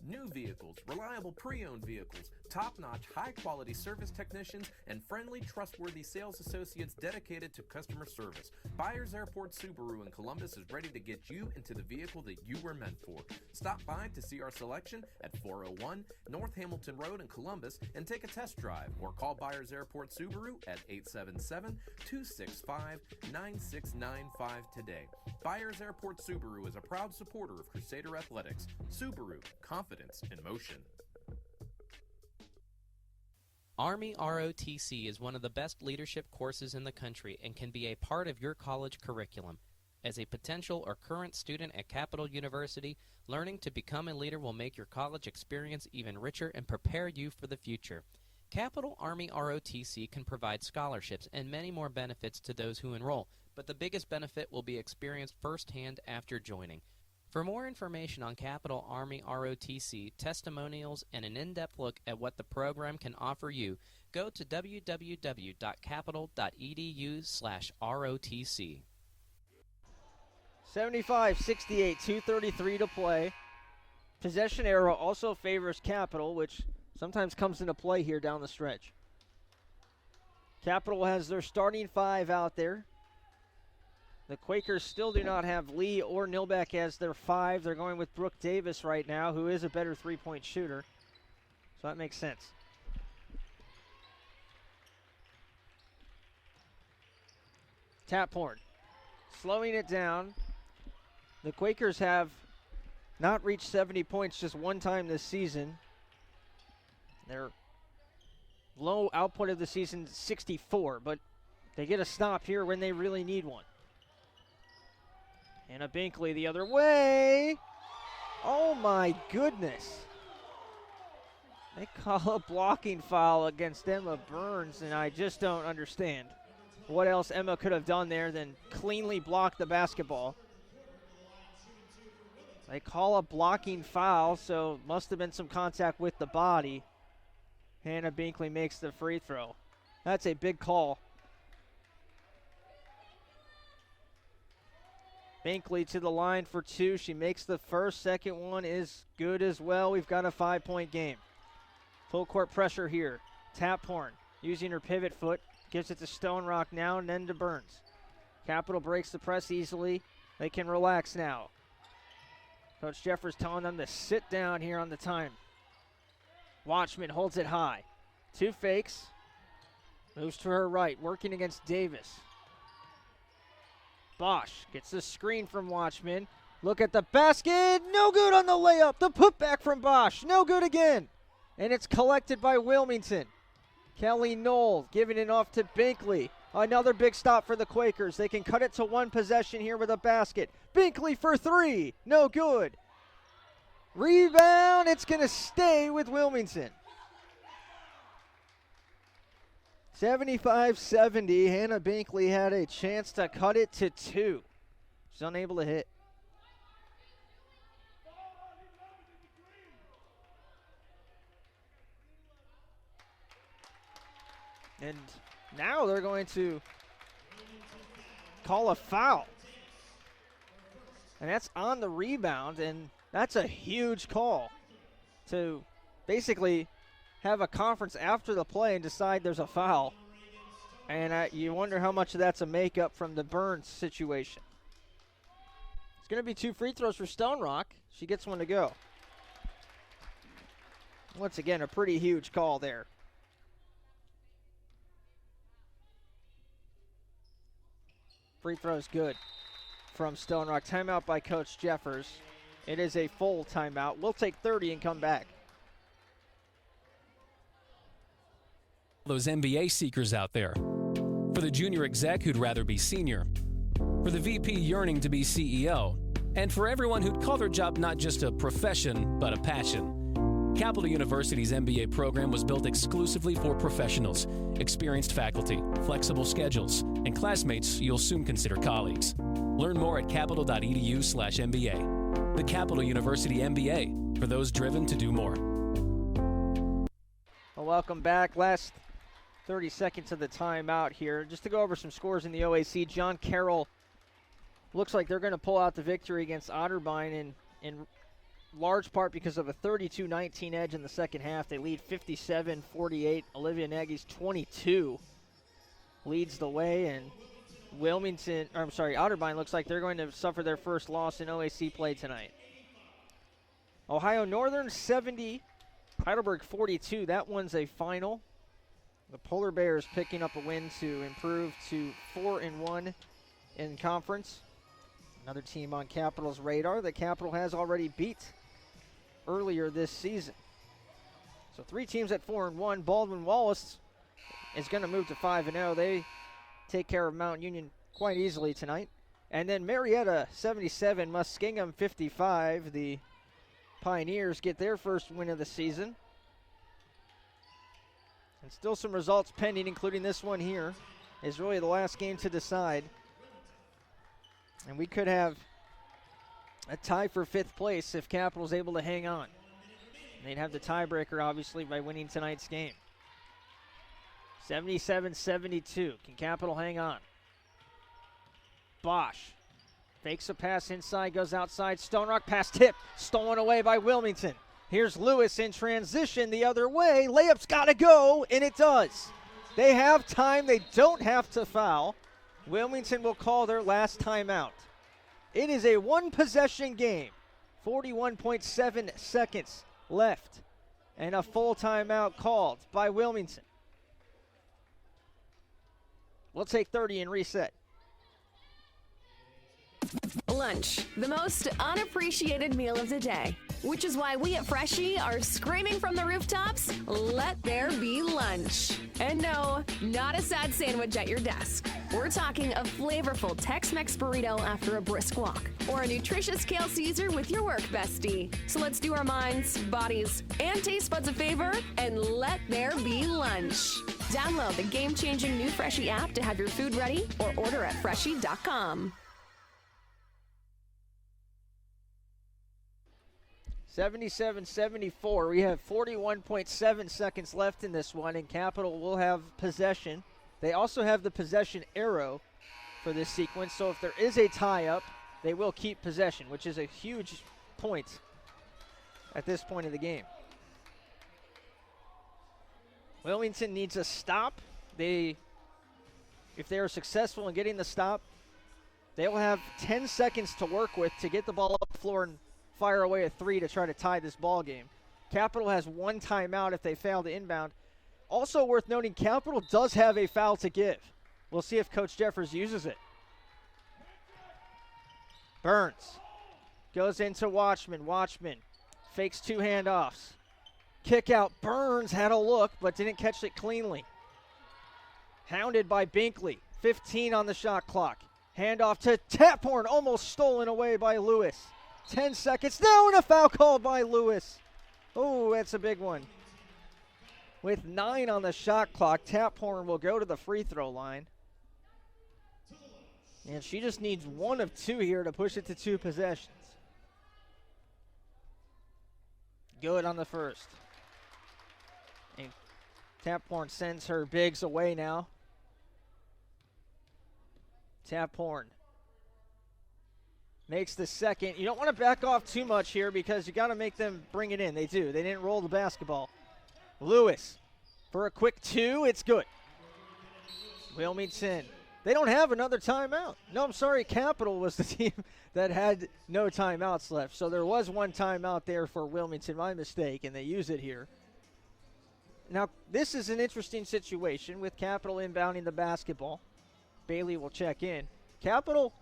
New vehicles, reliable pre-owned vehicles, top-notch, high-quality service technicians, and friendly, trustworthy sales associates dedicated to customer service. Byers Airport Subaru in Columbus is ready to get you into the vehicle that you were meant for. Stop by to see our selection at 401 North Hamilton Road in Columbus and take a test drive, or call Byers Airport Subaru at 877-265-9695 today. Byers Airport Subaru is a proud supporter of Crusader Athletics. Subaru, confidence in motion. Army ROTC is one of the best leadership courses in the country and can be a part of your college curriculum. As a potential or current student at Capital University, learning to become a leader will make your college experience even richer and prepare you for the future. Capital Army ROTC can provide scholarships and many more benefits to those who enroll, but the biggest benefit will be experienced firsthand after joining. For more information on Capital Army ROTC, testimonials, and an in-depth look at what the program can offer you, go to www.capital.edu/ROTC. 75-68, 2:33 to play. Possession arrow also favors Capital, which sometimes comes into play here down the stretch. Capital has their starting 5 out there. The Quakers still do not have Lee or Nilbeck as their 5. They're going with Brooke Davis right now, who is a better three-point shooter. So that makes sense. Taphorn slowing it down. The Quakers have not reached 70 points just one time this season. Their low output of the season is 64, but they get a stop here when they really need one. And a Binkley the other way. Oh my goodness. They call a blocking foul against Emma Burns, and I just don't understand what else Emma could have done there than cleanly block the basketball. They call a blocking foul, so must have been some contact with the body. Hannah Binkley makes the free throw. That's a big call. Binkley to the line for 2. She makes the first. Second one is good as well. We've got a 5-point game. Full court pressure here. Taphorn using her pivot foot. Gives it to Stone Rock now and then to Burns. Capital breaks the press easily. They can relax now. Coach Jeffers telling them to sit down here on the time. Watchman holds it high. 2 fakes. Moves to her right, working against Davis. Bosch gets the screen from Watchman. Look at the basket. No good on the layup. The putback from Bosch. No good again. And it's collected by Wilmington. Kelly Knoll giving it off to Binkley. Another big stop for the Quakers. They can cut it to one possession here with a basket. Binkley for 3. No good. Rebound. It's going to stay with Wilmington. 75-70. Hannah Binkley had a chance to cut it to 2. She's unable to hit. And now they're going to call a foul. And that's on the rebound, and that's a huge call to basically have a conference after the play and decide there's a foul. And you wonder how much of that's a makeup from the Burns situation. It's going to be 2 free throws for Stone Rock. She gets one to go. Once again, a pretty huge call there. Free throw's good from Stone Rock. Timeout by Coach Jeffers. It is a full timeout. We'll take 30 and come back. Those MBA seekers out there. For the junior exec who'd rather be senior. For the VP yearning to be CEO. And for everyone who'd call their job not just a profession, but a passion. Capital University's MBA program was built exclusively for professionals, experienced faculty, flexible schedules, and classmates you'll soon consider colleagues. Learn more at capital.edu/MBA. The Capital University MBA, for those driven to do more. Well, welcome back. Last 30 seconds of the timeout here. Just to go over some scores in the OAC, John Carroll looks like they're going to pull out the victory against Otterbein in large part because of a 32-19 edge in the second half. They lead 57-48. Olivia Nagy's 22 leads the way, and Otterbein looks like they're going to suffer their first loss in OAC play tonight. Ohio Northern 70, Heidelberg 42. That one's a final. The Polar Bears picking up a win to improve to 4-1 in conference. Another team on Capital's radar that Capital has already beat earlier this season. So 3 teams at 4-1. Baldwin-Wallace is going to move to 5-0. They take care of Mount Union quite easily tonight. And then Marietta 77, Muskingum 55. The Pioneers get their first win of the season. And still some results pending, including this one here. Is really the last game to decide. And we could have a tie for 5th place if Capital's able to hang on. They'd have the tiebreaker, obviously, by winning tonight's game. 77-72. Can Capital hang on? Bosch fakes a pass inside, goes outside. Stone Rock pass tip, stolen away by Wilmington. Here's Lewis in transition the other way. Layup's got to go, and it does. They have time. They don't have to foul. Wilmington will call their last timeout. It is a one-possession game. 41.7 seconds left. And a full timeout called by Wilmington. We'll take 30 and reset. Lunch, the most unappreciated meal of the day. Which is why we at Freshie are screaming from the rooftops, let there be lunch. And no, not a sad sandwich at your desk. We're talking a flavorful Tex-Mex burrito after a brisk walk, or a nutritious kale Caesar with your work bestie. So let's do our minds, bodies, and taste buds a favor, and let there be lunch. Download the game-changing new Freshie app to have your food ready, or order at Freshie.com. 77-74. We have 41.7 seconds left in this one, and Capital will have possession. They also have the possession arrow for this sequence, so if there is a tie-up, they will keep possession, which is a huge point at this point of the game. Wilmington needs a stop. If they are successful in getting the stop, they will have 10 seconds to work with to get the ball up the floor and fire away a 3 to try to tie this ball game. Capital has 1 timeout if they fail to inbound. Also worth noting, Capital does have a foul to give. We'll see if Coach Jeffers uses it. Burns goes into Watchman. Watchman fakes 2 handoffs. Kick out. Burns had a look but didn't catch it cleanly. Hounded by Binkley. 15 on the shot clock. Handoff to Taphorn, almost stolen away by Lewis. 10 seconds now, and a foul called by Lewis. Oh, that's a big one. With 9 on the shot clock, Taphorn will go to the free throw line. And she just needs 1 of 2 here to push it to 2 possessions. Good on the first. And Taphorn sends her bigs away now. Taphorn makes the second. You don't want to back off too much here because you got to make them bring it in. They do. They didn't roll the basketball. Lewis for a quick 2. It's good. Wilmington. They don't have another timeout. No, I'm sorry. Capital was the team that had no timeouts left. So there was 1 timeout there for Wilmington. My mistake, and they use it here. Now, this is an interesting situation with Capital inbounding the basketball. Bailey will check in. Capital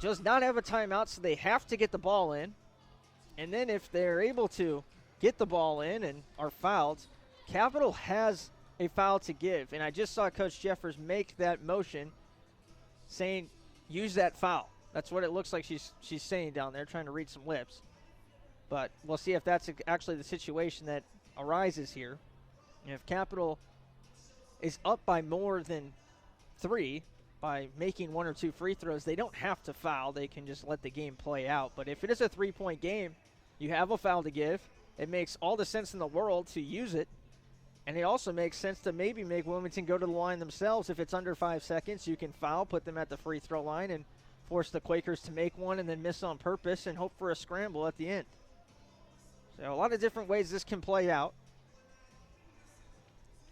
does not have a timeout, so they have to get the ball in. And then if they're able to get the ball in and are fouled, Capital has a foul to give. And I just saw Coach Jeffers make that motion saying, use that foul. That's what it looks like she's saying down there, trying to read some lips. But we'll see if that's actually the situation that arises here. And if Capital is up by more than 3 by making 1 or 2 free throws, they don't have to foul. They can just let the game play out. But if it is a 3-point game, you have a foul to give. It makes all the sense in the world to use it. And it also makes sense to maybe make Wilmington go to the line themselves. If it's under 5 seconds, you can foul, put them at the free throw line, and force the Quakers to make one and then miss on purpose and hope for a scramble at the end. So a lot of different ways this can play out.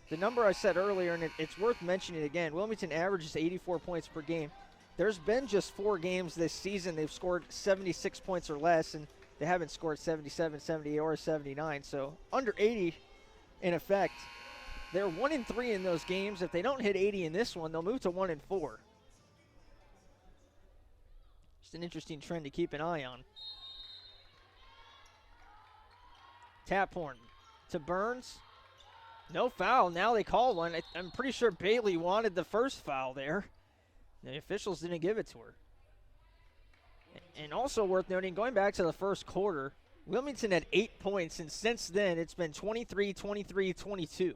The number I said earlier, and it's worth mentioning again, Wilmington averages 84 points per game. There's been just 4 games this season they've scored 76 points or less, and they haven't scored 77, 78, or 79. So under 80 in effect. They're 1-3 in those games. If they don't hit 80 in this one, they'll move to 1-4. Just an interesting trend to keep an eye on. Tap horn to Burns. No foul. Now they call one. I'm pretty sure Bailey wanted the first foul there. The officials didn't give it to her. And also worth noting, going back to the first quarter, Wilmington had 8 points, and since then it's been 23, 23, 22.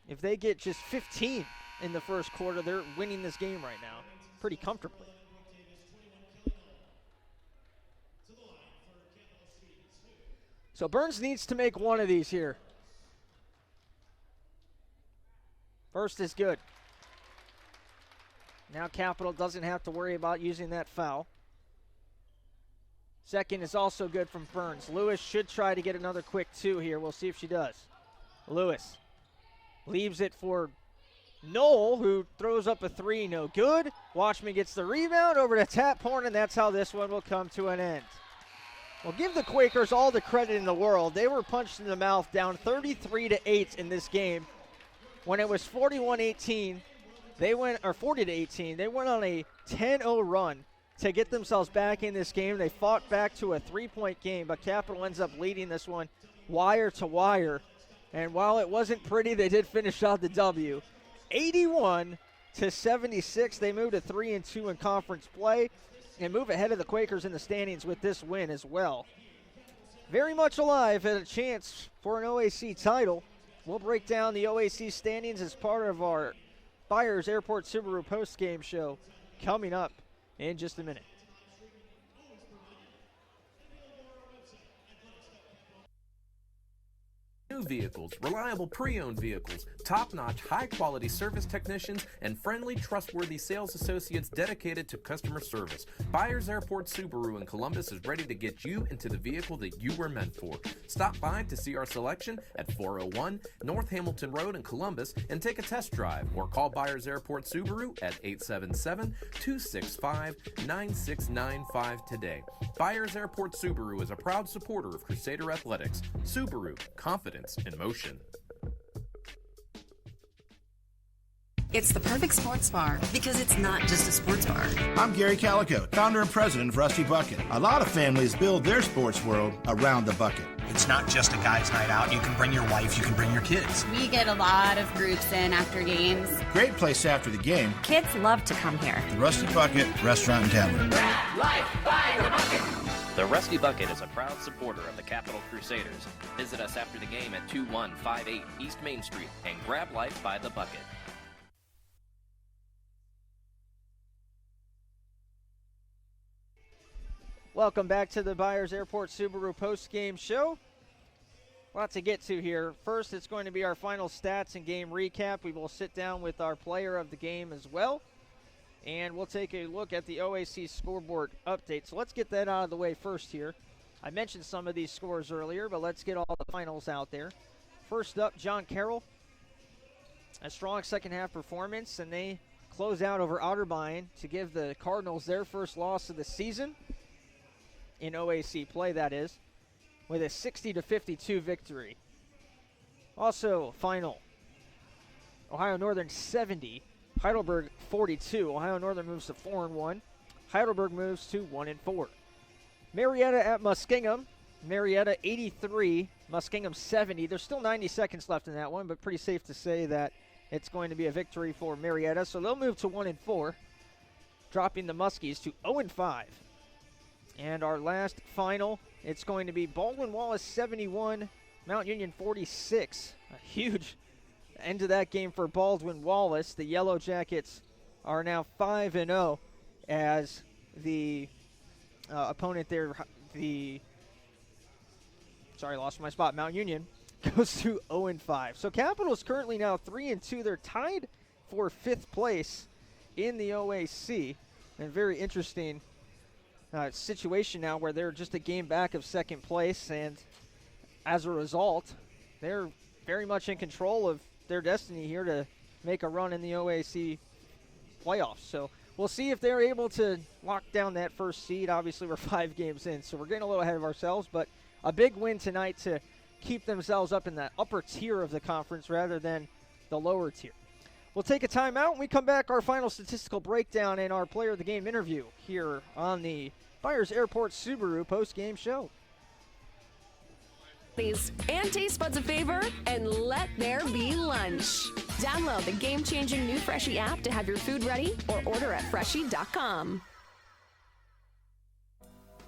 If they get just 15 in the first quarter, they're winning this game right now pretty comfortably. So Burns needs to make one of these here. First is good. Now Capital doesn't have to worry about using that foul. Second is also good from Burns. Lewis should try to get another quick 2 here. We'll see if she does. Lewis leaves it for Knoll, who throws up a 3, no good. Watchman gets the rebound over to Tap Horn, and that's how this one will come to an end. Well, give the Quakers all the credit in the world. They were punched in the mouth, down 33-8 in this game. When it was 41-18, they went, or 40-18, they went on a 10-0 run to get themselves back in this game. They fought back to a 3-point game, but Capital ends up leading this one wire to wire. And while it wasn't pretty, they did finish out the W. 81-76, they moved to 3-2 in conference play and move ahead of the Quakers in the standings with this win as well. Very much alive at a chance for an OAC title. We'll break down the OAC standings as part of our Byers Airport Subaru post-game show coming up in just a minute. New vehicles, reliable pre-owned vehicles, top-notch, high-quality service technicians, and friendly, trustworthy sales associates dedicated to customer service. Byers Airport Subaru in Columbus is ready to get you into the vehicle that you were meant for. Stop by to see our selection at 401 North Hamilton Road in Columbus and take a test drive, or call Byers Airport Subaru at 877-265-9695 today. Byers Airport Subaru is a proud supporter of Crusader Athletics. Subaru, confidence in motion. It's the perfect sports bar because it's not just a sports bar. I'm Gary Calico, founder and president of Rusty Bucket. A lot of families build their sports world around the bucket. It's not just a guy's night out. You can bring your wife, you can bring your kids. We get a lot of groups in after games. Great place after the game. Kids love to come here. The Rusty Bucket Restaurant and Tavern. Life by the bucket. The Rusty Bucket is a proud supporter of the Capital Crusaders. Visit us after the game at 2158 East Main Street and grab life by the bucket. Welcome back to the Byers Airport Subaru post-game show. Lots to get to here. First, it's going to be our final stats and game recap. We will sit down with our player of the game as well. And we'll take a look at the OAC scoreboard update. So let's get that out of the way first here. I mentioned some of these scores earlier, but let's get all the finals out there. First up, John Carroll. A strong second-half performance, and they close out over Otterbein to give the Cardinals their first loss of the season. In OAC play, that is, with a 60-52 victory. Also, final, Ohio Northern 70, Heidelberg 42. Ohio Northern moves to 4-1. Heidelberg moves to 1-4. Marietta at Muskingum. Marietta 83, Muskingum 70. There's still 90 seconds left in that one, but pretty safe to say that it's going to be a victory for Marietta. So they'll move to 1-4. dropping the Muskies to 0-5. And our last final, it's going to be Baldwin-Wallace 71, Mount Union 46. A huge end to that game for Baldwin-Wallace. The Yellow Jackets are now 5-0 as the opponent there, lost my spot, Mount Union, goes to 0-5. So Capital is currently now 3-2. They're tied for 5th place in the OAC. And very interesting situation now where they're just a game back of 2nd place. And as a result, they're very much in control of their destiny here to make a run in the OAC playoffs. So we'll see if they're able to lock down that first seed. Obviously, we're 5 games in, so we're getting a little ahead of ourselves. But a big win tonight to keep themselves up in the upper tier of the conference rather than the lower tier. We'll take a timeout. When we come back, our final statistical breakdown and our player of the game interview here on the Byers Airport Subaru post-game show. And taste buds a favor and let there be lunch. Download the game-changing new Freshie app to have your food ready or order at Freshie.com.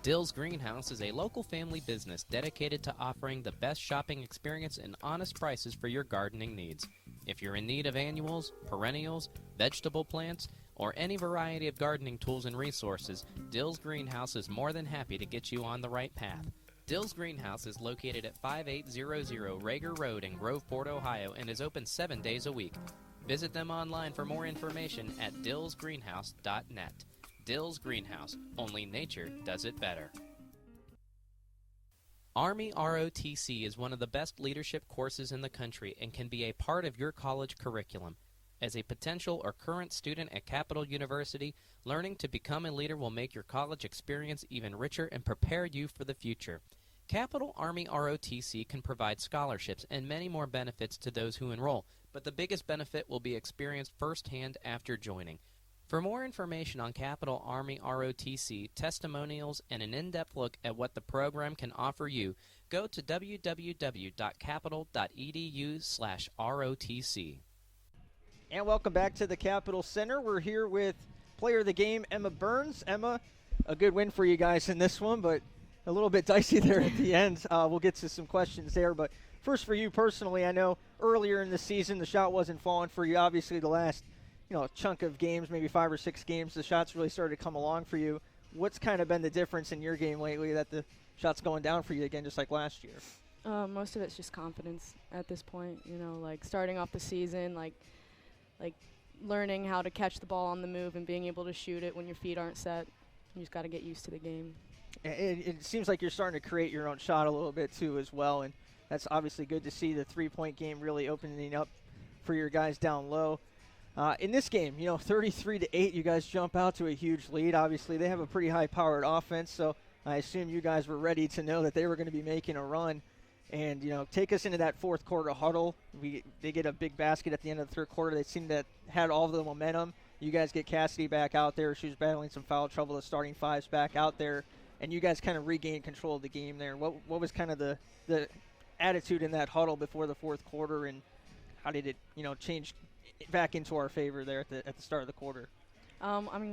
Dill's Greenhouse is a local family business dedicated to offering the best shopping experience and honest prices for your gardening needs. If you're in need of annuals, perennials, vegetable plants, or any variety of gardening tools and resources, Dill's Greenhouse is more than happy to get you on the right path. Dill's Greenhouse is located at 5800 Rager Road in Groveport, Ohio, and is open 7 days a week. Visit them online for more information at dillsgreenhouse.net. Dill's Greenhouse, only nature does it better. Army ROTC is one of the best leadership courses in the country and can be a part of your college curriculum. As a potential or current student at Capital University, learning to become a leader will make your college experience even richer and prepare you for the future. Capital Army ROTC can provide scholarships and many more benefits to those who enroll, but the biggest benefit will be experienced firsthand after joining. For more information on Capital Army ROTC, testimonials, and an in-depth look at what the program can offer you, go to www.capital.edu/ROTC. And welcome back to the Capitol Center. We're here with player of the game, Emma Burns. Emma, a good win for you guys in this one, but a little bit dicey there at the end. We'll get to some questions there. But first for you personally, I know earlier in the season the shot wasn't falling for you. Obviously the last chunk of games, maybe 5 or 6 games, the shots really started to come along for you. What's kind of been the difference in your game lately that the shot's going down for you again just like last year? Most of it's just confidence at this point. Like starting off the season, like learning how to catch the ball on the move and being able to shoot it when your feet aren't set. You just got to get used to the game. It seems like you're starting to create your own shot a little bit too as well, and that's obviously good to see the three-point game really opening up for your guys down low. In this game, 33-8, you guys jump out to a huge lead. Obviously, they have a pretty high-powered offense, so I assume you guys were ready to know that they were going to be making a run. And, take us into that fourth quarter huddle. They get a big basket at the end of the third quarter. They seem to have had all of the momentum. You guys get Cassidy back out there. She was battling some foul trouble. The starting five's back out there. And you guys kind of regained control of the game there. What was kind of the attitude in that huddle before the fourth quarter, and how did it, change back into our favor there at the start of the quarter?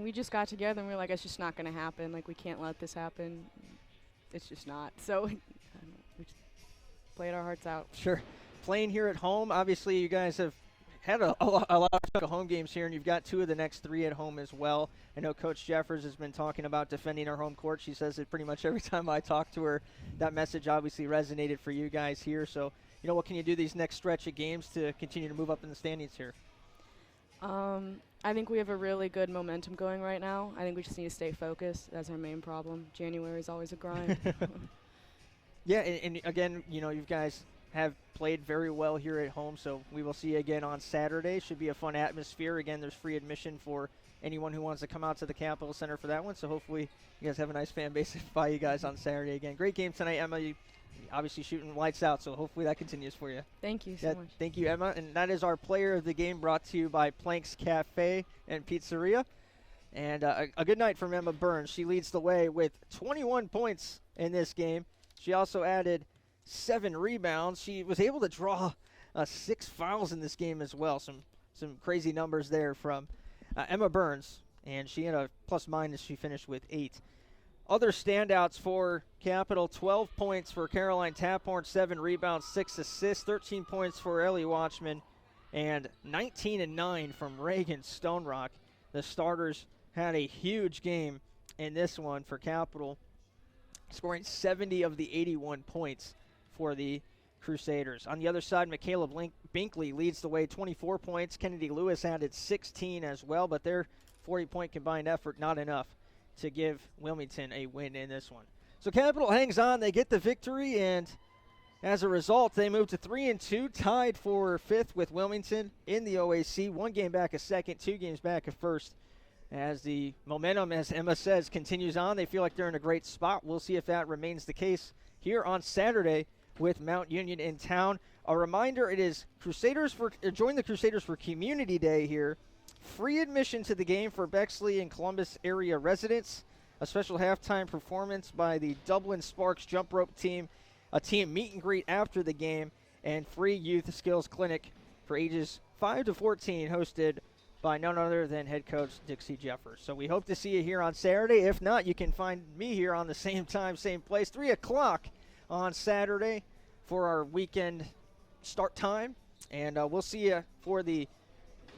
We just got together and we were like, it's just not going to happen. Like, we can't let this happen. It's just not. So we just played our hearts out. Sure. Playing here at home, obviously you guys have had a lot of home games here, and you've got 2 of the next 3 at home as well. I know Coach Jeffers has been talking about defending our home court. She says it pretty much every time I talk to her. That message obviously resonated for you guys here. So, what can you do these next stretch of games to continue to move up in the standings here? I think we have a really good momentum going right now. I think we just need to stay focused. That's our main problem. January is always a grind. Yeah, and again, you guys have played very well here at home, so we will see you again on Saturday. Should be a fun atmosphere. Again, there's free admission for anyone who wants to come out to the Capitol Center for that one, so hopefully you guys have a nice fan base by you guys on Saturday again. Great game tonight, Emma. You obviously shooting lights out, so hopefully that continues for you. Thank you so much. Thank you, Emma. And that is our player of the game, brought to you by Plank's Cafe and Pizzeria. And a good night from Emma Burns. She leads the way with 21 points in this game. She also added 7 rebounds. She was able to draw 6 fouls in this game as well. Some crazy numbers there from Emma Burns. and she had a plus-minus. She finished with 8. Other standouts for Capital, 12 points for Caroline Taphorn, 7 rebounds, 6 assists, 13 points for Ellie Watchman, and 19 and 9 from Reagan Stonerock. The starters had a huge game in this one for Capital, scoring 70 of the 81 points for the Crusaders. On the other side, Michaela Binkley leads the way, 24 points. Kennedy Lewis added 16 as well, but their 40-point combined effort not enough to give Wilmington a win in this one. So Capital hangs on. They get the victory, and as a result, they move to 3-2, tied for 5th with Wilmington in the OAC. 1 game back of 2nd, 2 games back of 1st. As the momentum, as Emma says, continues on, they feel like they're in a great spot. We'll see if that remains the case here on Saturday with Mount Union in town. A reminder, it is join the Crusaders for Community Day here. Free admission to the game for Bexley and Columbus area residents. A special halftime performance by the Dublin Sparks jump rope team. A team meet and greet after the game. And free youth skills clinic for ages 5 to 14 hosted by none other than head coach Dixie Jeffers. So we hope to see you here on Saturday. If not, you can find me here on the same time, same place, 3 o'clock on Saturday for our weekend start time. And we'll see you for the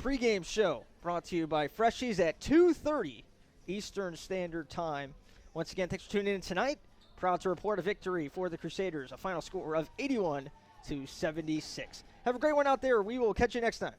pregame show brought to you by Freshies at 2:30 Eastern Standard Time. Once again, thanks for tuning in tonight. Proud to report a victory for the Crusaders, a final score of 81-76. Have a great one out there. We will catch you next time.